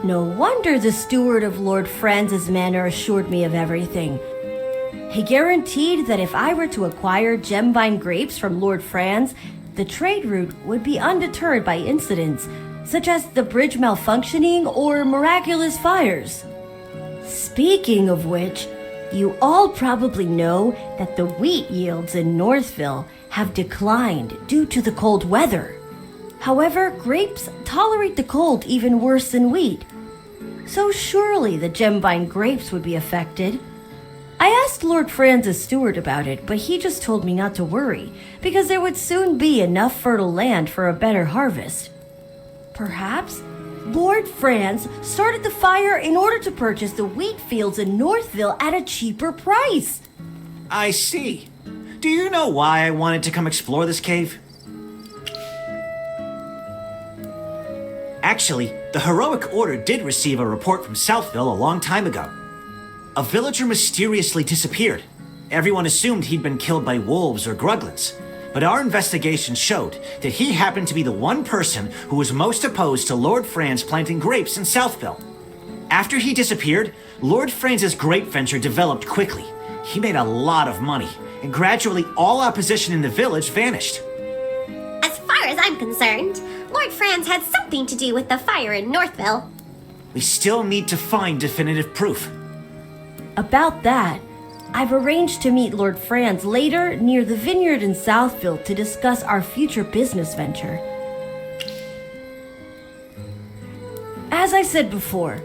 No wonder the steward of Lord Franz's manor assured me of everything. He guaranteed that if I were to acquire gemvine grapes from Lord Franz, the trade route would be undeterred by incidents, such as the bridge malfunctioning or miraculous fires. Speaking of which, you all probably know that the wheat yields in Northville have declined due to the cold weather. However, grapes tolerate the cold even worse than wheat. So surely the gemvine grapes would be affected. I asked Lord Franz's steward about it, but he just told me not to worry, because there would soon be enough fertile land for a better harvest. Perhaps Lord Franz started the fire in order to purchase the wheat fields in Northville at a cheaper price. I see. Do you know why I wanted to come explore this cave? Actually, the Heroic Order did receive a report from Southville a long time ago. A villager mysteriously disappeared. Everyone assumed he'd been killed by wolves or gruglins. But our investigation showed that he happened to be the one person who was most opposed to Lord Franz planting grapes in Southville. After he disappeared, Lord Franz's grape venture developed quickly. He made a lot of money, and gradually all opposition in the village vanished. As far as I'm concerned, Lord Franz had something to do with the fire in Northville. We still need to find definitive proof. About that, I've arranged to meet Lord Franz later near the vineyard in Southville to discuss our future business venture. As I said before,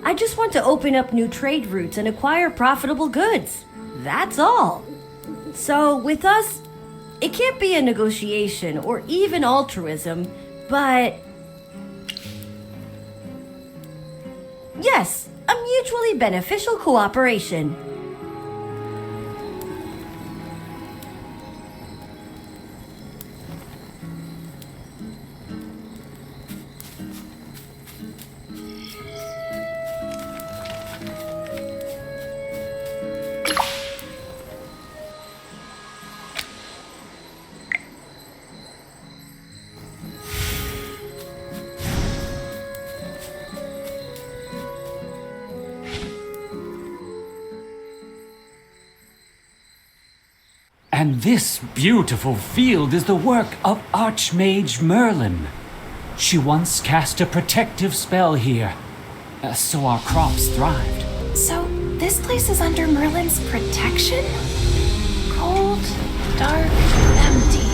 I just want to open up new trade routes and acquire profitable goods. That's all. So with us, it can't be a negotiation or even altruism, but yes, a mutually beneficial cooperation. And this beautiful field is the work of Archmage Merlin. She once cast a protective spell here, so our crops thrived. So, this place is under Merlin's protection? Cold, dark, empty.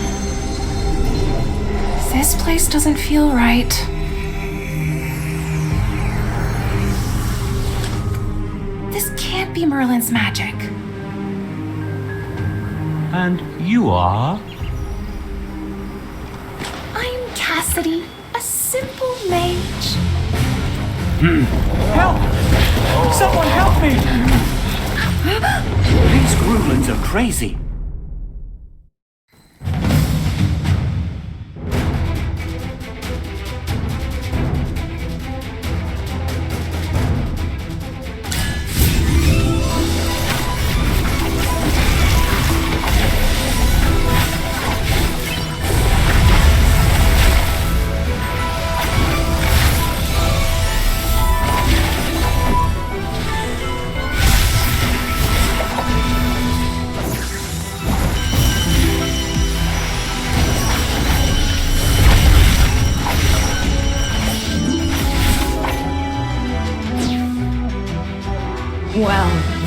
This place doesn't feel right. This can't be Merlin's magic. And you are? I'm Cassidy, a simple mage. Help! Someone help me! These Gruglins are crazy.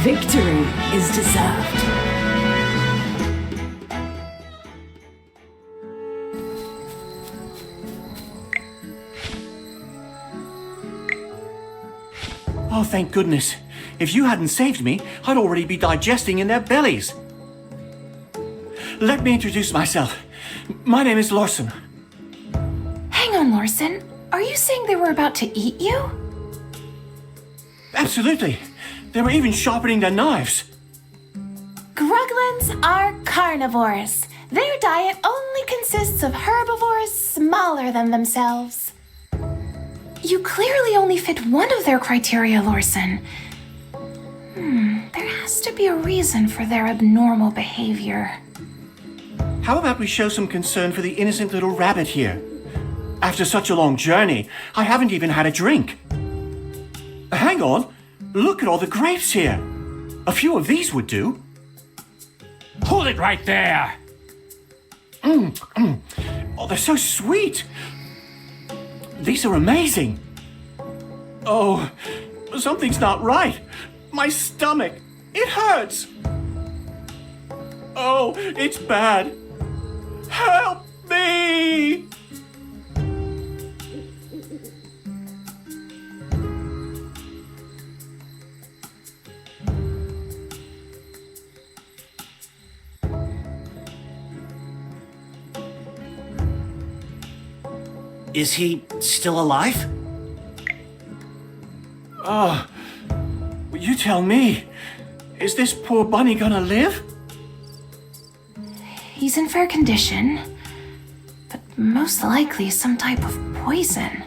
Victory is deserved. Oh, thank goodness. If you hadn't saved me, I'd already be digesting in their bellies. Let me introduce myself. My name is Larson. Hang on, Larson. Are you saying they were about to eat you? Absolutely. They were even sharpening their knives. Gruglins are carnivores. Their diet only consists of herbivores smaller than themselves. You clearly only fit one of their criteria, Larson. There has to be a reason for their abnormal behavior. How about we show some concern for the innocent little rabbit here? After such a long journey, I haven't even had a drink. Hang on. Look at all the grapes here. A few of these would do. Hold it right there! Oh, they're so sweet. These are amazing. Oh, something's not right. My stomach, it hurts. Oh, it's bad. Help me! Is he still alive? Oh, you tell me. Is this poor bunny gonna live? He's in fair condition, but most likely some type of poison.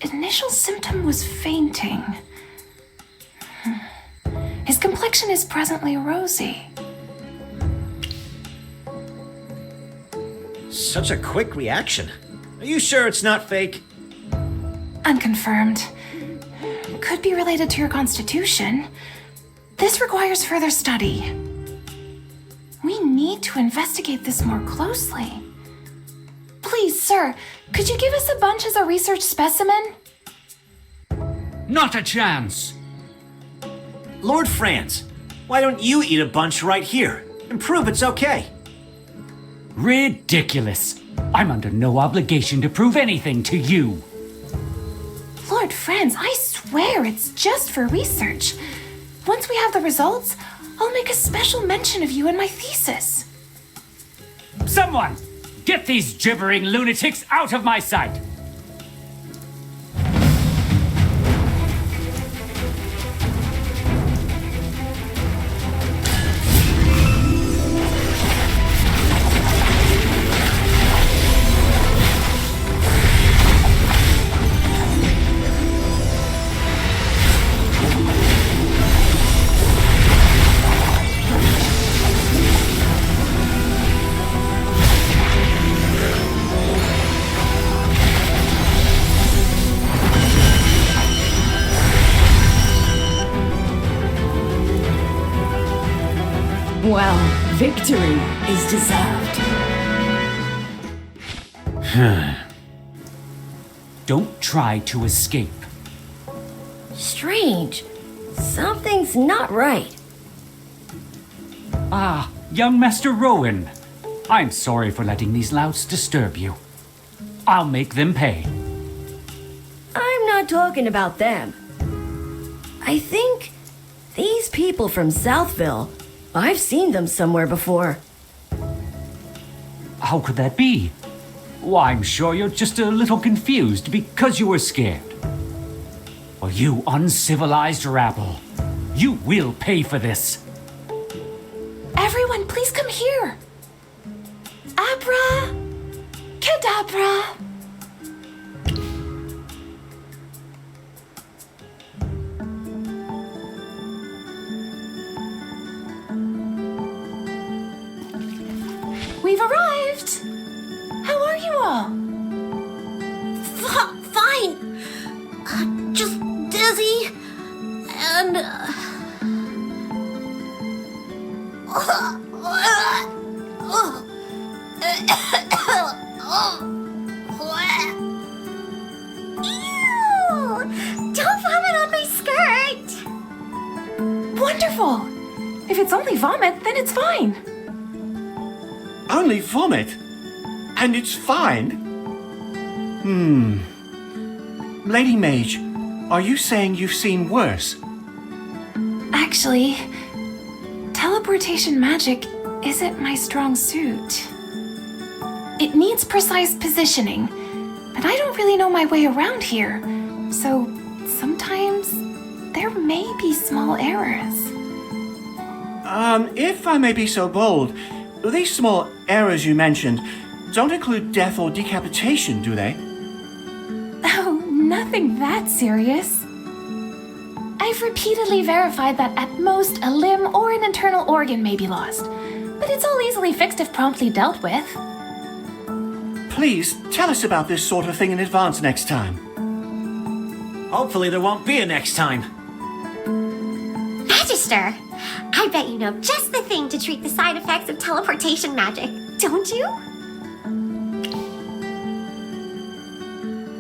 Initial symptom was fainting. His complexion is presently rosy. Such a quick reaction. Are you sure it's not fake? Unconfirmed. Could be related to your constitution. This requires further study. We need to investigate this more closely. Please, sir, could you give us a bunch as a research specimen? Not a chance! Lord Franz, why don't you eat a bunch right here and prove it's okay? Ridiculous! I'm under no obligation to prove anything to you. Lord Franz, I swear it's just for research. Once we have the results, I'll make a special mention of you in my thesis. Someone! Get these gibbering lunatics out of my sight! Well, victory is deserved. Don't try to escape. Strange. Something's not right. Ah, young Master Rowan. I'm sorry for letting these louts disturb you. I'll make them pay. I'm not talking about them. I think these people from Southville, I've seen them somewhere before. How could that be? Why, I'm sure you're just a little confused because you were scared. Well, you uncivilized rabble. You will pay for this. Everyone, please come here. Abra Cadabra. We've arrived. How are you all? Fine. Just dizzy and. Ew! Don't vomit on my skirt! wonderful! If it's only vomit, then it's fine. Only vomit? And it's fine? Lady Mage, are you saying you've seen worse? Actually, teleportation magic isn't my strong suit. It needs precise positioning, but I don't really know my way around here, so sometimes there may be small errors. If I may be so bold, these small errors you mentioned don't include death or decapitation, do they? Oh, nothing that serious. I've repeatedly verified that at most a limb or an internal organ may be lost, but it's all easily fixed if promptly dealt with. Please, tell us about this sort of thing in advance next time. Hopefully there won't be a next time. Magister, I bet you know just the thing to treat the side effects of teleportation magic, don't you?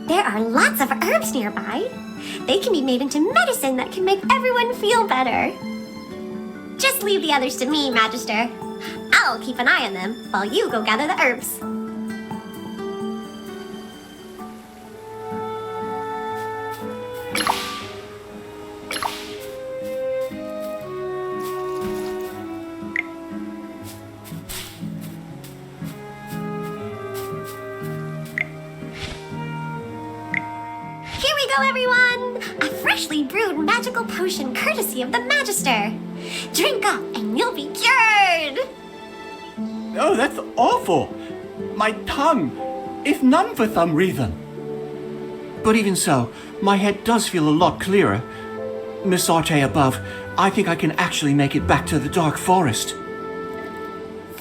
There are lots of herbs nearby. They can be made into medicine that can make everyone feel better. Just leave the others to me, Magister. I'll keep an eye on them while you go gather the herbs. Here we go, everyone! A freshly brewed magical potion courtesy of the Magister. Drink up and you'll be cured! Oh, that's awful! My tongue! If none for some reason. But even so, my head does feel a lot clearer. Miss Arte above, I think I can actually make it back to the Dark Forest.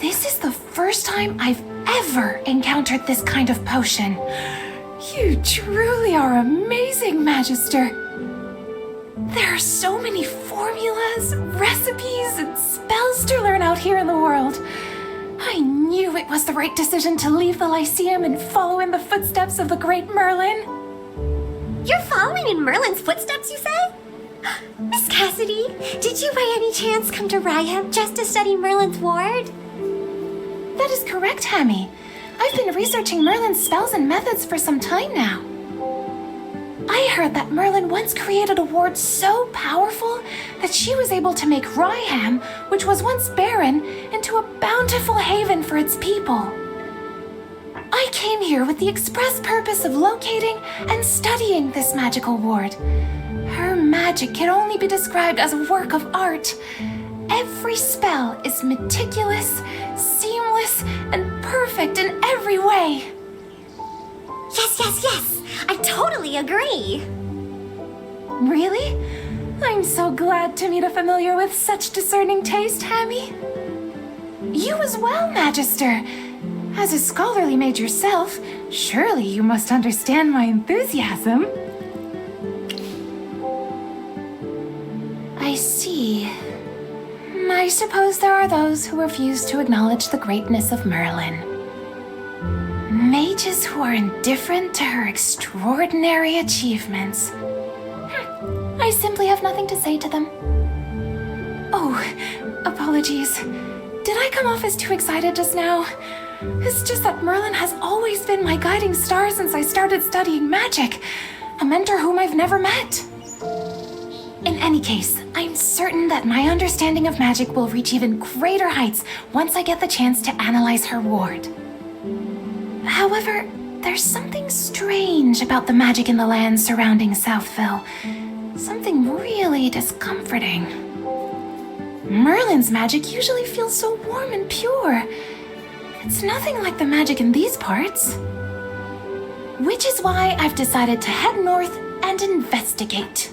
This is the first time I've ever encountered this kind of potion. You truly are amazing, Magister. There are so many formulas, recipes, and spells to learn out here in the world. I knew it was the right decision to leave the Lyceum and follow in the footsteps of the great Merlin. You're following in Merlin's footsteps, you say? Miss Cassidy, did you by any chance come to Ryham just to study Merlin's ward? That is correct, Hammy. I've been researching Merlin's spells and methods for some time now. I heard that Merlin once created a ward so powerful that she was able to make Ryham, which was once barren, into a bountiful haven for its people. I came here with the express purpose of locating and studying this magical ward. Her magic can only be described as a work of art. Every spell is meticulous, seamless, and perfect in every way. Yes. I totally agree. Really? I'm so glad to meet a familiar with such discerning taste, Hammy. You as well, Magister. As a scholarly mage yourself, surely you must understand my enthusiasm. I see. I suppose there are those who refuse to acknowledge the greatness of Merlin. Mages who are indifferent to her extraordinary achievements. I simply have nothing to say to them. Oh, apologies. Did I come off as too excited just now? It's just that Merlin has always been my guiding star since I started studying magic, a mentor whom I've never met. In any case, I'm certain that my understanding of magic will reach even greater heights once I get the chance to analyze her ward. However, there's something strange about the magic in the lands surrounding Southville. Something really discomforting. Merlin's magic usually feels so warm and pure. It's nothing like the magic in these parts. Which is why I've decided to head north and investigate.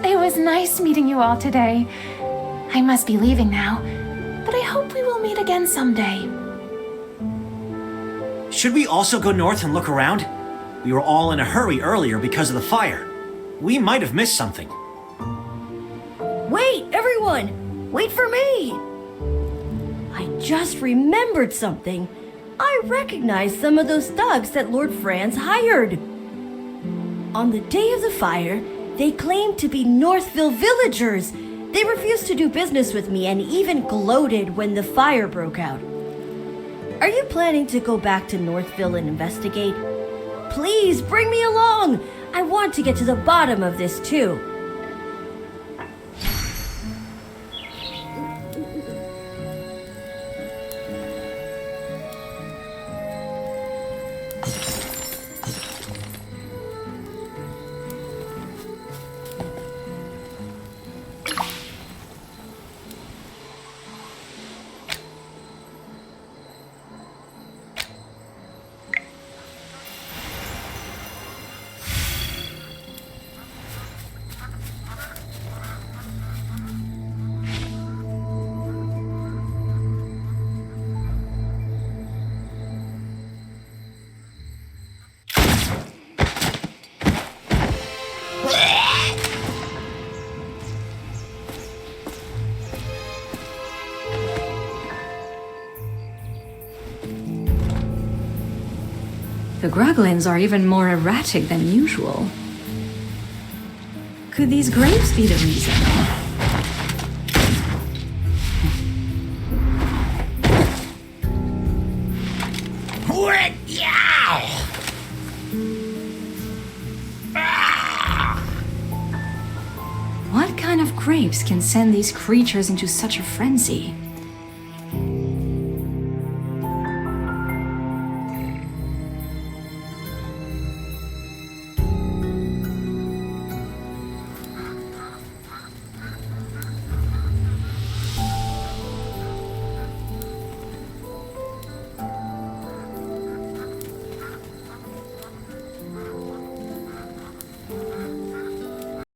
It was nice meeting you all today. I must be leaving now, but I hope we will meet again someday. Should we also go north and look around? We were all in a hurry earlier because of the fire. We might have missed something. Wait, everyone! Wait for me! I just remembered something. I recognize some of those thugs that Lord Franz hired. On the day of the fire, they claimed to be Northville villagers. They refused to do business with me and even gloated when the fire broke out. Are you planning to go back to Northville and investigate? Please bring me along! I want to get to the bottom of this too. The Groglins are even more erratic than usual. Could these grapes be the reason? What kind of grapes can send these creatures into such a frenzy?